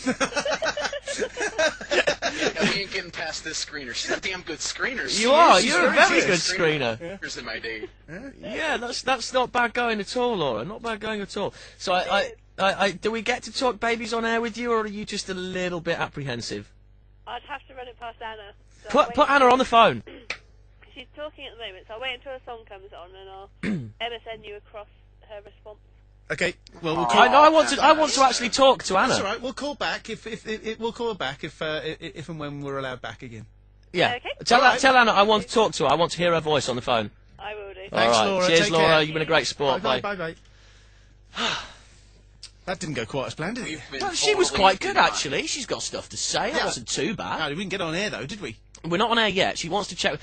Yeah, we ain't getting past this screener. She's a damn good screener. You are. You're a very good screener. Screeners in my day. Yeah, that's not bad going at all, Laura. Not bad going at all. So, do we get to talk babies on air with you, or are you just a little bit apprehensive? I'd have to run it past Anna. So Put Anna on the phone. She's talking at the moment, so I'll wait until a song comes on and I'll MSN you across her response. Okay. Well, we'll I want to actually talk to Anna. That's all right. We'll call back if we'll call back if and when we're allowed back again. Yeah. Okay. Tell Anna I want to talk to her. I want to hear her voice on the phone. I will do. Thanks, all right. Laura. Cheers, Take Laura. care. You've been a great sport. Bye. That didn't go quite as planned, did it? Well, she was quite good, actually. She's got stuff to say. That wasn't too bad. No, we didn't get on air, though, did we? We're not on air yet. She wants to check.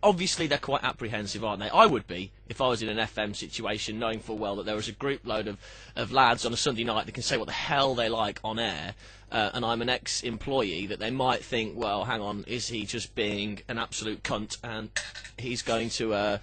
Obviously, they're quite apprehensive, aren't they? I would be if I was in an FM situation, knowing full well that there was a group load of lads on a Sunday night that can say what the hell they like on air, and I'm an ex-employee, that they might think, well, hang on, is he just being an absolute cunt, and he's going to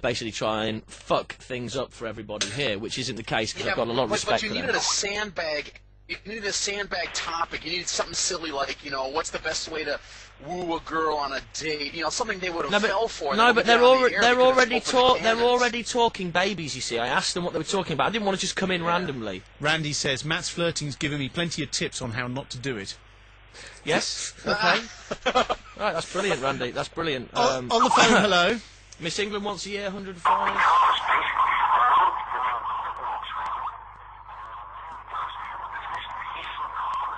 basically try and fuck things up for everybody here, which isn't the case, because I've got a lot of respect but you for them. needed a sandbag. You needed a sandbag topic. You needed something silly like, what's the best way to woo a girl on a date? Something they would have fell for. No, but they're already talking babies. You see, I asked them what they were talking about. I didn't want to just come in randomly. Randy says Matt's flirting's given me plenty of tips on how not to do it. Yes. Okay. Right, that's brilliant, Randy. That's brilliant. On the phone, hello. Miss England once a year, 105.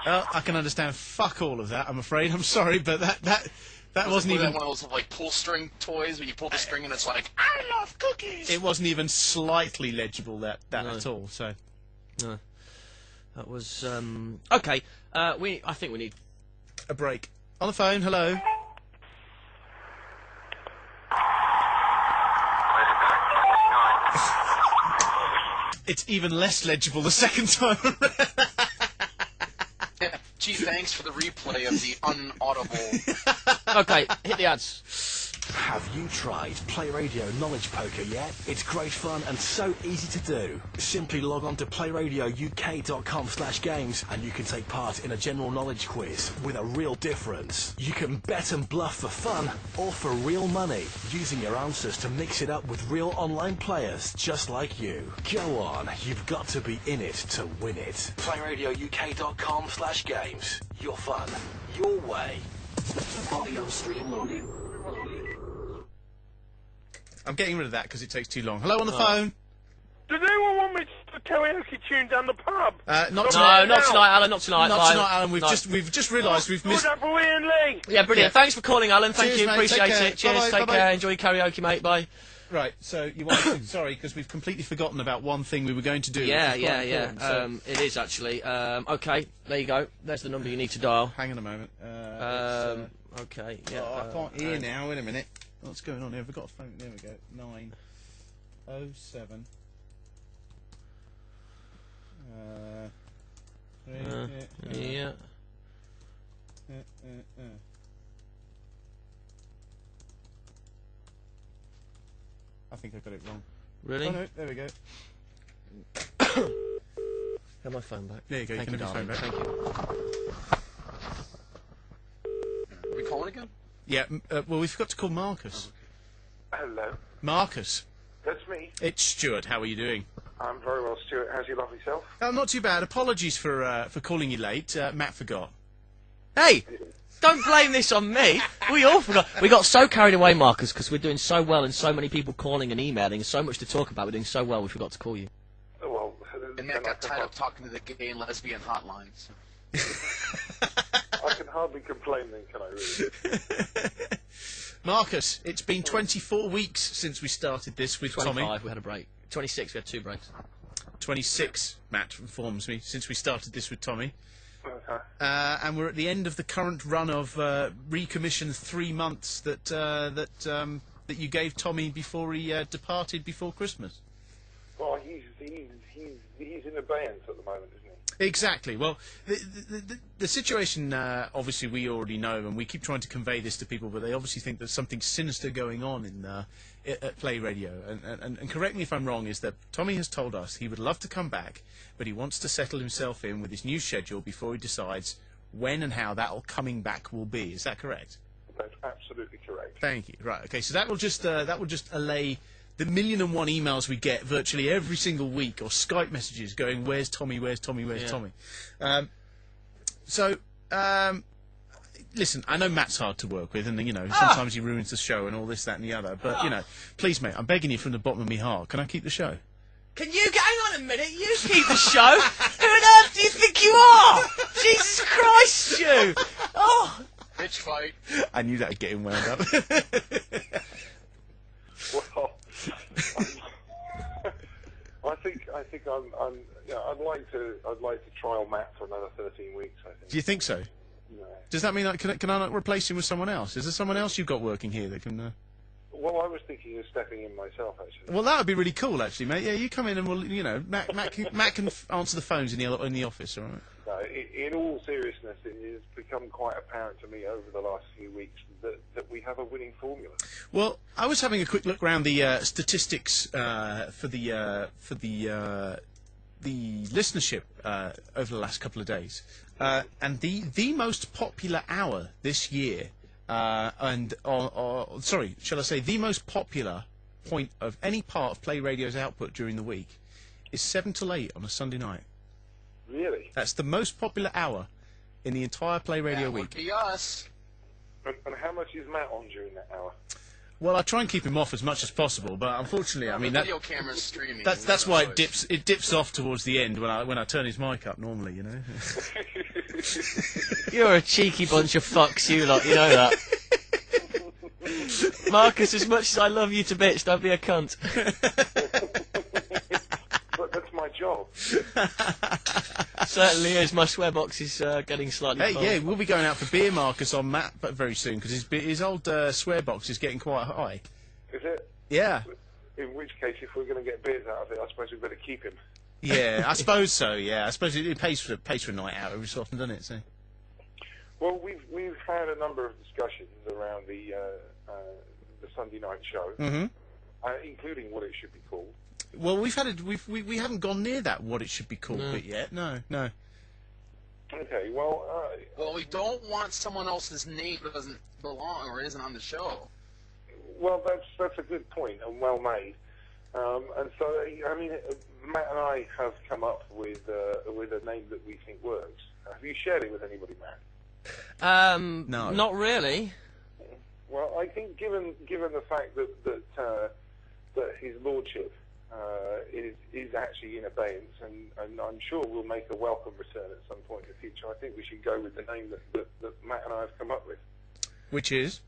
I can understand fuck all of that, I'm afraid. I'm sorry, but that wasn't even... one of those pull string toys where you pull the string and it's like, I love cookies! It wasn't even slightly legible, that at all, so... No. That was, okay, I think we need... a break. On the phone, hello. It's even less legible the second time. Gee, thanks for the replay of the unaudible. Okay, hit the ads. Have you tried Play Radio Knowledge Poker yet? It's great fun and so easy to do. Simply log on to playradiouk.com/games and you can take part in a general knowledge quiz with a real difference. You can bet and bluff for fun or for real money, using your answers to mix it up with real online players just like you. Go on, you've got to be in it to win it. playradiouk.com/games. Your fun, your way. Audio stream loading. I'm getting rid of that because it takes too long. Hello, on the phone. Does anyone want me to karaoke tune down the pub? Not tonight. No, not tonight, Alan. Not tonight. Not tonight, Alan. We've just realised we've missed. Good for Ian Lee. Yeah, brilliant. Thanks for calling, Alan. Thank Cheers, you. mate. Appreciate Take care. it. Cheers. Bye-bye, Take bye-bye. care. Enjoy your karaoke, mate. Bye. Right. So you want to, sorry because we've completely forgotten about one thing we were going to do. Yeah. which is quite important, so- It is actually. Okay, there you go. There's the number you need to dial. Hang on a moment. Okay. Yeah. I can't hear now. Wait a minute. What's going on here? Have we got a phone? There we go. 907. Yeah. I think I got it wrong. Really? Oh no, there we go. Have my phone back. There you go. Thank you can have your phone darling. back. Thank you. Are we calling again? Yeah, well, we forgot to call Marcus. Hello. Marcus. That's me. It's Stuart. How are you doing? I'm very well, Stuart. How's your lovely self? Not too bad. Apologies for calling you late. Matt forgot. Hey! Don't blame this on me. We all forgot. We got so carried away, Marcus, because we're doing so well and so many people calling and emailing and so much to talk about. We're doing so well, we forgot to call you. Well, and Matt got tied up talking to the gay and lesbian hotlines. I can hardly complain then, can I really? Marcus, it's been 24 weeks since we started this with 25, Tommy. we had a break. 26, we had 2 breaks. 26, Matt informs me, since we started this with Tommy. Okay. And we're at the end of the current run of recommissioned 3 months that you gave Tommy before he departed before Christmas. Well, he's in abeyance at the moment, isn't he? Exactly. Well, the situation, obviously, we already know, and we keep trying to convey this to people, but they obviously think there's something sinister going on at Play Radio. And correct me if I'm wrong, is that Tommy has told us he would love to come back, but he wants to settle himself in with his new schedule before he decides when and how that coming back will be. Is that correct? That's absolutely correct. Thank you. Right. Okay. So that will just allay the 1,000,001 emails we get virtually every single week, or Skype messages going, "Where's Tommy? Where's Tommy? Where's Tommy?" Listen, I know Matt's hard to work with, and sometimes he ruins the show and all this, that, and the other. But please, mate, I'm begging you from the bottom of my heart. Can I keep the show? Can you hang on a minute? You keep the show. Who on earth do you think you are? Jesus Christ, Stu! Oh, bitch fight. I knew that would get him wound up. Well, I think I'd like to trial Matt for another 13 weeks. I think. Do you think so? No. Does that mean can I not replace him with someone else? Is there someone else you've got working here that can? Well, I was thinking of stepping in myself, actually. Well, that would be really cool, actually, mate. Yeah, you come in and we'll, Matt can answer the phones in the office, all right? No, in all seriousness, it has become quite apparent to me over the last few weeks that we have a winning formula. Well, I was having a quick look around the statistics for the listenership over the last couple of days, and the most popular hour this year, shall I say, the most popular point of any part of Play Radio's output during the week is 7 till 8 on a Sunday night. Really? That's the most popular hour in the entire Play Radio week. Would be us. And how much is Matt on during that hour? Well, I try and keep him off as much as possible, but unfortunately, I mean, the video camera's streaming. That's why it dips off towards the end when I turn his mic up normally, you know. You're a cheeky bunch of fucks, you lot. You know that. Marcus, as much as I love you to bits, don't be a cunt. But that's my job. Certainly is. My swear box is getting slightly full. Yeah, we'll be going out for beer, Marcus, on Matt, but very soon, because his old swear box is getting quite high. Is it? Yeah. In which case, if we're going to get beers out of it, I suppose we better keep him. Yeah, I suppose so. Yeah, I suppose it pays for a night out every so often, doesn't it? So. Well, we've had a number of discussions around the Sunday night show, including what it should be called. Well, we haven't gone near that what it should be called bit yet. No. Okay, well, we don't want someone else's name that doesn't belong or isn't on the show. Well, that's a good point and well made. And so, I mean, Matt and I have come up with a name that we think works. Have you shared it with anybody, Matt? No. Not really. Well, I think given the fact that his lordship is actually in abeyance, and I'm sure we'll make a welcome return at some point in the future, I think we should go with the name that Matt and I have come up with. Which is?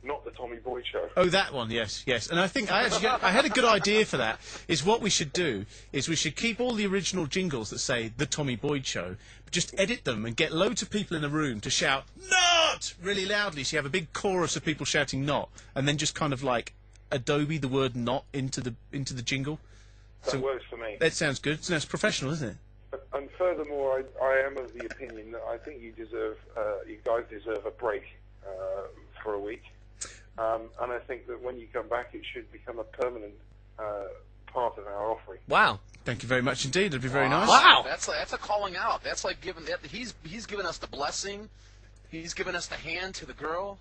Not the Tommy Boyd Show. Oh, that one, yes. And I think I had a good idea for that. Is what we should do is we should keep all the original jingles that say the Tommy Boyd Show, but just edit them and get loads of people in a room to shout "not" really loudly. So you have a big chorus of people shouting "not," and then just kind of like Adobe the word "not" into the jingle. That works for me. That sounds good. So that's professional, isn't it? And furthermore, I am of the opinion that I think you guys deserve a break for a week. And I think that when you come back, it should become a permanent part of our offering. Wow! Thank you very much indeed. That'd be very nice. Wow! That's a calling out. That's like giving. He's given us the blessing. He's given us the hand to the girl.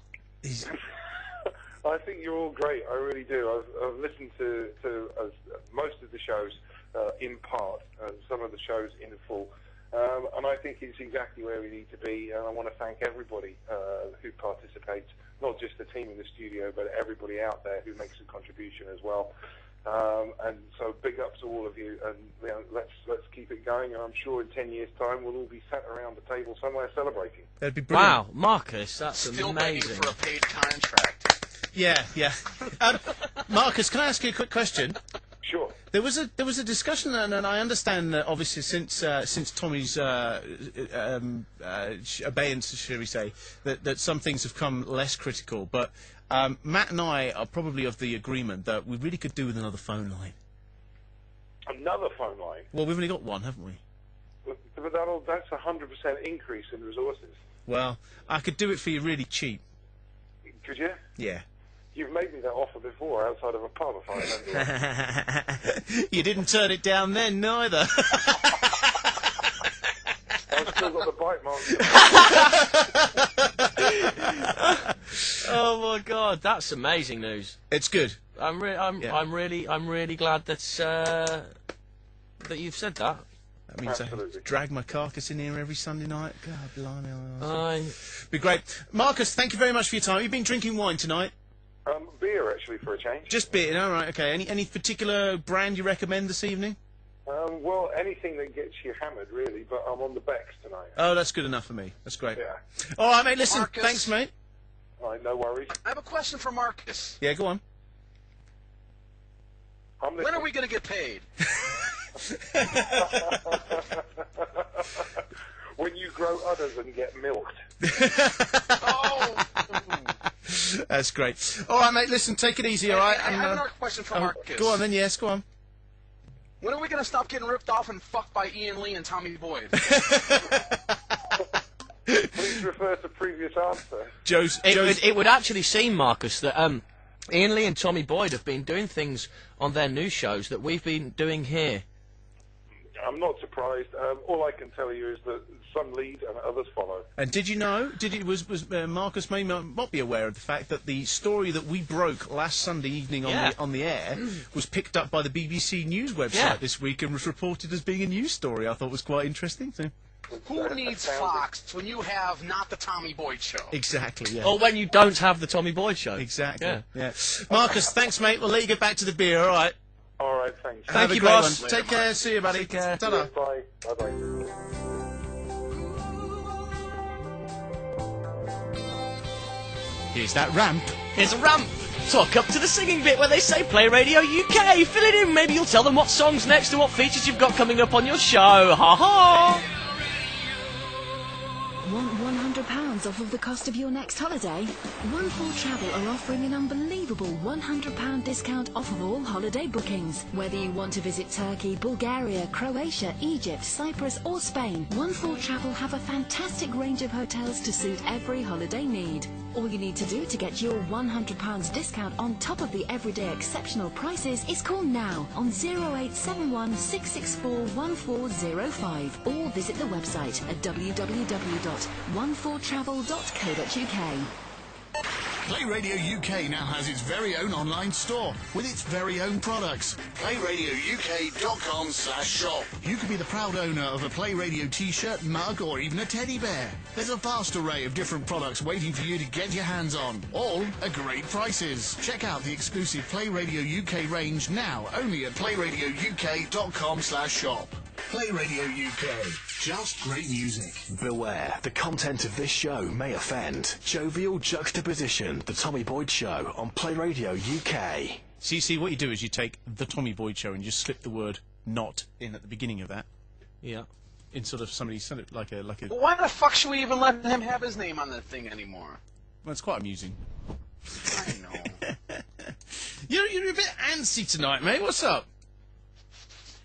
I think you're all great. I really do. I've listened to most of the shows in part, some of the shows in full, and I think it's exactly where we need to be. And I want to thank everybody who participates, not just the team in the studio, but everybody out there who makes a contribution as well. And so big ups to all of you, and let's keep it going. And I'm sure in 10 years' time we'll all be sat around the table somewhere celebrating. That'd be brilliant. Wow, Marcus, that's Still amazing. waiting for a paid contract. Yeah. Marcus, can I ask you a quick question? Sure. There was a discussion, and I understand that obviously since Tommy's abeyance, shall we say, that some things have come less critical. But Matt and I are probably of the agreement that we really could do with another phone line. Another phone line? Well, we've only got one, haven't we? But that's a 100% increase in resources. Well, I could do it for you really cheap. Could you? Yeah. You've made me that offer before outside of a pub, if I remember. You didn't turn it down then, neither. I've still got the bite marks. Oh my God, that's amazing news. It's good. I'm really glad that you've said that. That means Absolutely. I drag my carcass in here every Sunday night. God, blimey. Aye. Be great. Marcus, thank you very much for your time. You've been drinking wine tonight? Beer, actually, for a change. Just beer, all right, okay. Any particular brand you recommend this evening? Well, anything that gets you hammered, really, but I'm on the Becks tonight. Oh, that's good enough for me. That's great. Yeah. All right, mate, listen, Marcus. thanks, mate. All right, no worries. I have a question for Marcus. Yeah, go on. When are we going to get paid? When you grow udders and get milked. That's great. All right, mate, listen, take it easy, all right? I have another question for Marcus. Go on then, yes, go on. When are we going to stop getting ripped off and fucked by Ian Lee and Tommy Boyd? Please refer to previous answer. It would actually seem, Marcus, that Ian Lee and Tommy Boyd have been doing things on their new shows that we've been doing here. I'm not surprised. All I can tell you is that some lead and others follow. And did you know? Was Marcus may not be aware of the fact that the story that we broke last Sunday evening on the air was picked up by the BBC News website this week and was reported as being a news story. I thought it was quite interesting. So. Who needs Fox when you have not the Tommy Boyd show? Exactly. Yeah. Or when you don't have the Tommy Boyd show. Exactly. Yeah. Marcus, thanks, mate. We'll let you get back to the beer. All right. All right, thanks. Thank you, boss. Take care. See you, buddy. Take care. Ta-da. Bye. Bye-bye. Here's that ramp. Here's a ramp. Talk up to the singing bit where they say Play Radio UK. Fill it in. Maybe you'll tell them what song's next and what features you've got coming up on your show. Ha ha. Want £100 off of the cost of your next holiday? One4 Travel are offering an unbelievable £100 discount off of all holiday bookings. Whether you want to visit Turkey, Bulgaria, Croatia, Egypt, Cyprus or Spain, One4 Travel have a fantastic range of hotels to suit every holiday need. All you need to do to get your £100 discount on top of the everyday exceptional prices is call now on 0871 664 1405 or visit the website at www.one4travel.co.uk. Play Radio UK now has its very own online store with its very own products. PlayRadioUK.com/shop. You could be the proud owner of a Play Radio t-shirt, mug or even a teddy bear. There's a vast array of different products waiting for you to get your hands on, all at great prices. Check out the exclusive Play Radio UK range now only at PlayRadioUK.com/shop. Play Radio UK. Just great music. Beware, the content of this show may offend. Jovial juxtaposition, the Tommy Boyd Show on Play Radio UK. See, what you do is you take the Tommy Boyd Show and you just slip the word "not" in at the beginning of that. Yeah. In sort of like a. Well, why the fuck should we even let him have his name on the thing anymore? Well, it's quite amusing. I know. You're a bit antsy tonight, mate. What's up?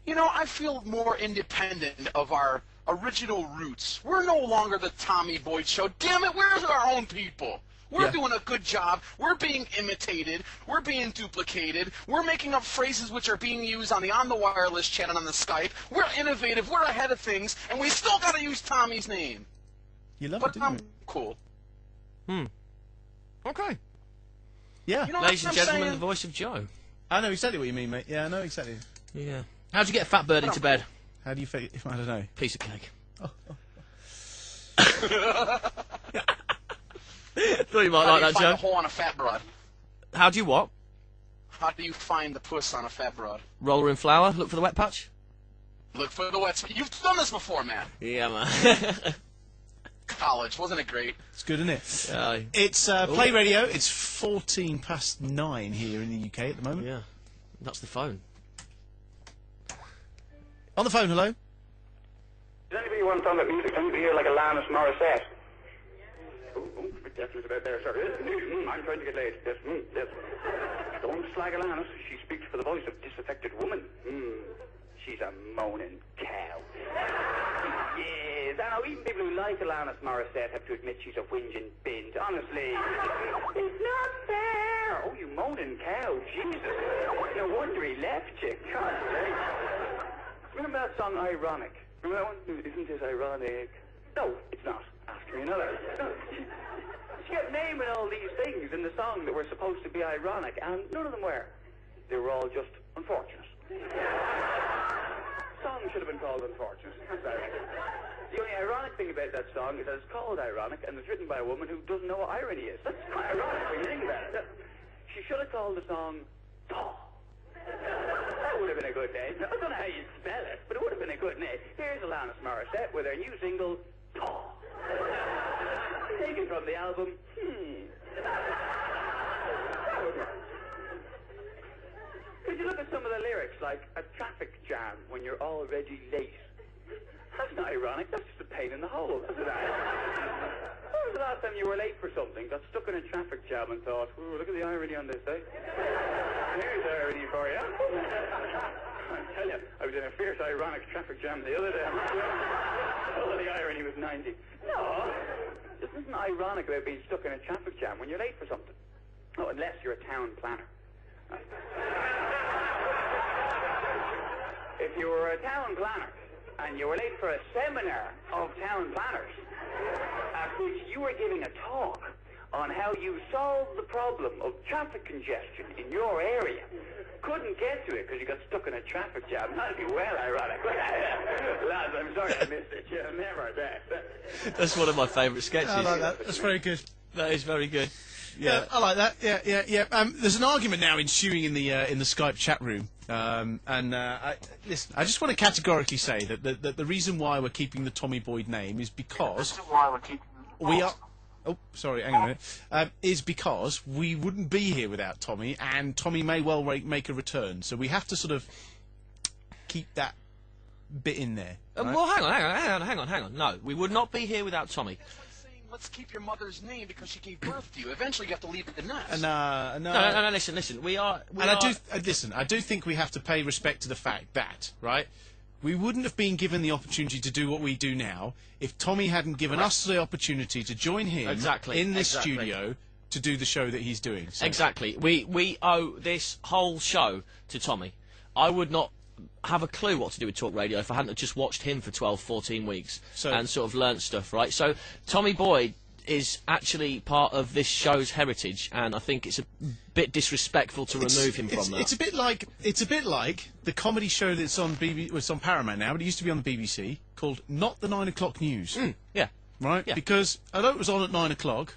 You know, I feel more independent of our original roots. We're no longer the Tommy Boyd Show. Damn it, we're our own people. We're doing a good job. We're being imitated. We're being duplicated. We're making up phrases which are being used on the wireless channel on the Skype. We're innovative. We're ahead of things, and we still got to use Tommy's name. You love but it, don't I'm you? cool. Okay. Yeah. You know Ladies what and I'm gentlemen, saying? the voice of Joe. I know exactly what you mean, mate. Yeah, I know exactly. Yeah. How'd you get a fat bird into bed? How do you feel? I don't know. Piece of cake. Thought you might like that, How do you find Joe. a hole on a fat broad? How do you what? How do you find the puss on a fat broad? Roller in flour. Look for the wet patch. Look for the wet. You've done this before, man. Yeah, man. College, wasn't it great? It's good, isn't it? It's Play Radio. It's 9:14 here in the UK at the moment. Yeah. That's the phone. On the phone, hello. Does anybody want to talk about music? Anybody here like Alanis Morissette? That's about there, sir. I'm trying to get laid. Yes, yes. Don't slag Alanis. She speaks for the voice of disaffected woman. She's a moaning cow. Yes, I know even people who like Alanis Morissette have to admit she's a whinging bint. Honestly, it's not fair. Oh, you moaning cow, Jesus. No wonder he left you. God sake. Remember that song, Ironic? Remember that one? Isn't this ironic? No, it's not. Ask me another. No. She kept naming all these things in the song that were supposed to be ironic, and none of them were. They were all just unfortunate. The song should have been called Unfortunate. That's ironic. The only ironic thing about that song is that it's called Ironic, and it's written by a woman who doesn't know what irony is. That's quite ironic when you think about it. She should have called the song Thaw. That would have been a good name. I don't know how you spell it, but it would have been a good name. Here's Alanis Morissette with her new single, Thaw. Taken from the album, That would work. Could you look at some of the lyrics, like a traffic jam when you're already late? That's not ironic, that's just a pain in the hole, isn't it? When was the last time you were late for something, got stuck in a traffic jam and thought, ooh, look at the irony on this, eh? Here's irony for you. I tell you, I was in a fierce ironic traffic jam the other day. Oh, the irony was 90. No, this isn't ironic about being stuck in a traffic jam when you're late for something. Oh, unless you're a town planner. If you were a town planner and you were late for a seminar of town planners at which you were giving a talk on how you solve the problem of traffic congestion in your area, couldn't get to it because you got stuck in a traffic jam, that'd be well ironic. Lads, I'm sorry I missed it. Yeah, never that. That's one of my favourite sketches. I like that. That's very good. That is very good. Yeah, I like that. Yeah. There's an argument now ensuing in the Skype chat room, listen. I just want to categorically say that the reason why we're keeping the Tommy Boyd name is because we are. Oh, sorry, hang on a minute. Is because we wouldn't be here without Tommy, and Tommy may well make a return. So we have to sort of keep that bit in there. Right? Well, hang on. No, we would not be here without Tommy. Let's keep your mother's name because she gave birth to you. Eventually, you have to leave the nest. No. Listen. I do think we have to pay respect to the fact that, right, we wouldn't have been given the opportunity to do what we do now if Tommy hadn't given us the opportunity to join him in this studio to do the show that he's doing. So. Exactly. We owe this whole show to Tommy. I would not have a clue what to do with Talk Radio if I hadn't just watched him for 12, 14 weeks and sort of learnt stuff, right? So Tommy Boyd is actually part of this show's heritage, and I think it's a bit disrespectful to remove him from that. It's a bit like the comedy show that's on it's on Paramount now, but it used to be on the BBC, called Not the 9 O'Clock News. Yeah. Right? Yeah. Because although it was on at 9 o'clock,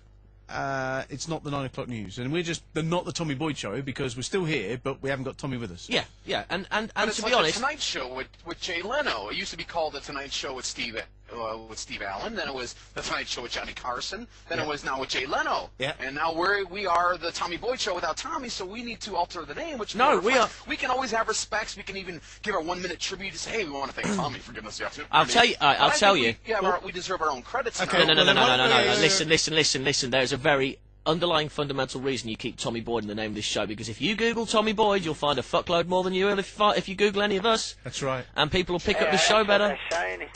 it's not the 9 o'clock news, and we're just not the Tommy Boyd show because we're still here, but we haven't got Tommy with us. Yeah, and but it's to like be honest, the Tonight Show with Jay Leno. It used to be called the Tonight Show with Steve Allen. Then it was the Tonight Show with Johnny Carson. Then it was now with Jay Leno. Yeah. And now we are the Tommy Boyd show without Tommy, so we need to alter the name. Which we can always have respects. We can even give our 1 minute tribute to say, hey, we want to thank Tommy for giving us the opportunity. I'll tell you. We deserve our own credits. Okay. Now. No. Listen. There's a very underlying fundamental reason you keep Tommy Boyd in the name of this show, because if you Google Tommy Boyd, you'll find a fuckload more than you will if you Google any of us. That's right. And people will pick up the show better. I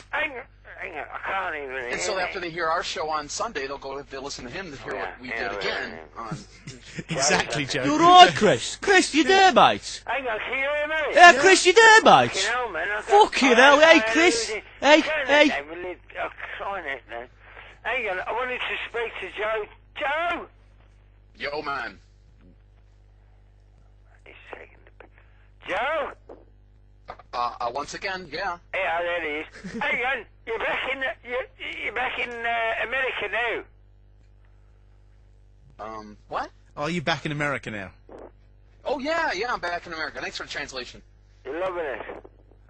can't even And so after they hear our show on Sunday, they'll listen to him to hear what we did again on. Exactly, Joe. You're right, Chris. Chris, you there, mate? Hang on, can you hear me? Yeah, Chris, you there, mate? Fucking hell, man. Fucking hell, hey, Chris. Hey. Hang on, I wanted to speak to Joe. Joe! Yo, man. Joe? Once again, yeah. Yeah, there he is. Hang on, you're back in America now. What? Are you back in America now? Oh, yeah, I'm back in America. Thanks for the translation. You're loving it.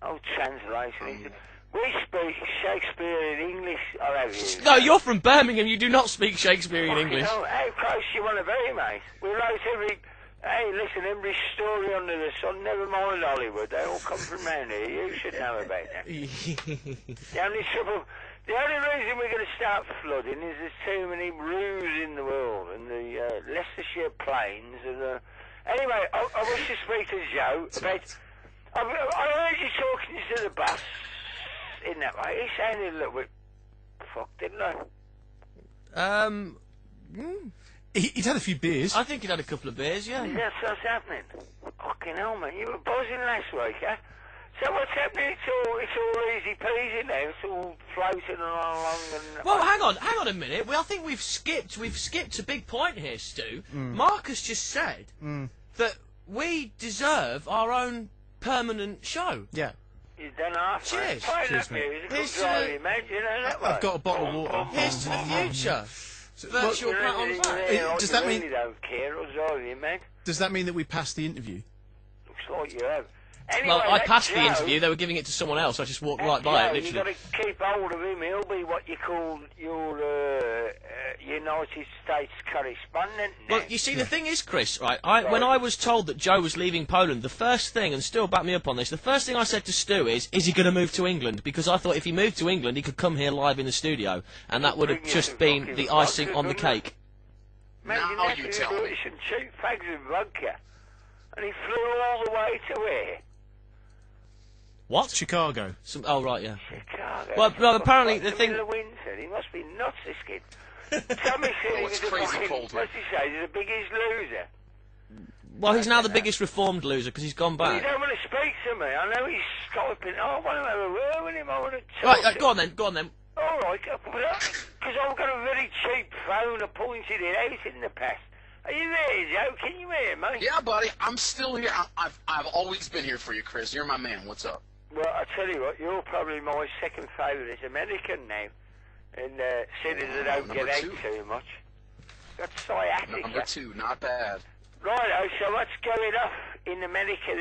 Oh, translation. We speak Shakespeare in English, or have you? No, you're from Birmingham. You do not speak Shakespeare in English. Oh, how close you want to be, mate? We wrote every... Hey, listen, every story under the sun, never mind Hollywood, they all come from round here. You should know about that. The only reason we're going to start flooding is there's too many roos in the world, and the Leicestershire Plains, and anyway, I wish to speak to Joe about... I heard you talking to the boss in that way. He sounded a little bit fucked, didn't he? He'd had a few beers. I think he'd had a couple of beers, yeah. That's what's happening. Fucking hell, man. You were buzzing last week, huh? So what's happening? It's all easy peasy now. It's all floating along and... Well, hang on a minute. I think we've skipped a big point here, Stu. Marcus just said that we deserve our own permanent show. Yeah. You don't have to. Cheers. Cheers, mate. Here's driving, mate. You know that way. I've got a bottle of water. Here's to the future. Virtual pat on the back. Does that mean... I really don't care. I'll drive you, mate. Does that mean that we passed the interview? Looks like you have. Anyway, Well, I passed Joe, the interview. They were giving it to someone else. I just walked right by it, Joe, literally. you've got to keep hold of him. He'll be what you call your United States correspondent now. Well, you see, the thing is, Chris, right, when I was told that Joe was leaving Poland, the first thing, and still back me up on this, the first thing I said to Stu is he going to move to England? Because I thought if he moved to England, he could come here live in the studio, and that would have just been the icing on the cake. Imagine that, you tell me. Some cheap fags of vodka. And he flew all the way to where? What? Chicago. Oh, right, yeah. Chicago. Well, apparently the thing... In the winter. He must be nuts, this kid. Tommy said he was the fucking... What's he say? He's the biggest loser. Well, he's now the biggest reformed loser because he's gone Well, you back. don't want to speak to me. I know he's Skyping. I want to have a word with him. I want to talk Right, to go on then. All right, because I've got a very cheap phone. I pointed it out in the past. Are you there, Joe? Can you hear me? Yeah, buddy, I'm still here. I've always been here for you, Chris. You're my man. What's up? Well, I tell you what, you're probably my second favourite American now. And cities that don't get out too much. Got sciatica. Number 2, not bad. Righto, so what's going off in America,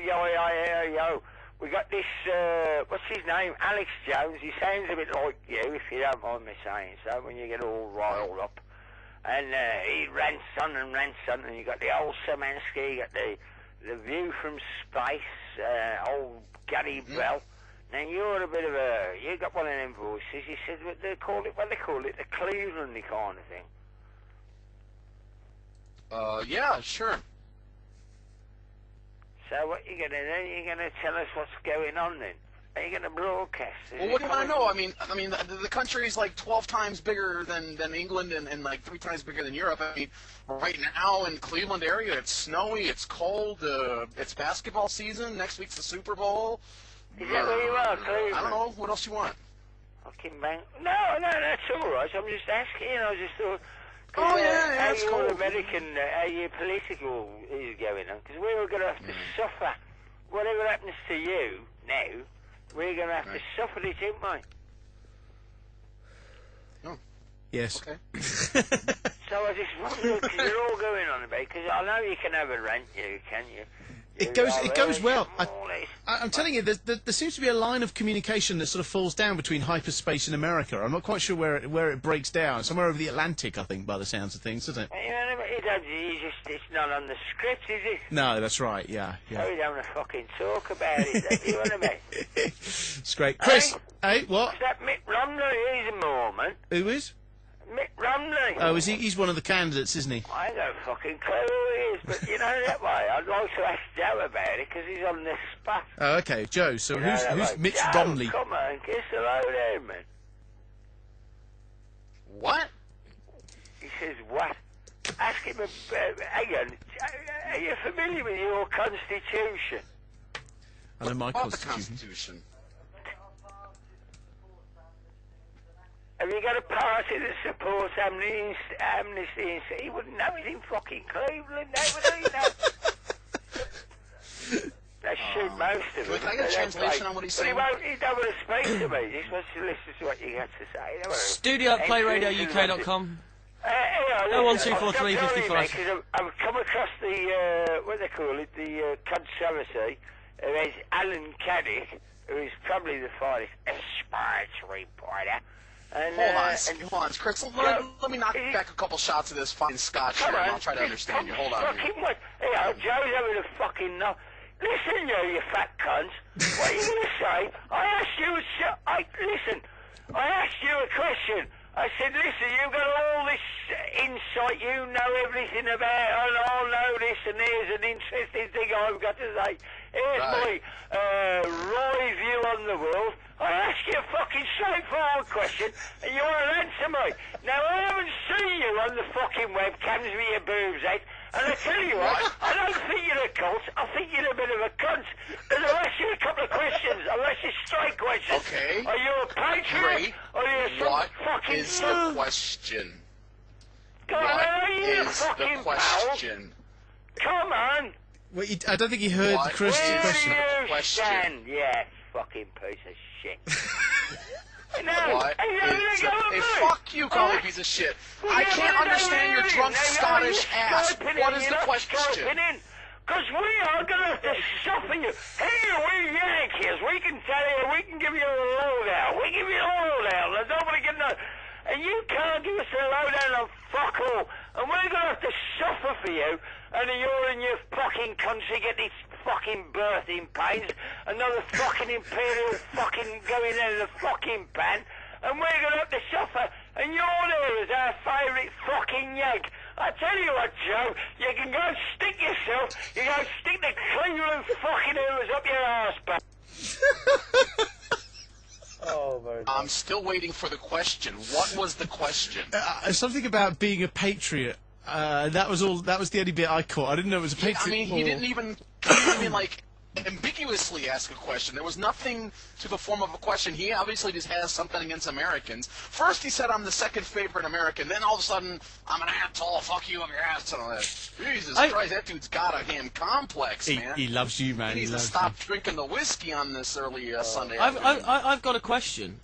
yo. We got this, what's his name? Alex Jones. He sounds a bit like you, if you don't mind me saying so, when you get all riled up. And he rants on, and you got the old Szymanski, you got the View from Space, old Gary Bell. Now you're a bit of you got one of them voices. You said what they call it, the Cleveland kind of thing. Yeah, sure. So what you gonna do? You're gonna tell us what's going on then? Are you gonna broadcast? Well, what do you want to know? I mean, the country is like 12 times bigger than England and like 3 times bigger than Europe. I mean, right now in Cleveland area, it's snowy, it's cold, it's basketball season. Next week's the Super Bowl. Is that where you are, Cleveland? I don't know. What else you want? Fucking bang. No, that's all right. I'm just asking. I just thought. Oh, yeah, that's cool. cool. American, how your political is going on. Because we were going to have to suffer. Whatever happens to you now, we're going to have to suffer it, ain't we? Oh. Yes. Okay. So I just wonder, because you're all going on about, because I know you can have a rant, can you? It goes well. I'm telling you, there seems to be a line of communication that sort of falls down between hyperspace and America. I'm not quite sure where it breaks down. Somewhere over the Atlantic, I think, by the sounds of things, doesn't it? It's not on the script, is it? No, that's right. Yeah. So we don't want to fucking talk about it. Do you want to be? It's great, Chris. Hey, what? Is that Mitt Romney? He's a Mormon. Who is? Mitt Romney. Oh, is he? He's one of the candidates, isn't he? I ain't got a fucking clue who he is, but you know that way. I'd like to ask Joe about it because he's on the spot. Oh, okay, Joe. So who's Mitch Joe, Romney? Come on, kiss hello there, man. What? He says what? Ask him. Hang on. Are you familiar with your constitution? I know my What about the constitution. A Have you got a party that supports Amnesty? He wouldn't know. He's in fucking Cleveland. They would he know. They shoot most of them. Can I get a translation on what he's saying? But he don't want to speak to me. He's supposed to listen to what you got to say. Studio at playradiouk.com. 01243 55. I've come across the, what they call it, the controversy. There's Alan Caddick, who is probably the finest sports reporter. And, hold on, Chris. Let me knock back a couple shots of this fine scotch here, and I'll try to understand you. Hold on. Hey, Joe's having a fucking no. Listen, you fat cunt. What are you going to say? I asked you a question. I said, listen, you've got all this insight, you know everything about, and I'll know this, and here's an interesting thing I've got to say. Here's my raw view on the world. I ask you a fucking straightforward question, and you want to answer me. Now, I haven't seen you on the fucking webcams with your boobs out, and I tell you what, I don't think you're a cult, I think you're a bit of a cunt. Because I'll ask you a couple of questions, I'll ask you straight questions. Okay. Are you a patriot? Or are you some fucking... What is the question? Come on, are you a fucking question? Come on. Wait, I don't think he heard the question. Where do you stand? Yeah, fucking piece of shit. Fuck you, call me piece of shit. I can't understand your drunk Scottish ass. What is the question? Because we are going to have to suffer you. Here, we Yankees, we can tell you, we can give you a lowdown. We give you a lowdown. And nobody can know. And you can't give us a lowdown on fuck all. And we're going to have to suffer for you. And you're in your fucking country get these fucking birthing pains. Another fucking imperial fucking going out of the fucking pan. And we're going to have to suffer. And you're there as our favourite fucking Yank. I tell you what, Joe, you can go stick yourself. You go stick the Cleveland fucking Hoovers up your arse, pal. Oh, my God. I'm still waiting for the question. What was the question? Something about being a patriot. That was all. That was the only bit I caught. I didn't know it was a patriot. I mean, he didn't even like ambiguously ask a question. There was nothing to the form of a question. He obviously just has something against Americans. First he said I'm the second favorite American. Then all of a sudden I'm an asshole. Fuck you up your ass and all that. Jesus Christ, that dude's got a damn complex, man. He loves you, man. He needs to stop drinking the whiskey on this early Sunday. I've got a question.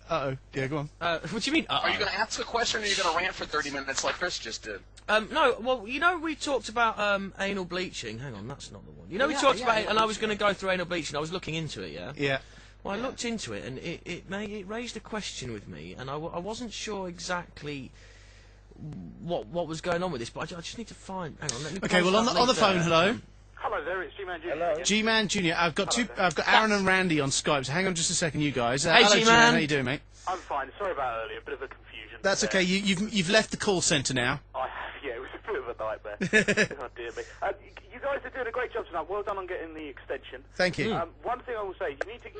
Uh-oh. Yeah, go on. What do you mean, uh-oh? Are you going to ask a question or are you going to rant for 30 minutes like Chris just did? No, well, you know, we talked about anal bleaching. Hang on, that's not the one. You know, we talked about it, and I was going to go through anal bleaching. I was looking into it, yeah? Yeah. Well, I looked into it, and it raised a question with me, and I wasn't sure exactly what was going on with this, but I just need to find... Hang on, let me... Okay, well, on the phone, hello? Hello there, it's G-Man Jr. Hello. G-Man Jr. I've got Aaron and Randy on Skype, so hang on just a second, you guys. Hey, hello, G-Man. How you doing, mate? I'm fine. Sorry about earlier, a bit of a confusion. That's okay. You've left the call centre now. I have, yeah. It was a bit of a nightmare. Oh, dear me. You guys are doing a great job tonight. Well done on getting the extension. Thank you. One thing I will say, you need to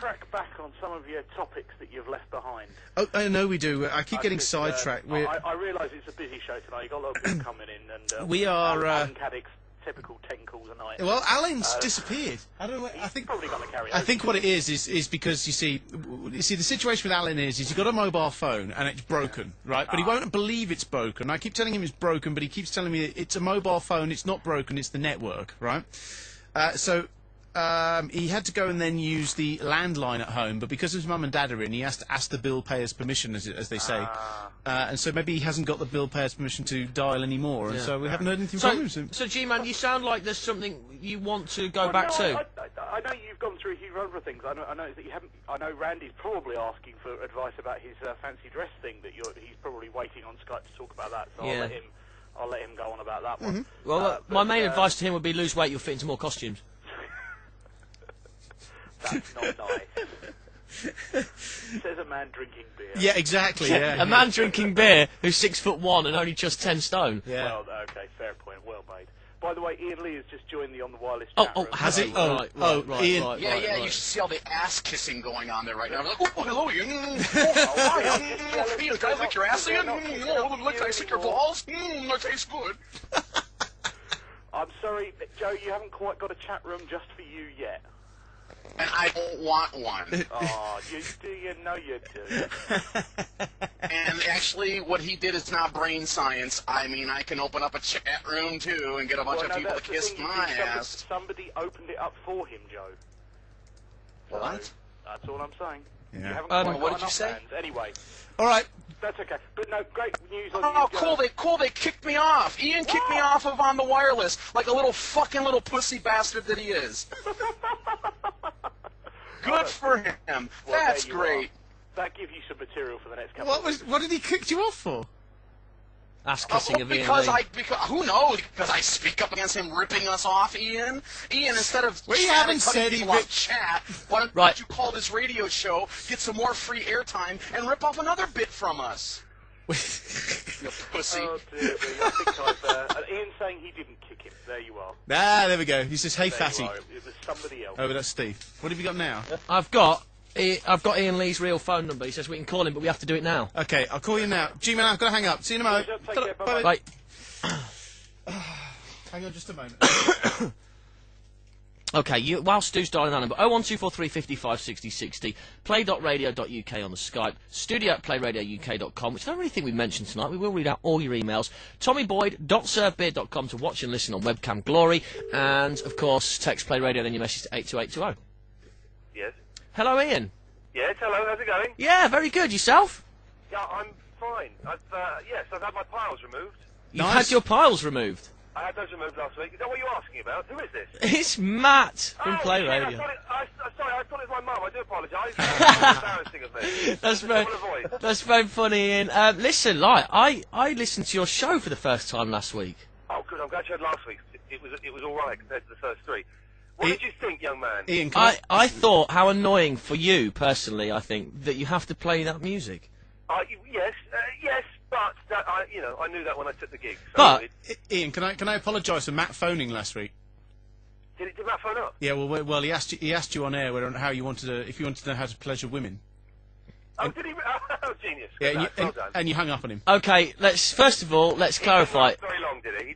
track back on some of your topics that you've left behind. Oh, I know we do. I keep getting sidetracked. I realise it's a busy show tonight. You've got a lot of people coming in, and we are. Alan Caddick's typical 10 calls a night. Well, Alan's disappeared. I don't know. I think probably got to carry. I think what it is because you see the situation with Alan is he's got a mobile phone and it's broken, right? But he won't believe it's broken. I keep telling him it's broken, but he keeps telling me it's a mobile phone. It's not broken. It's the network, right? So he had to go and then use the landline at home, but because his mum and dad are in, he has to ask the bill payer's permission, as they say. And so maybe he hasn't got the bill payer's permission to dial anymore, and so we haven't heard anything from him. So, G-Man, you sound like there's something you want to go back to. I know you've gone through a few other things. I know that you haven't. I know Randy's probably asking for advice about his fancy dress thing that he's probably waiting on Skype to talk about that. So Yeah. I'll let him go on about that one. Well, my main advice to him would be lose weight. You'll fit into more costumes. That's not nice. Says a man drinking beer. Yeah, exactly. Yeah, a man drinking beer who's 6'1" and only just 10 stone. Yeah. Well, okay, fair point. Well made. By the way, Ian Lee has just joined the On the Wireless Oh, chat room. has he? Right, Ian. Yeah, you should see all the ass kissing going on there right now. Like, oh, hello, Ian. Ian, can I lick your ass, Ian? Oh, can I lick your balls? That tastes good. I'm sorry, Joe, you haven't quite got a chat room just for you yet. and I don't want one. Oh, you know you do. And actually, what he did is not brain science. I mean, I can open up a chat room, too, and get a bunch of people to kiss my ass. Somebody opened it up for him, Joe. What? That's all I'm saying. Yeah. You haven't What quite did got you enough say? hands. Anyway, All right. that's okay. But no, great news on Oh, you, cool, Joe. they kicked me off. Ian kicked me off of On the Wireless, like a little fucking little pussy bastard that he is. Good for him. Well, That's there you great. are. That gives you some material for the next couple of weeks. What did he kick you off for? Ass kissing of Ian Because Lee. who knows? Because I speak up against him ripping us off, Ian. Ian, instead of We cutting haven't said he people off ripped- chat, why don't you call this radio show, get some more free airtime, and rip off another bit from us? You pussy. Oh, dear me. I think I've... Ian's saying he didn't kick him. There you are. Ah, there we go. He says, "Hey, There you fatty." are. It was somebody else. Oh, but that's Steve. What have you got now? I've got Ian Lee's real phone number. He says we can call him, but we have to do it now. Okay, I'll call you now. G-Man, I've got to hang up. See you in a moment. Take care, bye-bye. Right. Hang on just a moment. Okay, while Stu's dialing that number, 01243 55 60 60, play.radio.uk on the Skype, studio@playradiouk.com, which I don't really think we mentioned tonight. We will read out all your emails. TommyBoyd.servebeer.com to watch and listen on webcam glory, and, of course, text Play Radio, then your message to 82820. Yes. Hello, Ian. Yes, hello, how's it going? Yeah, very good. Yourself? Yeah, I'm fine. I've had my piles removed. You've had your piles removed. I had those removed last week. Is that what you're asking about? Who is this? It's Matt from Play shit, Radio. Sorry, I thought it was my mum. I do apologise. That's embarrassing of me. That's very funny, Ian. Listen, I listened to your show for the first time last week. Oh, good. I'm glad you had last week. It was all right compared to the first three. What did you think, young man? Ian, I thought how annoying for you personally. I think that you have to play that music. Yes, but that, I knew that when I took the gig. So But Ian, can I apologise for Matt phoning last week? did Matt phone up? Yeah, well, he asked you on air how you wanted to, if you wanted to know how to pleasure women. Oh, did he? Oh, genius. Yeah, Good lad, well done. and you hung up on him. Okay, let's clarify. He didn't last very long, did he?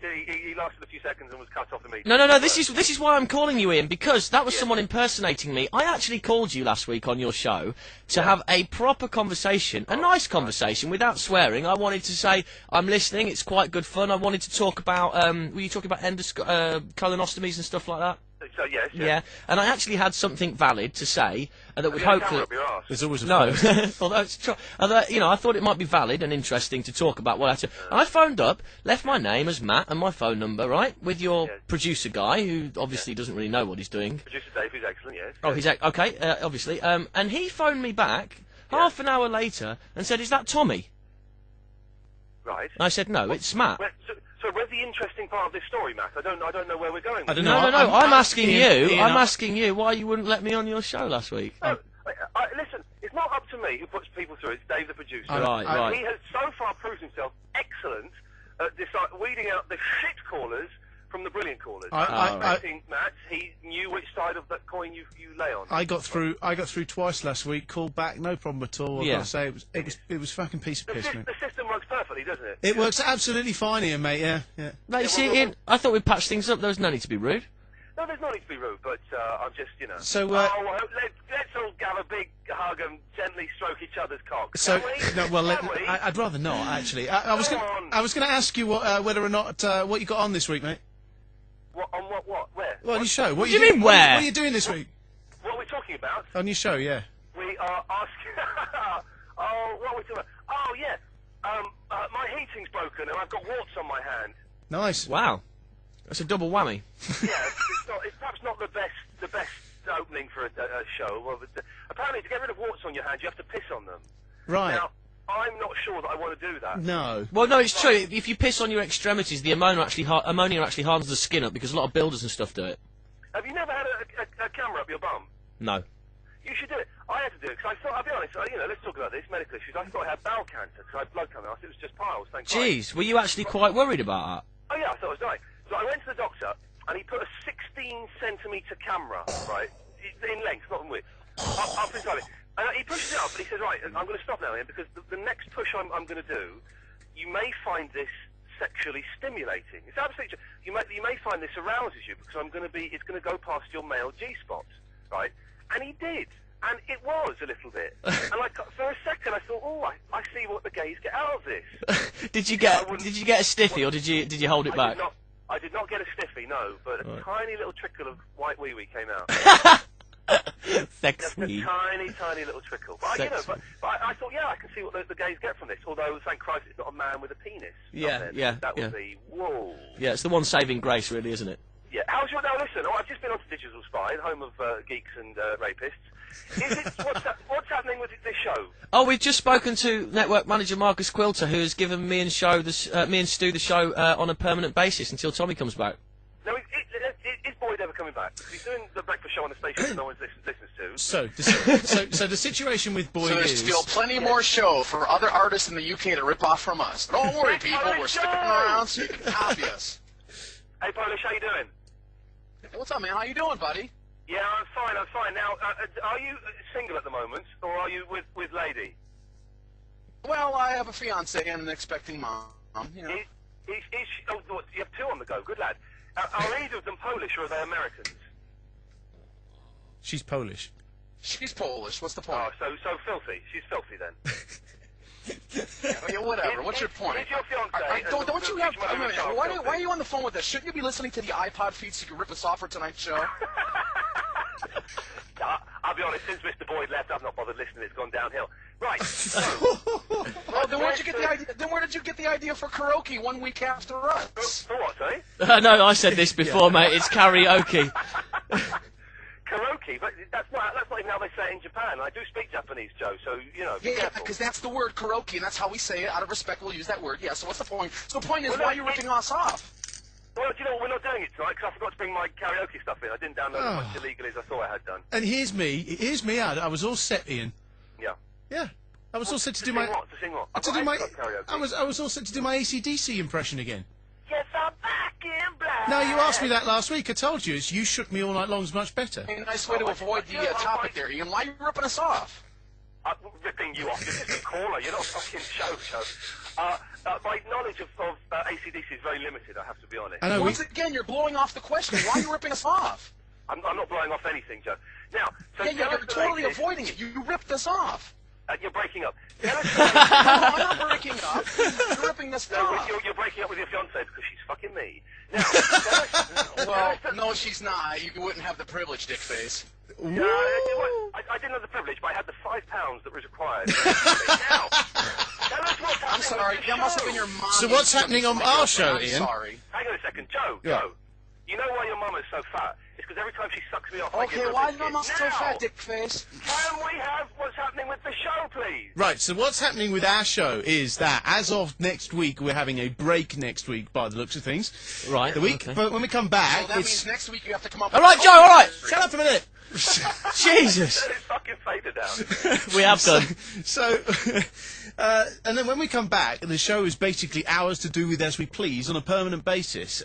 He lasted a few seconds and was cut off immediately. No. This is why I'm calling you, Ian, because that was someone impersonating me. I actually called you last week on your show to have a proper conversation, a nice conversation, without swearing. I wanted to say I'm listening. It's quite good fun. I wanted to talk about. Were you talking about colonostomies and stuff like that? So yes. Yeah, and I actually had something valid to say that would you had a hopefully. camera up your arse? There's always a No, first. although it's I thought it might be valid and interesting to talk about what I had to. I phoned up, left my name as Matt and my phone number, right, with your producer guy who obviously doesn't really know what he's doing. Producer Dave, who's excellent, yes. Oh, he's okay, obviously. And he phoned me back half an hour later and said, "Is that Tommy?" Right. And I said, "No, it's Matt." So where's the interesting part of this story, Matt? I don't know where we're going. I don't know. No. I'm asking you. I'm asking you why you wouldn't let me on your show last week. Listen, it's not up to me who puts people through. It's Dave, the producer. Right. He has so far proved himself excellent at weeding out the shit callers from the brilliant callers. I think, Matt, he knew which side of that coin you lay on. I got through twice last week. Called back, no problem at all. I've got to say it was fucking piece of piss, mate. The system works perfectly, doesn't it? It works absolutely fine here, mate. Yeah. No, you see, Ian, I thought we'd patch things up. There was no need to be rude. No, there's no need to be rude, but I'm just, So, let's all have a big hug and gently stroke each other's cocks. So, can we? no, well, Can we? I'd rather not actually. I was going to ask you whether or not what you got on this week, mate. What where? Well, on your show. What do you mean, where? What are you doing this week? What are we talking about? On your show, yeah. We are asking. What are we talking about? Oh yeah. My heating's broken and I've got warts on my hand. Nice. Wow. That's a double whammy. Yeah, it's perhaps not the best opening for a show. Well, apparently, to get rid of warts on your hand, you have to piss on them. Right. Now, I'm not sure that I want to do that. No. Well, no, it's true. If you piss on your extremities, the ammonia actually hardens the skin up because a lot of builders and stuff do it. Have you never had a camera up your bum? No. You should do it. I had to do it because I thought, I'll be honest, let's talk about this, medical issues. I thought I had bowel cancer because I had blood coming out. It was just piles, thank God. Jeez, were you actually quite worried about that? Oh yeah, I thought I was dying. So I went to the doctor and he put a 16-centimetre camera, right, in length, not in width, up inside it. And he pushes it up and he says, right, I'm going to stop now, Ian, because the next push I'm going to do, you may find this sexually stimulating. It's absolutely true. You may find this arouses you because it's going to go past your male G-spot, right? And he did. And it was a little bit. And like for a second I thought, oh, I see what the gays get out of this. Did you get a stiffy, or did you hold it back? I did not get a stiffy, no, but a tiny little trickle of white wee-wee came out. Sexy. Just a tiny little trickle. But, but I thought, yeah, I can see what the gays get from this. Although, thank Christ, it's not a man with a penis. That would be, whoa. Yeah, it's the one saving grace, really, isn't it? Yeah. How's your... Now, listen, I've just been on to Digital Spy, home of geeks and rapists. What's happening with this show? Oh, we've just spoken to network manager Marcus Quilter, who has given me and Stu the show on a permanent basis until Tommy comes back. Now, is Boyd ever coming back? He's doing the breakfast show on the station that no one listens to. So the situation with Boyd there's is... still plenty more show for other artists in the UK to rip off from us. Don't worry, people. We're sticking around so you can copy us. Hey, Polish, how you doing? Hey, what's up, man? How you doing, buddy? Yeah, I'm fine. Now, are you single at the moment, or are you with lady? Well, I have a fiancé and an expecting mom. You know. Oh, you have two on the go. Good lad. Are either of them Polish, or are they Americans? She's Polish. She's Polish. What's the point? Oh, so filthy. She's filthy then. Yeah, whatever. What's your point? Is your fiancé? Don't you have... Why are you on the phone with us? Shouldn't you be listening to the iPod feed so you can rip us off for tonight's show? I'll be honest, since Mr. Boyd left, I've not bothered listening. It's gone downhill. Right. Then where did you get the idea? Then where did you get the idea for karaoke 1 week after us? For what, sorry? No, I said this before, mate. It's karaoke. Karaoke, but that's not even how they say it in Japan. I do speak Japanese, Joe, so, you know, be Yeah, careful. because that's the word karaoke, and that's how we say it. Out of respect, we'll use that word. Yeah, so what's the point? So the point is, why are you ripping us off? Well, do you know what? We're not doing it tonight because I forgot to bring my karaoke stuff in. I didn't download as much illegally as I thought I had done. And here's me. I was all set, Ian. Yeah. I was all set to do my... To sing what? To do my... I was all set to do my AC/DC impression again. Yes, I'm back in black. No, you asked me that last week. I told you. It's You Shook Me All Night Long is much better. A nice way to avoid the topic there, Ian. Why are you ripping us off? I'm ripping you off. You're just a caller. You're not a fucking show. My knowledge of AC/DC is very limited, I have to be honest. I know, Once again, you're blowing off the question. Why are you ripping us off? I'm not blowing off anything, Joe. Now, so you're totally avoiding it. You ripped us off. You're breaking up. No, I'm not breaking up. You're ripping us off. You're breaking up with your fiancée because she's fucking me. Now, well, no, she's not. You wouldn't have the privilege, dick face. I didn't have the privilege, but I had the £5 that was required. Now, tell us what's happening. I'm sorry, that must have been your mom. So what's happening on our show, Ian? Sorry. Hang on a second, Joe. You know why your mum is so fat? It's because every time she sucks me off, I give her a why is biscuit. my mum so fat, dick face? Can we have what's happening with the show, please? Right, so what's happening with our show is that as of next week, we're having a break next week by the looks of things. Right. But when we come back... So that means next week you have to come up All right, Joe, all right. Shut up a minute. Jesus. Turn his fucking fader down. We have done. So, and then when we come back, the show is basically ours to do with as we please on a permanent basis.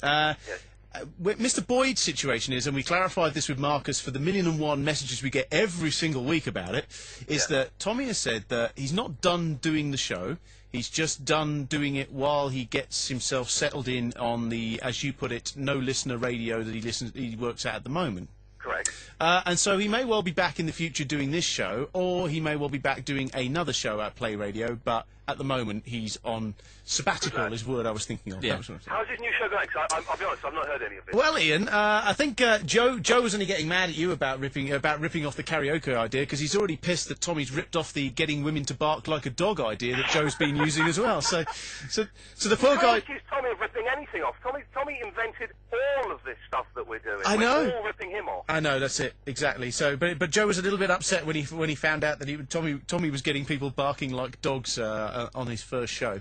Mr. Boyd's situation is, and we clarified this with Marcus for the 1,000,001 messages we get every single week about it, is that Tommy has said that he's not done doing the show. He's just done doing it while he gets himself settled in on the, as you put it, no-listener radio that he works at the moment. Correct. And so he may well be back in the future doing this show, or he may well be back doing another show at Play Radio, but at the moment he's on sabbatical, is the word I was thinking of. Yeah. How's this new show going? 'Cause I'll be honest, I've not heard any of it. Well, Ian, I think Joe was only getting mad at you about ripping off the karaoke idea, because he's already pissed that Tommy's ripped off the getting women to bark like a dog idea that Joe's been using as well. So the poor guy... You accuse Tommy of ripping anything off. Tommy invented all of this stuff that we're doing. I know. We're all ripping him off. I know, that's it, exactly. So, but Joe was a little bit upset when he found out that Tommy was getting people barking like dogs on his first show,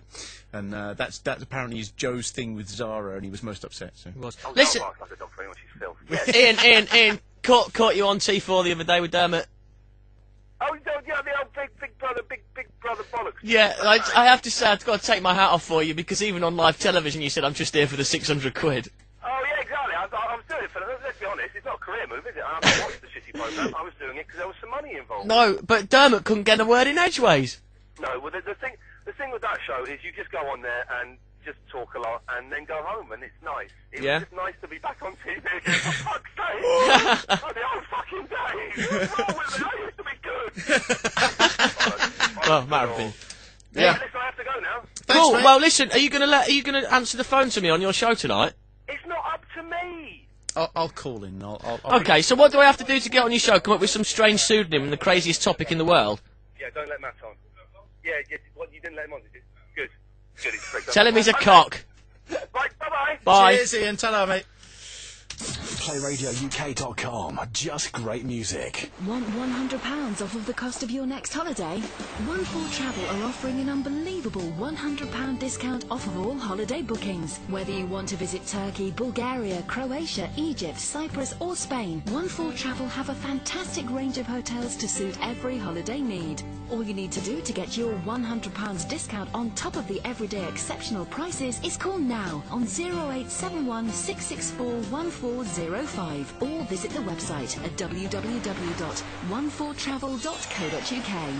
and that apparently is Joe's thing with Zara, and he was most upset. So. Listen, like a dog for anyone, she's filth. Yes. Ian, caught you on T4 the other day with Dermot. Oh, yeah, the old big brother bollocks. Yeah, I have to say, I've got to take my hat off for you, because even on live television you said, I'm just here for the 600 quid. Oh, yeah, exactly. I was doing it for, let's be honest, it's not a career move, is it? I haven't watched the shitty programme. I was doing it because there was some money involved. No, but Dermot couldn't get a word in edgeways. No, well, the thing with that show is you just go on there and just talk a lot, and then go home, and it's nice. It Yeah. was just nice to be back on TV again. For fuck's sake! Oh, the old fucking days! What's wrong with me? I used to be good! Well, matter of opinion. Yeah. Listen, I have to go now. Cool. Well, listen. Are you gonna answer the phone to me on your show tonight? It's not up to me! I'll call in. I'll Okay. So what do I have to do to get on your show? Come up with some strange pseudonym and the craziest topic in the world. Yeah, don't let Matt on. Yeah, what, you didn't let him on, did you? Good. Good, he's pricked up. Tell him he's a cock. Right, bye-bye. Bye. Cheers, Ian. Ta-ra, mate. PlayRadioUK.com. Just great music. Want £100 off of the cost of your next holiday? One4 Travel are offering an unbelievable £100 discount off of all holiday bookings. Whether you want to visit Turkey, Bulgaria, Croatia, Egypt, Cyprus or Spain, One4 Travel have a fantastic range of hotels to suit every holiday need. All you need to do to get your £100 discount on top of the everyday exceptional prices is call now on 0871 664 1405 or visit the website at www.one4travel.co.uk.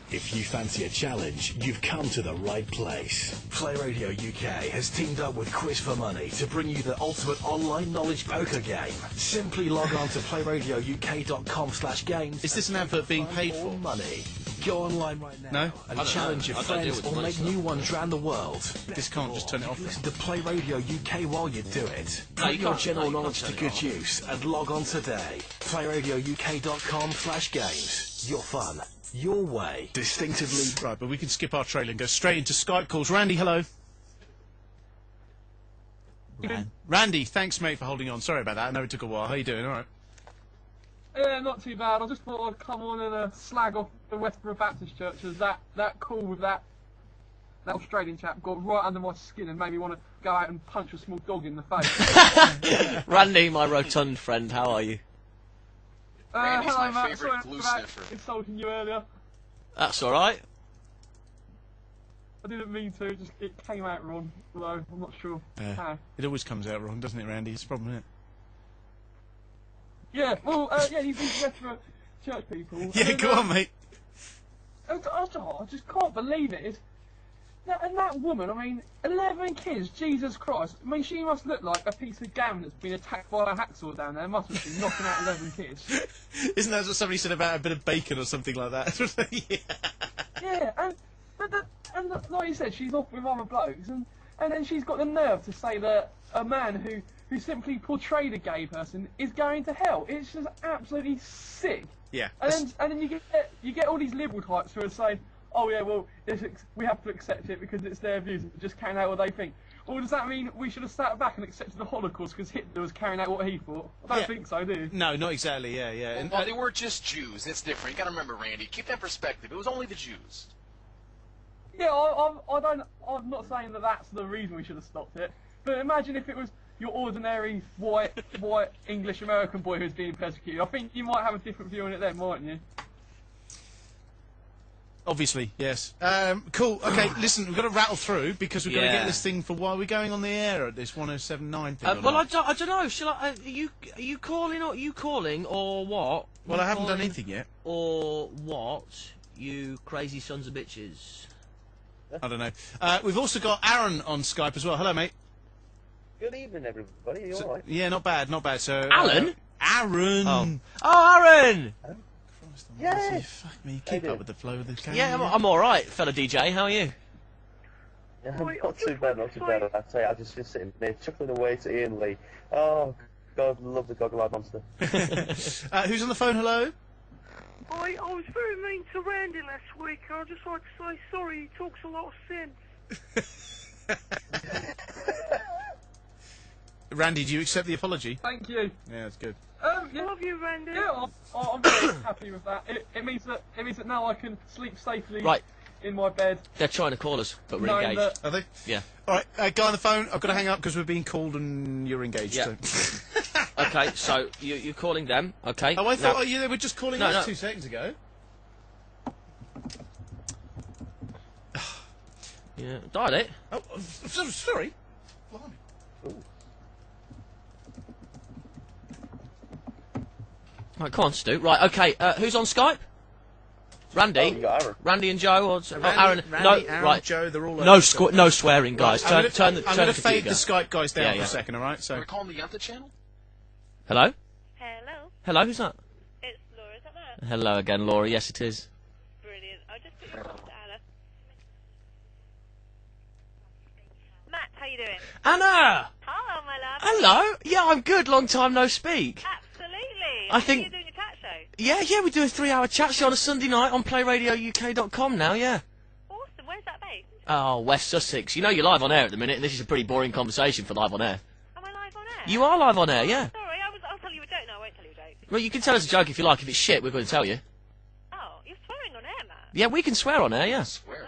If you fancy a challenge, you've come to the right place. Play Radio UK has teamed up with Quiz for Money to bring you the ultimate online knowledge poker game. Simply log on to playradiouk.com/games. Is this an advert being paid for? Money. Go online right now No? and challenge your friends or make new ones around the world. This can't just turn it off. Listen to Play Radio UK while you do it. No, Put you your can't. general No, you knowledge to can't turn it good use and log on today. playradiouk.com/games. Your fun, your way, distinctively. Right, but we can skip our trailer and go straight into Skype calls. Randy, hello. Randy, thanks, mate, for holding on. Sorry about that. I know it took a while. How you doing? All right. Yeah, not too bad. I just thought I'd come on and slag off the Westboro Baptist Church as that call with that Australian chap got right under my skin and made me want to go out and punch a small dog in the face. Randy, my rotund friend, how are you? Randy's hello, my Matt. favourite Sorry glue about sniffer. insulting you earlier. That's all right. I didn't mean to. It came out wrong. Although I'm not sure how. It always comes out wrong, doesn't it, Randy? It's a problem, isn't it? Yeah. Well, yeah. You've been Westboro church people. Yeah, go on, mate. I just can't believe it. And that woman, I mean, 11 kids, Jesus Christ. I mean, she must look like a piece of gammon that's been attacked by a hacksaw down there, mustn't she? Knocking out 11 kids. Isn't that what somebody said about a bit of bacon or something like that? Yeah, and like you said, she's off with other blokes, and then she's got the nerve to say that a man who simply portrayed a gay person is going to hell. It's just absolutely sick. Yeah. And then you get all these liberal types who are saying, oh yeah, well, we have to accept it because it's their views, just carrying out what they think. Or does that mean we should have sat back and accepted the Holocaust because Hitler was carrying out what he thought? I don't think so, do you? No, not exactly, yeah. Well, they weren't just Jews. It's different. You got to remember, Randy. Keep that perspective. It was only the Jews. Yeah, I'm not saying that that's the reason we should have stopped it. But imagine if it was your ordinary white English American boy who's being persecuted. I think you might have a different view on it then, mightn't you? Obviously, yes. Cool. Okay, listen, we've got to rattle through because we've got to get this thing for why we're going on the air at this 107.9 thing. Well, I don't know. Shall I? Are you calling or what? Well, I haven't done anything yet. Or what? You crazy sons of bitches. I don't know. We've also got Aaron on Skype as well. Hello, mate. Good evening, everybody. You all right? Yeah, not bad. So, Alan? Aaron. Oh, Aaron. Yeah. Fuck me. Keep up with the flow of the camera. Yeah, I'm all right, fella DJ. How are you? Yeah, not too bad. I'd say I'm just sitting there chuckling away to Ian Lee. Oh, God, love the goggle-eyed monster. Who's on the phone? Hello. I was very mean to Randy last week. I'd just like to say sorry. He talks a lot of sense. Randy, do you accept the apology? Thank you. Yeah, that's good. Yeah. Love you, Randy. Yeah, I'm very happy with that. It means that now I can sleep safely in my bed. They're trying to call us, but we're knowing engaged. Are they? Yeah. All right, guy on the phone. I've got to hang up because we're being called and you're engaged. Yeah. So. Okay, so you're calling them, okay? Oh, I thought they were just calling us No. 2 seconds ago. Yeah, dialed it. Oh, sorry. Right, come on, Stu. Right, okay, who's on Skype? Randy? Oh, you got Aaron. Randy and Joe? Or Randy, no, Aaron, right. Joe, they're all no, over. no swearing, guys. Right, turn I'm going to fade the computer. Skype guys down Yeah, for yeah. a second, all right? So. Call them the other channel? Hello? Hello? Hello, who's that? It's Laura, is that Matt? Hello again, Laura. Yes, it is. Brilliant. I just put you on to Anna. Matt, how you doing? Anna! Hello, my love. Hello? Yeah, I'm good. Long time no speak. Absolutely. I think- You're doing a chat show. Yeah, we do a 3-hour chat show on a Sunday night on playradiouk.com now, yeah. Awesome. Where's that based? Oh, West Sussex. You know you're live on air at the minute, and this is a pretty boring conversation for live on air. Am I live on air? You are live on air, yeah. Sorry, I'll tell you a joke. No, I won't tell you a joke. Well, you can tell us a joke if you like. If it's shit, we're going to tell you. Oh, you're swearing on air, Matt. Yeah, we can swear on air, yeah. No,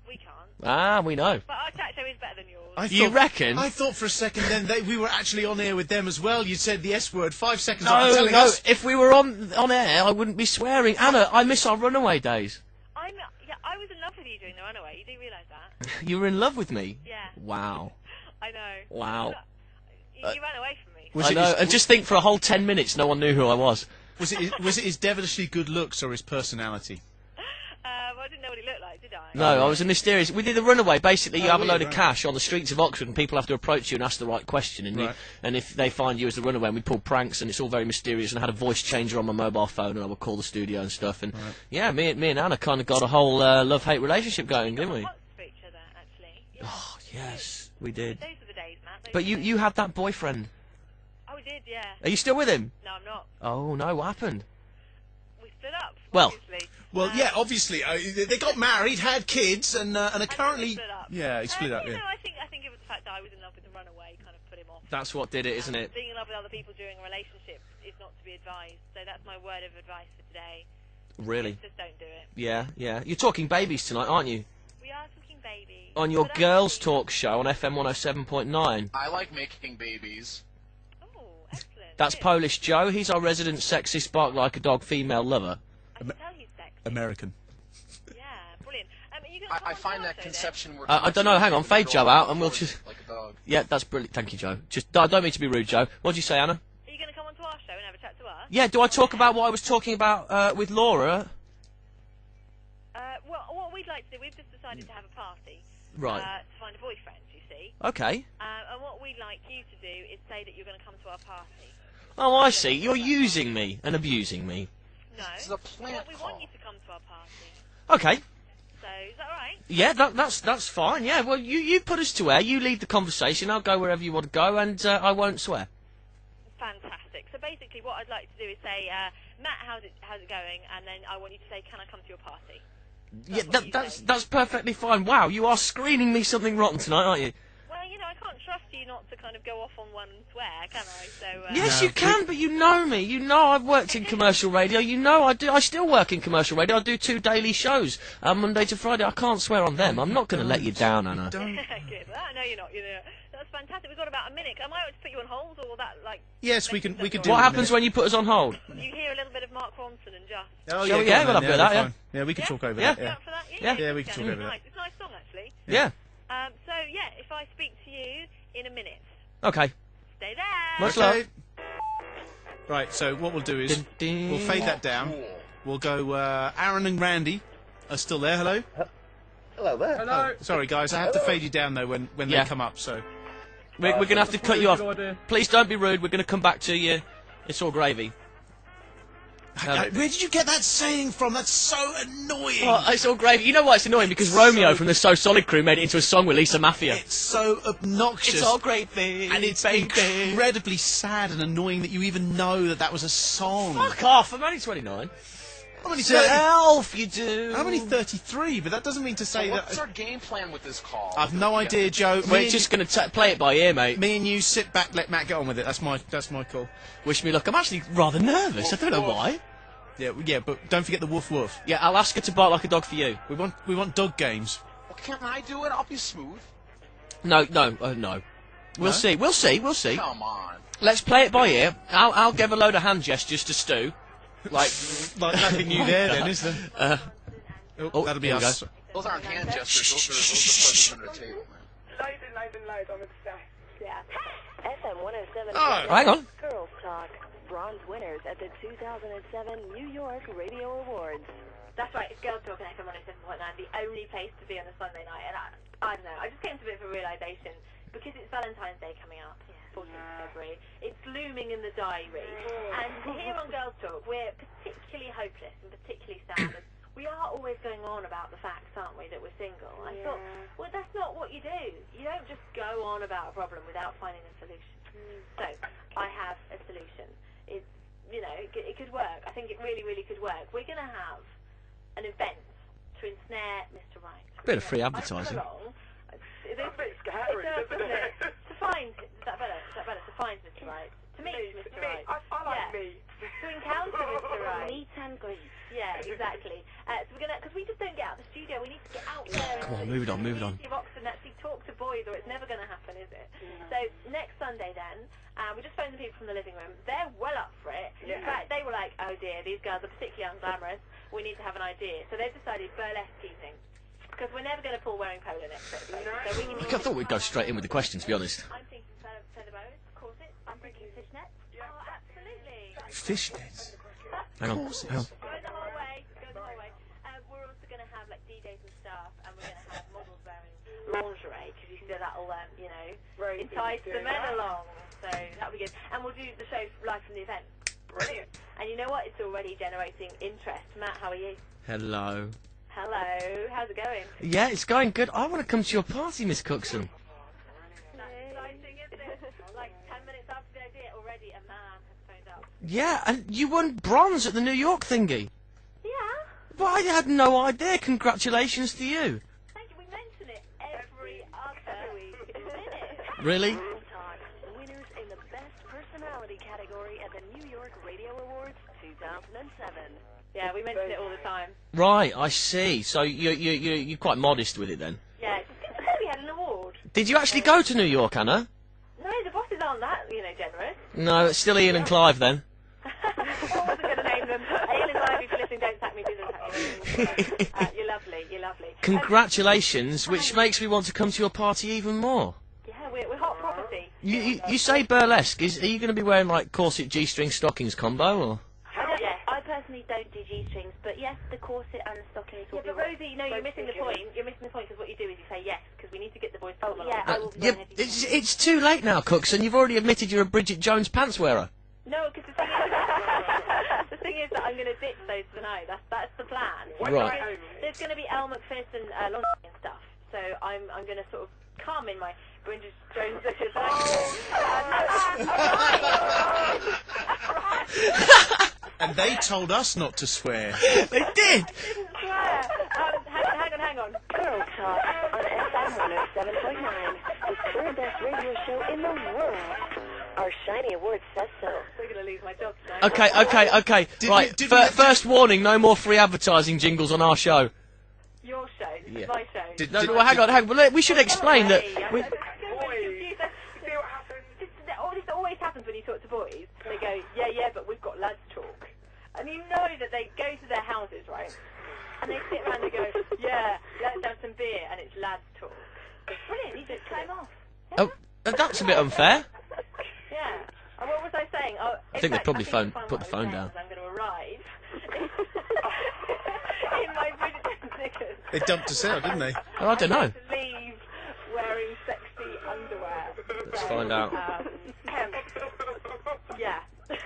we can't. Ah, we know. But our chat show is better than yours. You reckon? I thought for a second then we were actually on air with them as well. You said the S word 5 seconds after No, telling no. us. If we were on air, I wouldn't be swearing. Anna, I miss our runaway days. I was in love with you during the runaway. You do realise that? You were in love with me. Yeah. Wow. I know. Wow. You ran away from me. Was I it know. his- And just think, for a whole 10 minutes, no one knew who I was. Was it his devilishly good looks or his personality? Well, I didn't know what he looked like, did I? No, I was a mysterious. We did the runaway. Basically, you Oh, have a really? load of Right. cash on the streets of Oxford, and people have to approach you and ask the right question. And, Right. and if they find you as the runaway, and we pull pranks, and it's all very mysterious. And I had a voice changer on my mobile phone, and I would call the studio and stuff. And yeah, me and Anna kind of got a whole love-hate relationship going, didn't we? For each other, actually. Yeah. Oh, yes, we did. Those were the days, Matt. Those But were the you had that boyfriend. Oh, we did, yeah. Are you still with him? No, I'm not. Oh no, what happened? We stood up. Well, Obviously. Well, yeah, obviously they got married, had kids, and are currently. Split up. Yeah, he split up. You Yeah. know, I think it was the fact that I was in love with the runaway kind of put him off. that's what did it, isn't it? Being in love with other people during a relationship is not to be advised. So that's my word of advice for today. Really? Just don't do it. Yeah. You're talking babies tonight, aren't you? We are talking babies. On your girls' talk show on FM 107.9. I like making babies. That's Polish Joe. He's our resident sexist, bark like a dog female lover. American. Brilliant. I find that conception works. I don't know. Hang on, fade Joe out, and we'll just. Like a dog. Yeah, that's brilliant. Thank you, Joe. Just I don't mean to be rude, Joe. What did you say, Anna? Are you going to come onto our show and have a chat to us? Yeah. Do I talk about what I was talking about with Laura? Well, what we'd like to do, we've just decided to have a party. Right. To find a boyfriend, you see. Okay. And what we'd like you to do is say that you're going to come to our party. Oh, I see. You're using me and abusing me. No. This is a plant We want you to come to our party. Okay. So, is that alright? Yeah, that's fine. Yeah. Well, you put us to air. You lead the conversation. I'll go wherever you want to go, and I won't swear. Fantastic. So basically what I'd like to do is say, Matt, how's it going? And then I want you to say, can I come to your party? Yeah, that's perfectly fine. Wow, you are screening me something rotten tonight, aren't you? Well, you know, I can't trust you not to kind of go off on one and swear, can I? So, Yes, you can, but you know me. You know I've worked in commercial radio. You know I do. I still work in commercial radio. I do 2 daily shows, Monday to Friday. I can't swear on them. I'm not going to let you down, Anna. Good. Well, no, you're not. That's fantastic. We've got about a minute. Am I able to put you on hold, or will that, like... Yes, we can do. What happens when you put us on hold? You hear a little bit of Mark Ronson and Just... Oh, Shall we- go yeah, on we'll then. have a bit of that, that's yeah. fine. Yeah, we can talk over Yeah. that. Yeah. Up for that? Yeah, we can talk over that. It's a nice song, actually. Yeah. So, yeah, if I speak to you in a minute, Okay. stay there. Much love. Right, so what we'll do is we'll fade that down. We'll go. Aaron and Randy are still there. Hello. Hello there. Hello. Sorry, guys. I have to fade you down though when Yeah. they come up. So. We're going to have to cut you off. Good idea. Please don't be rude. We're going to come back to you. It's all gravy. Where did you get that saying from? That's so annoying. Oh, it's all gravy. You know why it's annoying? Because Romeo from the So Solid crew made it into a song with Lisa Mafia. It's so obnoxious. It's all gravy. And it's baby. incredibly sad and annoying that you even know that was a song. Fuck off. I'm only 29. How many To Elf, you do. How many 33? But that doesn't mean to say What's that. our game plan with this call? I've no idea, Joe. We're just going to play it by ear, mate. Me and you sit back, let Matt get on with it. That's my call. Wish me luck. I'm actually rather nervous. I don't know why. Yeah, but don't forget the woof woof. Yeah, I'll ask her to bark like a dog for you. We want dog games. Well, can I do it? I'll be smooth. No. We'll see. We'll see. Come on. Let's play it by ear. I'll give a load of hand gestures to Stu. Like nothing new there, then, is there? That'll be here we us. go. Those aren't hand gestures. Those are pleasures under the table, man. Loads, I'm obsessed. Yeah. FM 107. Oh, hang on. Girls Talk. Bronze winners at the 2007 New York Radio Awards. That's right, it's Girls Talk on FM 107.9, the only place to be on a Sunday night. And I don't know, I just came to a bit of a realisation, because it's Valentine's Day coming up, 14th of February, it's looming in the diary. And here on Girls Talk, we're particularly hopeless and particularly sad. We are always going on about the facts, aren't we, that we're single. I thought, well, that's not what you do. You don't just go on about a problem without finding a solution. So, I have a solution. It's, you know, it could work. I think it really, really could work. We're going to have an event to ensnare Mr. Right. Bit of free advertising. It's a bit scary, isn't it? To find, is that better? To find Mr. Right. To meet Mr. Right. I like me. To encounter Mr. Right. Meet and greet. Yeah, exactly. So we're gonna, because we just don't get out of the studio. We need to get out there. Come on, move it on. Of Oxford and actually talk to boys, or it's never going to happen, is it? So next Sunday then, we just phoned the people from the living room. They're well up for it. In fact, they were like, oh dear, these girls are particularly unglamorous. We need to have an idea. So they've decided burlesque evening. Because we're never going to pull wearing polo next episode. So we can I thought we'd go straight in with the question, to be honest. I'm thinking feather bows, corsets. I'm thinking fishnets. Oh, absolutely. Fishnets. Hang on. Hang on. Go the whole way. We're also going to have like DJs and stuff, and we're going to have models wearing lingerie, because you can do that all, you know, entice the men along. So that'll be good. And we'll do the show live from the event. Brilliant. And you know what? It's already generating interest. Matt, how are you? Hello. Hello. How's it going? Yeah, it's going good. I want to come to your party, Miss Cookson. That's exciting, isn't it? Like 10 minutes after the idea, already a man has phoned up. Yeah, and you won bronze at the New York thingy. Yeah. But I had no idea. Congratulations to you. Thank you. We mention it every other week. Really? Winners in the Best Personality category at the New York Radio Awards 2007. Yeah, we mention it all the time. Right, I see. So you're quite modest with it then. Yeah, it's good we had an award. Did you actually go to New York, Anna? No, the bosses aren't that, generous. No, it's still Ian and Clive then. I wasn't going to name them. Ian and Clive, if you're listening, don't sack me, you're lovely, you're lovely. Congratulations, which makes me want to come to your party even more. Yeah, we're hot property. You say burlesque. Are you going to be wearing like corset G-string stockings combo or? I personally don't do G-strings, but yes, the corset and the stockings will be... but Rosie, you're missing the point. You're missing the point, because what you do is you say yes, because we need to get the boys to come along. Yeah, I will be it's too late now, Cookson. You've already admitted you're a Bridget Jones pants wearer. No, because the thing is that I'm going to ditch those for now. That's the plan. Right. There's going to be Elle McPherson lingerie and stuff, so I'm going to sort of come in my Bridget Jones. And they told us not to swear. They did. I didn't swear. Hang on. Girl Talk on FM 107.9, the third best radio show in the world. Our shiny award says so. We're going to lose my job today. Okay. Right, first warning, no more free advertising jingles on our show. Your show. Yeah. My show. Hang on. Well, we should explain that... This always happens when you talk to boys. They go, yeah, but we've got lads talk. And you know that they go to their houses, right? And they sit around and go, yeah, let's have some beer, and it's lads talk. It's brilliant, you just came off. Oh, that's a bit unfair. Yeah. And what was I saying? Oh, I think they probably put the phone down. I'm going to arrive in my Bridget knickers. They dumped us out, didn't they? Oh, I don't know. Leave wearing sexy underwear. Let's find out. Yeah. Does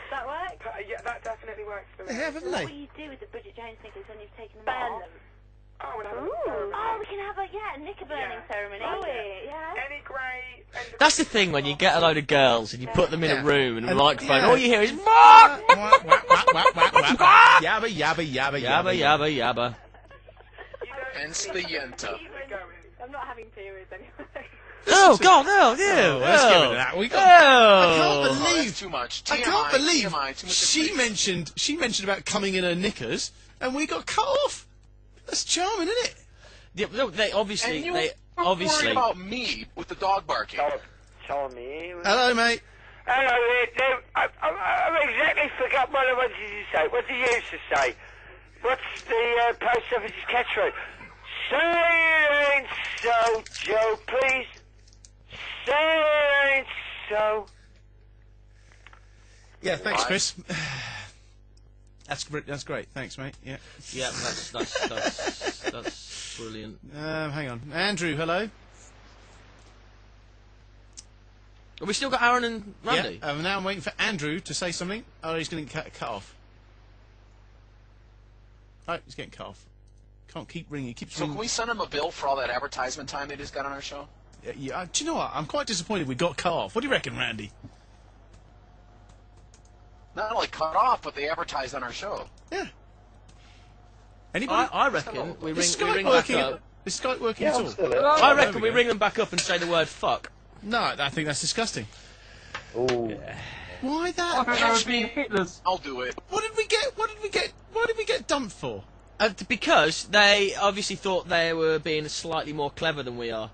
that work? Yeah, that definitely works for me. They have, haven't What they? will you do with the Bridget Jones knickers when you've taken them Ban off? them. Oh, we'll have a Oh, we can have a knicker burning ceremony. Oh, yeah. Any grey... That's the thing when you get a load of girls and you put them in a room and a microphone, yeah. all you hear is Yabba, yabba, yabba, yabba, yabba, yabba. Hence the yenta. I'm not having periods anyway. Oh God, no! Yeah, let's give it that. We got. I can't believe too much. I can't believe TMI, too much she mentioned about coming in her knickers, and we got cut off. That's charming, isn't it? Yeah, no, they obviously. And you They were obviously. worried about me with the dog barking. Tell me. Hello, mate. Hello, I've exactly forgot what I wanted to say. What did you used to say? What's the post office's catchphrase? Say it ain't so, Joe, please. Say it ain't so. Yeah, thanks, Chris. That's great. Thanks, mate. Yeah. Yeah, that's brilliant. Hang on. Andrew, hello. Have we still got Aaron and Randy? Yeah. Now I'm waiting for Andrew to say something. Oh, he's going to get cut off. Oh, he's getting cut off. Can't keep ringing. He keeps So ringing. can we send him a bill for all that advertisement time they just got on our show? Yeah, do you know what? I'm quite disappointed we got cut off. What do you reckon, Randy? Not only cut off, but they advertised on our show. Yeah. Anybody? I reckon we ring back up. Is Skype working Yeah, at I'm all? still here. I reckon we ring them back up and say the word fuck. No, I think that's disgusting. Oh. Why I that? think they were being Hitlers. I'll do it. What did we get? What did we get dumped for? Because they obviously thought they were being slightly more clever than we are.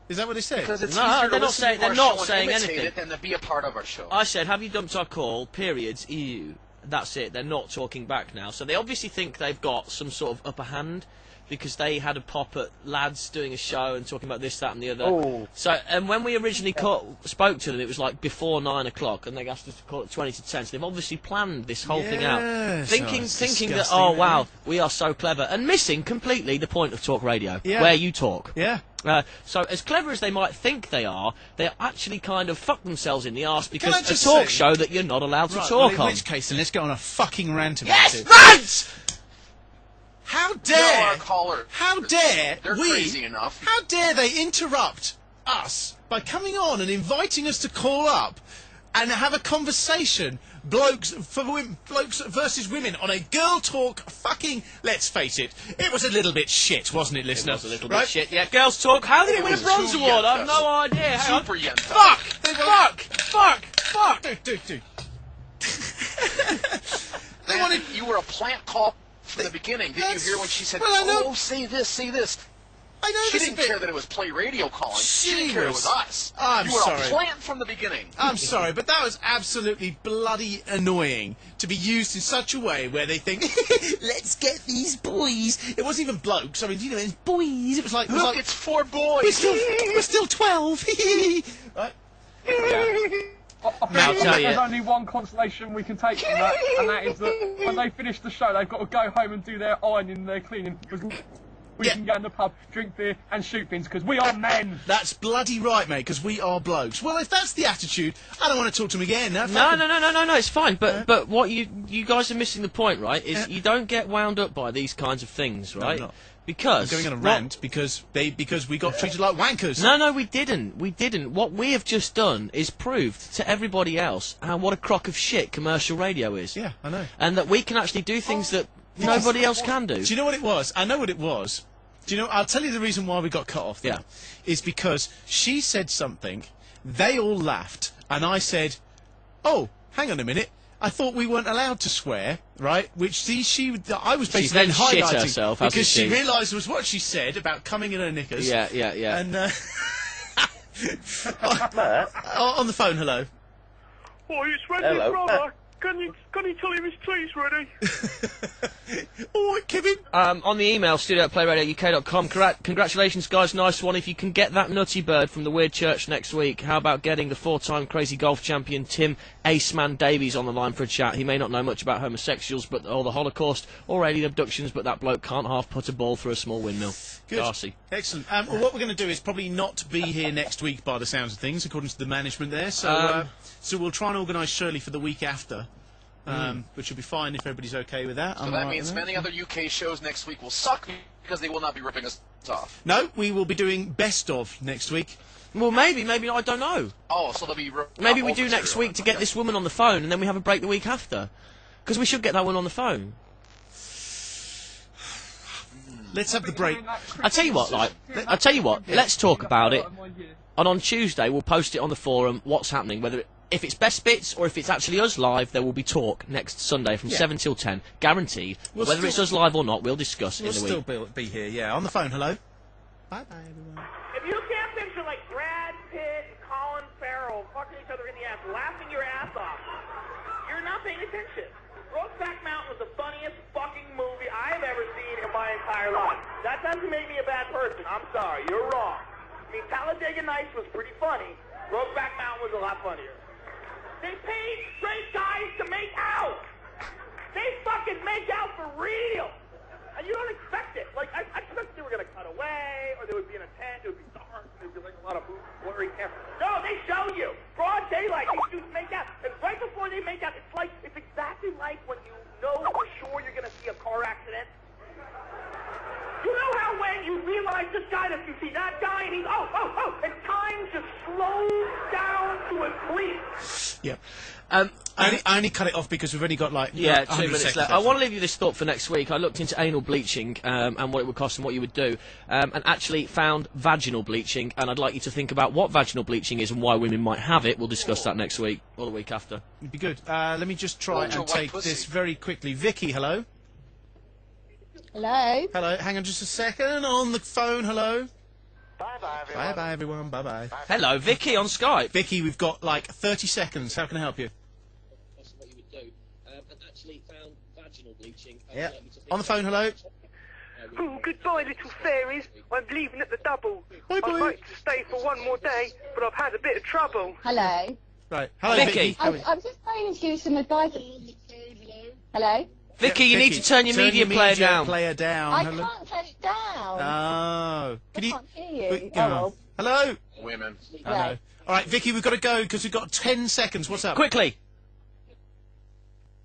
Is that what they said? Because it's No, easier to they're not listen saying- to they're our not show saying and imitate anything. it than to be a part of our show. I said, have you dumped our call? Periods. EU. That's it. They're not talking back now. So they obviously think they've got some sort of upper hand because they had a pop at lads doing a show and talking about this, that, and the other. Oh. So, and when we originally spoke to them, it was like before 9 o'clock, and they asked us to call it 20 to 10. So they've obviously planned this whole thing out, Yes. thinking it's that disgusting, oh isn't wow, it? we are so clever, and missing completely the point of talk radio, Yeah. where you talk. Yeah. So as clever as they might think they are actually kind of fuck themselves in the arse I because it's just a talk say- show that you're not allowed to Right, talk well, on. in which case, then let's go on a fucking rant about Yes, it. rant! How No, dare? our caller. How dare They're we? crazy enough. How dare they interrupt us by coming on and inviting us to call up and have a conversation, blokes versus women, on a girl talk fucking. Let's face it, it was a little bit shit, wasn't it, listener? It was a little Right? bit shit. Yeah, girls talk. How did it win a was bronze too award? I yenta. have no idea. Hang on. Super yenta. Fuck! Dude. Man, you were a plant call from the beginning. Didn't you hear when she said, Well, I know. "Oh, say this, say this"? I know She this a didn't bit. care that it was play radio calling. She She didn't care it was- was us. I'm you were sorry. a plant from the beginning. I'm sorry, but that was absolutely bloody annoying to be used in such a way where they think, let's get these boys. It wasn't even blokes. I mean, you know, it's boys. It was like, Look, it's 4 boys. we're still 12. Right? I Now, think tell there's you. only one consolation we can take from that, and that is that when they finish the show, they've got to go home and do their ironing, their cleaning, because we Yeah. can go in the pub, drink beer, and shoot things, because we are men. That's bloody right, mate, because we are blokes. Well, if that's the attitude, I don't want to talk to him again. No, it's fine. But what you guys are missing the point, right? Is you don't get wound up by these kinds of things, No, right? I'm not. Because I'm going on a rant because we got treated like wankers. No, we didn't. We didn't. What we have just done is proved to everybody else what a crock of shit commercial radio is. Yeah, I know. And that we can actually do things that nobody else can do. Do you know what it was? I know what it was. Do you know? I'll tell you the reason why we got cut off. Then, Yeah. is because she said something, they all laughed, and I said, "Oh, hang on a minute. I thought we weren't allowed to swear, right?" Which I was basically then shit highlighting herself, hasn't because she she? realised was what she said about coming in her knickers. Yeah. And on the phone, hello. Oh, it's Randy, Hello. brother. Can you tell him his tea's ready? Oh, Kevin. On the email, studio@playradiouk.com. Congratulations, guys. Nice one. If you can get that nutty bird from the Weird Church next week, how about getting the 4-time crazy golf champion Tim Aceman Davies on the line for a chat? He may not know much about homosexuals or the Holocaust or alien abductions, but that bloke can't half put a ball through a small windmill. Good. Darcy. Excellent. Well, what we're going to do is probably not be here next week by the sounds of things, according to the management there. So, so we'll try and organise Shirley for the week after, which will be fine if everybody's okay with that. So I'm that all right means with many other UK shows next week will suck because they will not be ripping us off. No, we will be doing best of next week. Well, maybe not. I don't know. Oh, so they'll be. Maybe we do next week to get this woman on the phone, and then we have a break the week after. Because we should get that one on the phone. Let's have the break. I tell you what, let's talk about it. And on Tuesday, we'll post it on the forum, what's happening, if it's best bits or if it's actually us live, there will be talk next Sunday from 7 till 10, guaranteed. We'll Whether it's us live or not, we'll discuss We'll in the still week. be here, yeah. On the phone, hello. Bye-bye, everyone. If you can't picture like Brad Pitt and Colin Farrell fucking each other in the ass, laughing your ass off, you're not paying attention. Brokeback Mountain was the funniest fucking movie I've ever seen in my entire life. That doesn't make me a bad person. I'm sorry, you're wrong. I mean, Talladega Nights was pretty funny. Brokeback Mountain was a lot funnier. They paid straight guys to make out. They fucking make out for real. And you don't expect it. Like, I expected they were going to cut away, or they would be in a tent, it would be dark, and there would be like a lot of blurry camera. No, they show you. Broad daylight, these dudes make out. And right before they make out, it's exactly like when you know for sure you're going to see a car accident. You know how when you realize this guy, that you see that guy, and he's, and time just slows down to a creep. Yeah. I only cut it off because we've only got like 2 100 minutes seconds left. I want to leave you this thought for next week. I looked into anal bleaching and what it would cost and what you would do, and actually found vaginal bleaching. And I'd like you to think about what vaginal bleaching is and why women might have it. We'll discuss that next week or the week after. It'd be good. Let me just try and take this very quickly. Vicky, hello. Hello. Hello. Hang on just a second. On the phone. Hello. Bye-bye, everyone. Bye-bye, everyone. Bye-bye. Hello, Vicky on Skype. Vicky, we've got like 30 seconds. How can I help you? What you would do, and actually found vaginal bleaching. Yeah. On the phone. Hello. Oh, goodbye, little fairies. I'm leaving at the double. Bye-bye. I'd like to stay for one more day, but I've had a bit of trouble. Hello. Right. Hello, Vicky. I'm just trying to give you some advice. Hello. Vicky, you need to turn your media player down. I can't turn it down. Oh. I can't hear you. Oh. Hello. Women. Hello. All right, Vicky, we've got to go because we've got 10 seconds. What's up? Quickly.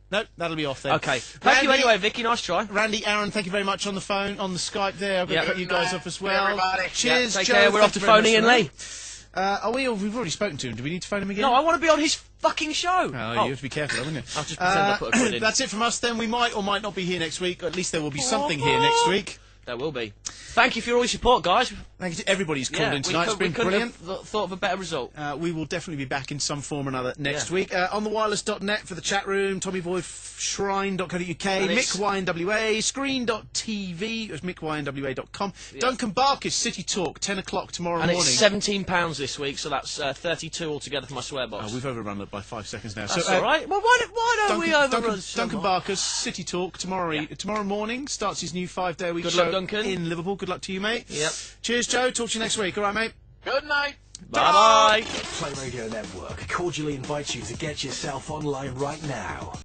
No, that'll be off then. Okay. Thank you anyway, Vicky. Nice try. Randy, Aaron, thank you very much on the phone, on the Skype there. I'm going to cut you guys off as well. Everybody. Cheers, Take Joe. care. We're off to phone Ian Lee. We've already spoken to him. Do we need to phone him again? No, I want to be on his fucking show. Oh, you have to be careful, haven't you? I'll just pretend I put a quid in. That's it from us then. We might or might not be here next week. At least there will be something here next week. There will be. Thank you for all your support, guys. Thank you to everybody who's called in tonight. It's been brilliant. Thought of a better result. We will definitely be back in some form or another next week. OnTheWireless.net for the chat room, TommyBoyShrine.co.uk, MickYNWA, Screen.tv, it was MickYNWA.com. Yeah. Duncan Barkis, City Talk, 10 o'clock tomorrow And morning. it's £17 this week, so that's 32 altogether for my swear box. We've overrun it by 5 seconds now. That's all right. Well, why don't we overrun Duncan Barkis, City Talk, tomorrow morning, starts his new 5-day-a-week Good show luck, Duncan. in Liverpool. Good luck to you, mate. Yep. Cheers, Joe. Talk to you next week. All right, mate? Good night. Bye-bye. Play Radio Network cordially invites you to get yourself online right now.